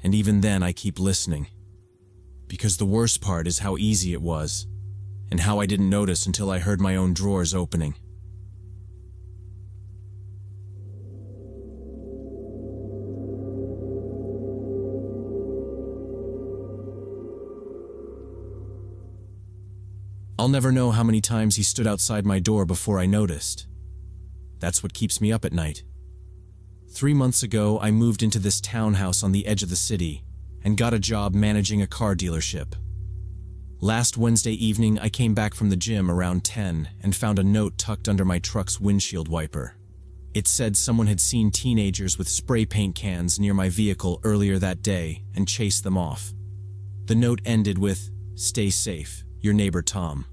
And even then I keep listening. Because the worst part is how easy it was, and how I didn't notice until I heard my own drawers opening. I'll never know how many times he stood outside my door before I noticed. That's what keeps me up at night. 3 months ago, I moved into this townhouse on the edge of the city and got a job managing a car dealership. Last Wednesday evening, I came back from the gym around 10 and found a note tucked under my truck's windshield wiper. It said someone had seen teenagers with spray paint cans near my vehicle earlier that day and chased them off. The note ended with, "Stay safe. Your neighbor Tom."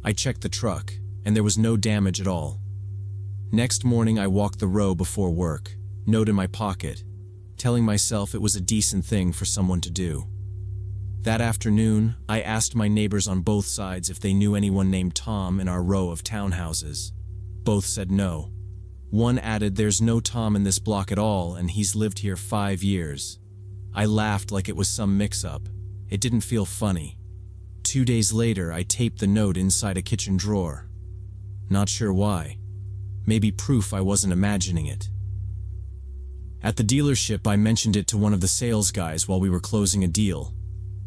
I checked the truck, and there was no damage at all. Next morning, I walked the row before work, note in my pocket, telling myself it was a decent thing for someone to do. That afternoon, I asked my neighbors on both sides if they knew anyone named Tom in our row of townhouses. Both said no. One added, "There's no Tom in this block at all, and he's lived here 5 years." I laughed like it was some mix-up. It didn't feel funny. 2 days later, I taped the note inside a kitchen drawer. Not sure why. Maybe proof I wasn't imagining it. At the dealership, I mentioned it to one of the sales guys while we were closing a deal.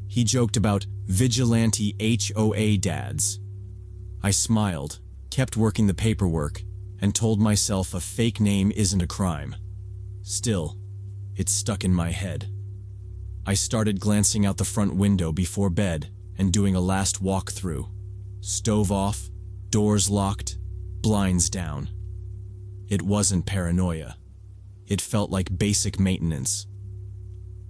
He joked about vigilante HOA dads. I smiled, kept working the paperwork, and told myself a fake name isn't a crime. Still, it stuck in my head. I started glancing out the front window before bed and doing a last walk-through. Stove off, doors locked, blinds down. It wasn't paranoia. It felt like basic maintenance.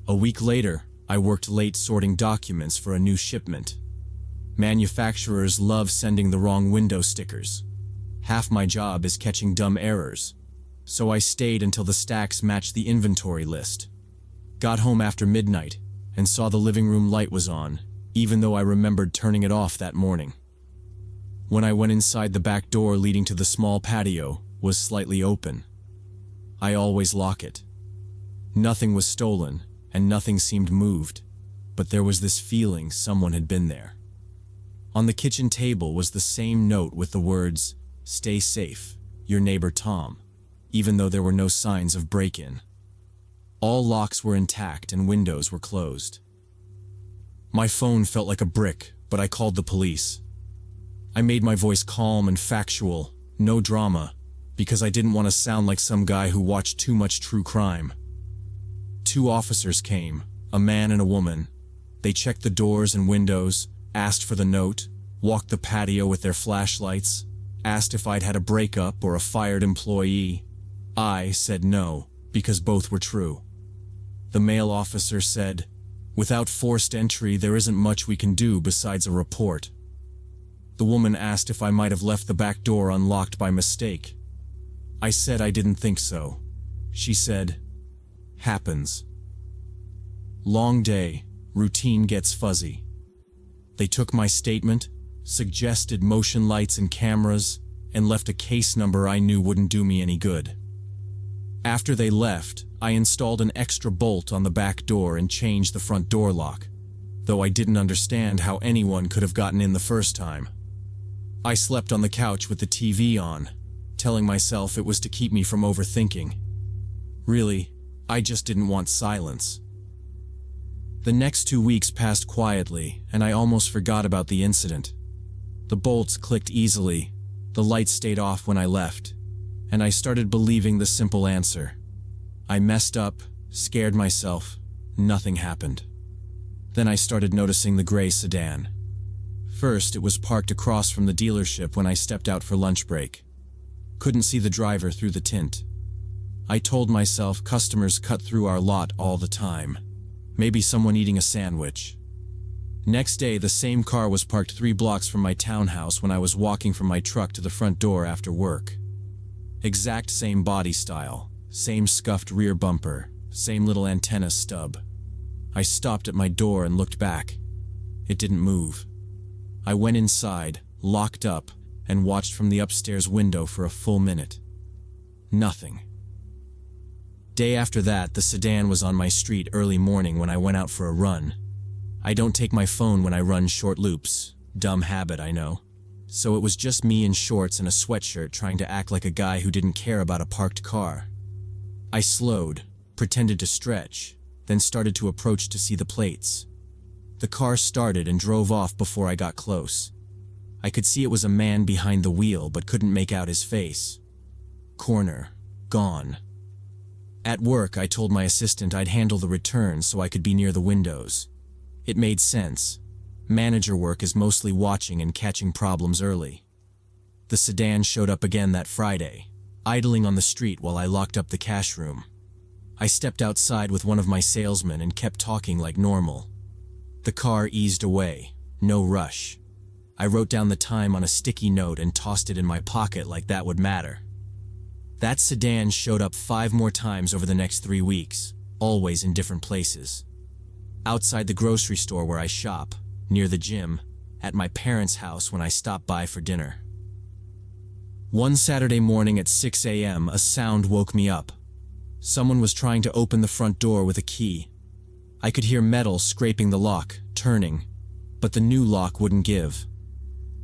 A week later, I worked late sorting documents for a new shipment. Manufacturers love sending the wrong window stickers. Half my job is catching dumb errors, so I stayed until the stacks matched the inventory list. Got home after midnight and saw the living room light was on, even though I remembered turning it off that morning. When I went inside, the back door leading to the small patio was slightly open. I always lock it. Nothing was stolen, and nothing seemed moved, but there was this feeling someone had been there. On the kitchen table was the same note with the words, "Stay safe, your neighbor Tom," even though there were no signs of break-in. All locks were intact and windows were closed. My phone felt like a brick, but I called the police. I made my voice calm and factual, no drama, because I didn't want to sound like some guy who watched too much true crime. 2 officers came, a man and a woman. They checked the doors and windows, asked for the note, walked the patio with their flashlights, asked if I'd had a breakup or a fired employee. I said no, because both were true. The male officer said, "Without forced entry, there isn't much we can do besides a report." The woman asked if I might have left the back door unlocked by mistake. I said I didn't think so. she said. Happens. Long day, routine gets fuzzy. They took my statement, suggested motion lights and cameras, and left a case number I knew wouldn't do me any good. After they left, I installed an extra bolt on the back door and changed the front door lock, though I didn't understand how anyone could have gotten in the first time. I slept on the couch with the TV on, telling myself it was to keep me from overthinking. Really, I just didn't want silence. The next 2 weeks passed quietly, and I almost forgot about the incident. The bolts clicked easily, the lights stayed off when I left, and I started believing the simple answer. I messed up, scared myself, nothing happened. Then I started noticing the gray sedan. First, it was parked across from the dealership when I stepped out for lunch break. Couldn't see the driver through the tint. I told myself customers cut through our lot all the time. Maybe someone eating a sandwich. Next day, the same car was parked 3 blocks from my townhouse when I was walking from my truck to the front door after work. Exact same body style, same scuffed rear bumper, same little antenna stub. I stopped at my door and looked back. It didn't move. I went inside, locked up, and watched from the upstairs window for a full minute. Nothing. Day after that, the sedan was on my street early morning when I went out for a run. I don't take my phone when I run short loops. Dumb habit, I know. So it was just me in shorts and a sweatshirt trying to act like a guy who didn't care about a parked car. I slowed, pretended to stretch, then started to approach to see the plates. The car started and drove off before I got close. I could see it was a man behind the wheel but couldn't make out his face. Corner. Gone. At work, I told my assistant I'd handle the returns so I could be near the windows. It made sense. Manager work is mostly watching and catching problems early. The sedan showed up again that Friday, idling on the street while I locked up the cash room. I stepped outside with one of my salesmen and kept talking like normal. The car eased away, no rush. I wrote down the time on a sticky note and tossed it in my pocket like that would matter. That sedan showed up 5 more times over the next 3 weeks, always in different places. Outside the grocery store where I shop, near the gym, at my parents' house when I stop by for dinner. One Saturday morning at 6 a.m., a sound woke me up. Someone was trying to open the front door with a key. I could hear metal scraping the lock, turning, but the new lock wouldn't give.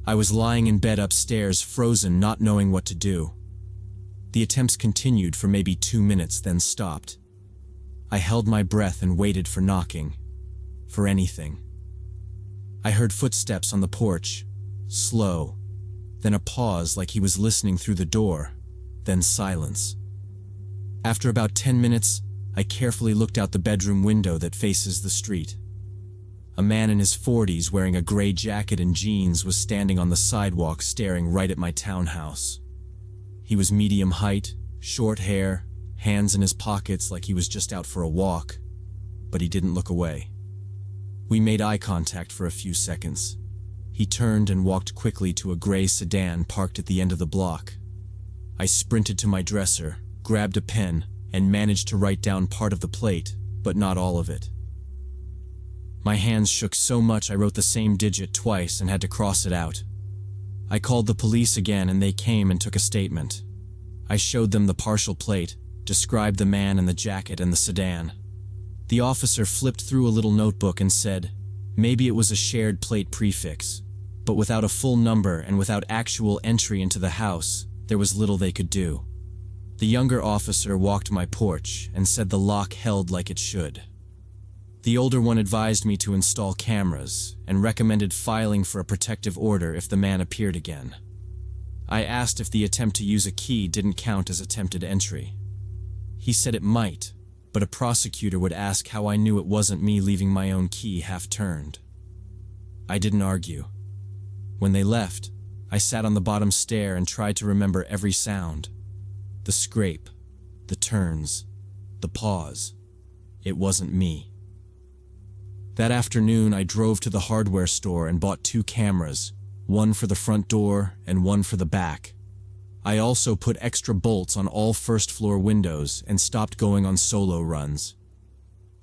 I was lying in bed upstairs, frozen, not knowing what to do. The attempts continued for maybe 2 minutes, then stopped. I held my breath and waited for knocking. For anything. I heard footsteps on the porch, slow, then a pause like he was listening through the door, then silence. After about 10 minutes, I carefully looked out the bedroom window that faces the street. A man in his 40s wearing a gray jacket and jeans was standing on the sidewalk staring right at my townhouse. He was medium height, short hair, hands in his pockets like he was just out for a walk, but he didn't look away. We made eye contact for a few seconds. He turned and walked quickly to a gray sedan parked at the end of the block. I sprinted to my dresser, grabbed a pen, and managed to write down part of the plate, but not all of it. My hands shook so much I wrote the same digit twice and had to cross it out. I called the police again and they came and took a statement. I showed them the partial plate, described the man and the jacket and the sedan. The officer flipped through a little notebook and said, maybe it was a shared plate prefix, but without a full number and without actual entry into the house, there was little they could do. The younger officer walked my porch and said the lock held like it should. The older one advised me to install cameras and recommended filing for a protective order if the man appeared again. I asked if the attempt to use a key didn't count as attempted entry. He said it might, but a prosecutor would ask how I knew it wasn't me leaving my own key half-turned. I didn't argue. When they left, I sat on the bottom stair and tried to remember every sound. The scrape, the turns, the pause. It wasn't me. That afternoon, I drove to the hardware store and bought 2 cameras, one for the front door and one for the back. I also put extra bolts on all first-floor windows and stopped going on solo runs.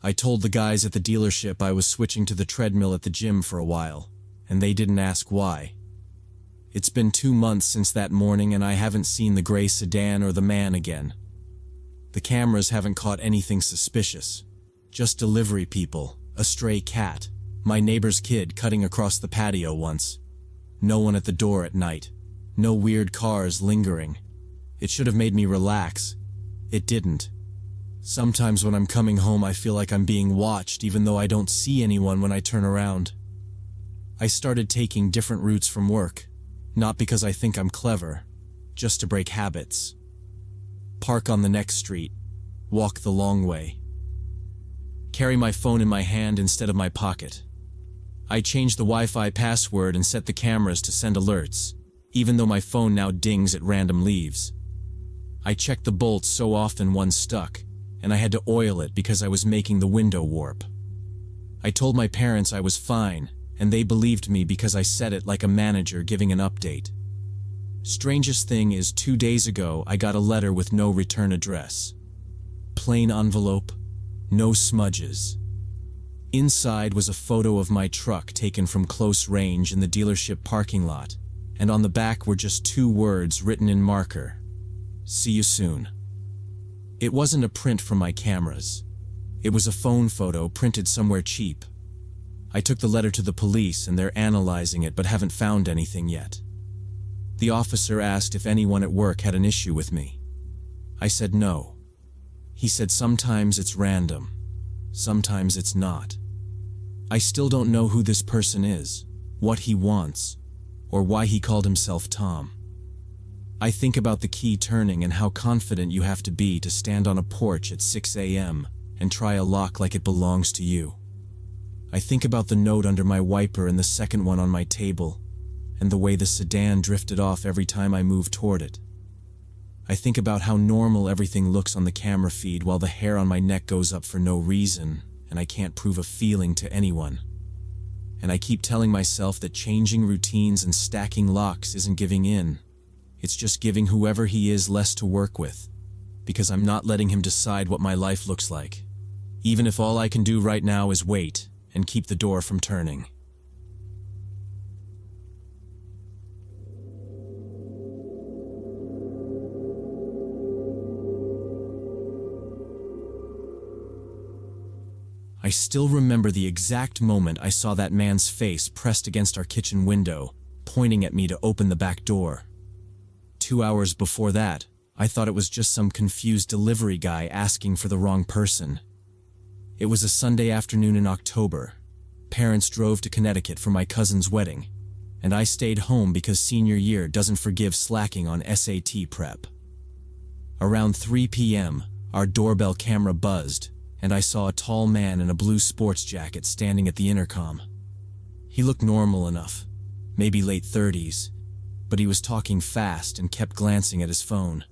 I told the guys at the dealership I was switching to the treadmill at the gym for a while, and they didn't ask why. It's been 2 months since that morning and I haven't seen the gray sedan or the man again. The cameras haven't caught anything suspicious. Just delivery people, a stray cat, my neighbor's kid cutting across the patio once. No one at the door at night. No weird cars lingering. It should have made me relax. It didn't. Sometimes when I'm coming home I feel like I'm being watched even though I don't see anyone when I turn around. I started taking different routes from work, not because I think I'm clever, just to break habits. Park on the next street, walk the long way. Carry my phone in my hand instead of my pocket. I changed the Wi-Fi password and set the cameras to send alerts, even though my phone now dings at random leaves. I checked the bolts so often one stuck, and I had to oil it because I was making the window warp. I told my parents I was fine, and they believed me because I said it like a manager giving an update. Strangest thing is 2 days ago I got a letter with no return address. Plain envelope, no smudges. Inside was a photo of my truck taken from close range in the dealership parking lot, and on the back were just 2 words written in marker. See you soon. It wasn't a print from my cameras. It was a phone photo printed somewhere cheap. I took the letter to the police and they're analyzing it but haven't found anything yet. The officer asked if anyone at work had an issue with me. I said no. He said sometimes it's random, sometimes it's not. I still don't know who this person is, what he wants, or why he called himself Tom. I think about the key turning and how confident you have to be to stand on a porch at 6 a.m. and try a lock like it belongs to you. I think about the note under my wiper and the second one on my table, and the way the sedan drifted off every time I moved toward it. I think about how normal everything looks on the camera feed while the hair on my neck goes up for no reason, and I can't prove a feeling to anyone. And I keep telling myself that changing routines and stacking locks isn't giving in. It's just giving whoever he is less to work with, because I'm not letting him decide what my life looks like, even if all I can do right now is wait and keep the door from turning. I still remember the exact moment I saw that man's face pressed against our kitchen window, pointing at me to open the back door. 2 hours before that, I thought it was just some confused delivery guy asking for the wrong person. It was a Sunday afternoon in October. Parents drove to Connecticut for my cousin's wedding, and I stayed home because senior year doesn't forgive slacking on SAT prep. Around 3 p.m., our doorbell camera buzzed, and I saw a tall man in a blue sports jacket standing at the intercom. He looked normal enough, maybe late 30s, but he was talking fast and kept glancing at his phone.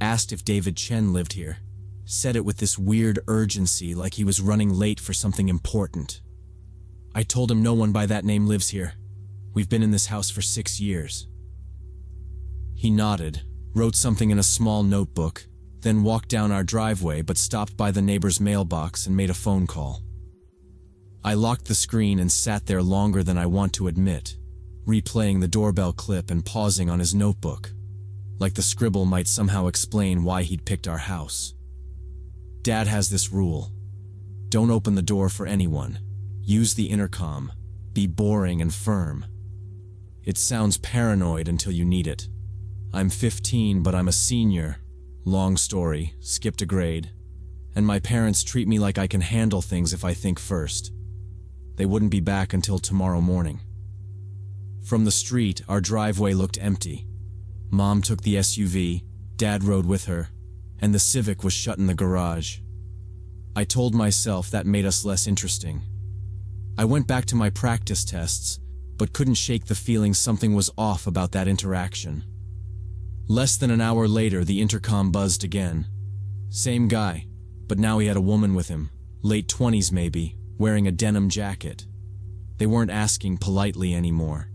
Asked if David Chen lived here, said it with this weird urgency like he was running late for something important. I told him no one by that name lives here. We've been in this house for 6 years. He nodded, wrote something in a small notebook, then walked down our driveway but stopped by the neighbor's mailbox and made a phone call. I locked the screen and sat there longer than I want to admit, replaying the doorbell clip and pausing on his notebook, like the scribble might somehow explain why he'd picked our house. Dad has this rule. Don't open the door for anyone. Use the intercom. Be boring and firm. It sounds paranoid until you need it. I'm 15, but I'm a senior. Long story, skipped a grade. And my parents treat me like I can handle things if I think first. They wouldn't be back until tomorrow morning. From the street, our driveway looked empty. Mom took the SUV, Dad rode with her, and the Civic was shut in the garage. I told myself that made us less interesting. I went back to my practice tests, but couldn't shake the feeling something was off about that interaction. Less than an hour later, the intercom buzzed again. Same guy, but now he had a woman with him, late 20s maybe, wearing a denim jacket. They weren't asking politely anymore.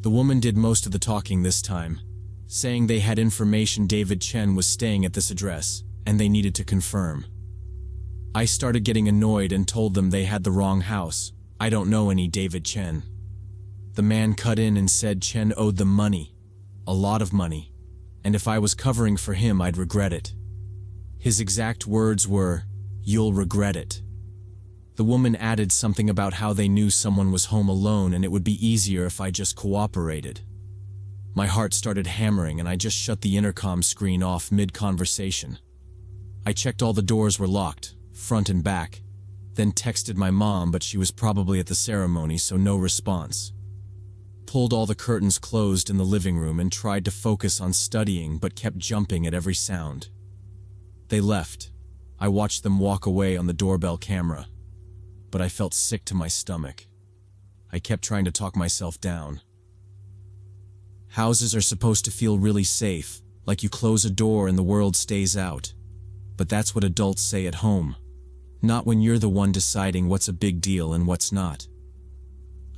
The woman did most of the talking this time, saying they had information David Chen was staying at this address, and they needed to confirm. I started getting annoyed and told them they had the wrong house. I don't know any David Chen. The man cut in and said Chen owed them money, a lot of money, and if I was covering for him, I'd regret it. His exact words were, "You'll regret it." The woman added something about how they knew someone was home alone and it would be easier if I just cooperated. My heart started hammering and I just shut the intercom screen off mid-conversation. I checked all the doors were locked, front and back, then texted my mom, but she was probably at the ceremony, so no response. Pulled all the curtains closed in the living room and tried to focus on studying, but kept jumping at every sound. They left. I watched them walk away on the doorbell camera, but I felt sick to my stomach. I kept trying to talk myself down. Houses are supposed to feel really safe, like you close a door and the world stays out. But that's what adults say at home, not when you're the one deciding what's a big deal and what's not.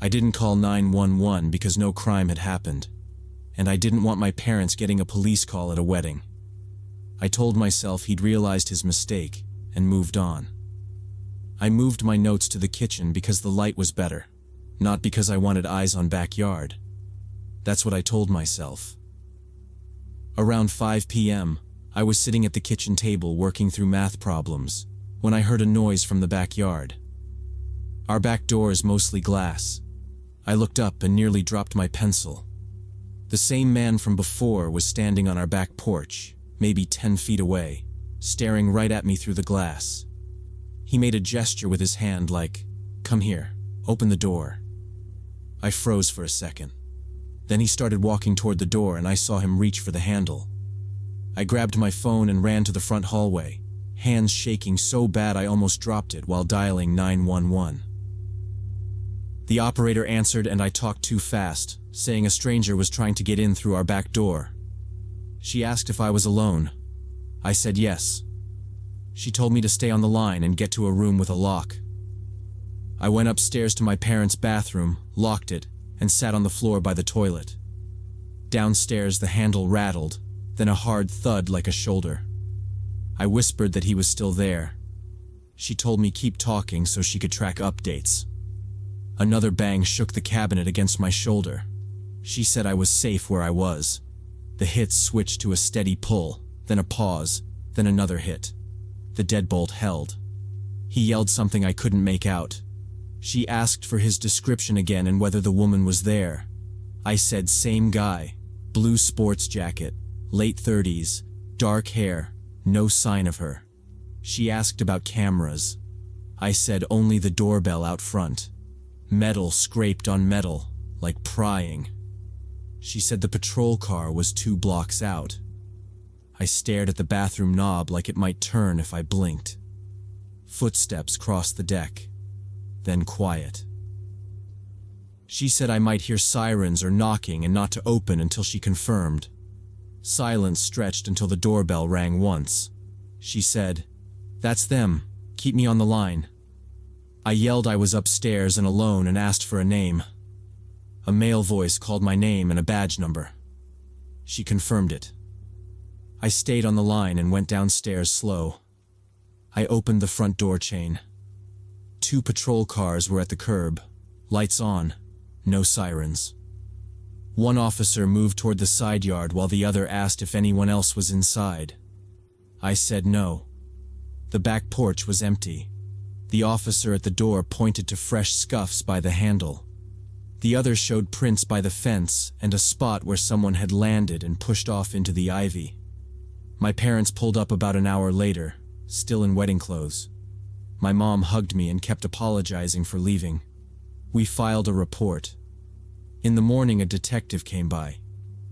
I didn't call 911 because no crime had happened, and I didn't want my parents getting a police call at a wedding. I told myself he'd realized his mistake and moved on. I moved my notes to the kitchen because the light was better, not because I wanted eyes on backyard. That's what I told myself. Around 5 p.m., I was sitting at the kitchen table working through math problems when I heard a noise from the backyard. Our back door is mostly glass. I looked up and nearly dropped my pencil. The same man from before was standing on our back porch, maybe 10 feet away, staring right at me through the glass. He made a gesture with his hand like, "Come here, open the door." I froze for a second. Then he started walking toward the door and I saw him reach for the handle. I grabbed my phone and ran to the front hallway, hands shaking so bad I almost dropped it while dialing 911. The operator answered and I talked too fast, saying a stranger was trying to get in through our back door. She asked if I was alone. I said yes. She told me to stay on the line and get to a room with a lock. I went upstairs to my parents' bathroom, locked it, and sat on the floor by the toilet. Downstairs the handle rattled, then a hard thud like a shoulder. I whispered that he was still there. She told me keep talking so she could track updates. Another bang shook the cabinet against my shoulder. She said I was safe where I was. The hits switched to a steady pull, then a pause, then another hit. The deadbolt held. He yelled something I couldn't make out. She asked for his description again and whether the woman was there. I said same guy, blue sports jacket, late 30s, dark hair, no sign of her. She asked about cameras. I said only the doorbell out front. Metal scraped on metal, like prying. She said the patrol car was 2 blocks out. I stared at the bathroom knob like it might turn if I blinked. Footsteps crossed the deck, then quiet. She said I might hear sirens or knocking and not to open until she confirmed. Silence stretched until the doorbell rang once. She said, "That's them. Keep me on the line." I yelled I was upstairs and alone and asked for a name. A male voice called my name and a badge number. She confirmed it. I stayed on the line and went downstairs slow. I opened the front door chain. 2 patrol cars were at the curb, lights on, no sirens. One officer moved toward the side yard while the other asked if anyone else was inside. I said no. The back porch was empty. The officer at the door pointed to fresh scuffs by the handle. The other showed prints by the fence and a spot where someone had landed and pushed off into the ivy. My parents pulled up about an hour later, still in wedding clothes. My mom hugged me and kept apologizing for leaving. We filed a report. In the morning, a detective came by.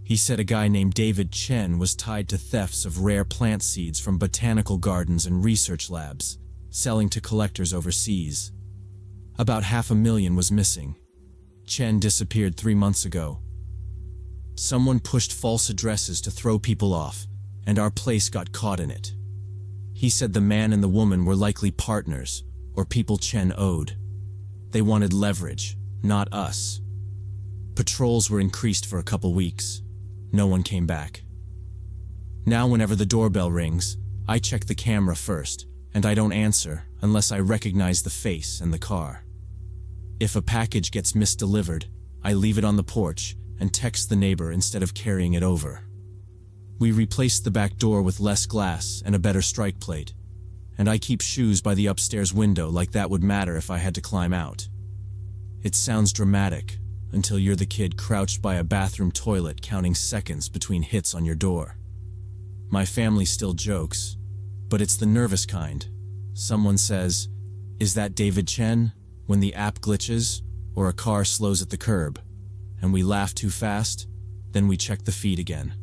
He said a guy named David Chen was tied to thefts of rare plant seeds from botanical gardens and research labs, selling to collectors overseas. About 500,000 was missing. Chen disappeared 3 months ago. Someone pushed false addresses to throw people off, and our place got caught in it. He said the man and the woman were likely partners, or people Chen owed. They wanted leverage, not us. Patrols were increased for a couple weeks. No one came back. Now whenever the doorbell rings, I check the camera first, and I don't answer unless I recognize the face and the car. If a package gets misdelivered, I leave it on the porch and text the neighbor instead of carrying it over. We replaced the back door with less glass and a better strike plate, and I keep shoes by the upstairs window like that would matter if I had to climb out. It sounds dramatic until you're the kid crouched by a bathroom toilet counting seconds between hits on your door. My family still jokes, but it's the nervous kind. Someone says, "Is that David Chen?" when the app glitches or a car slows at the curb, and we laugh too fast, then we check the feed again.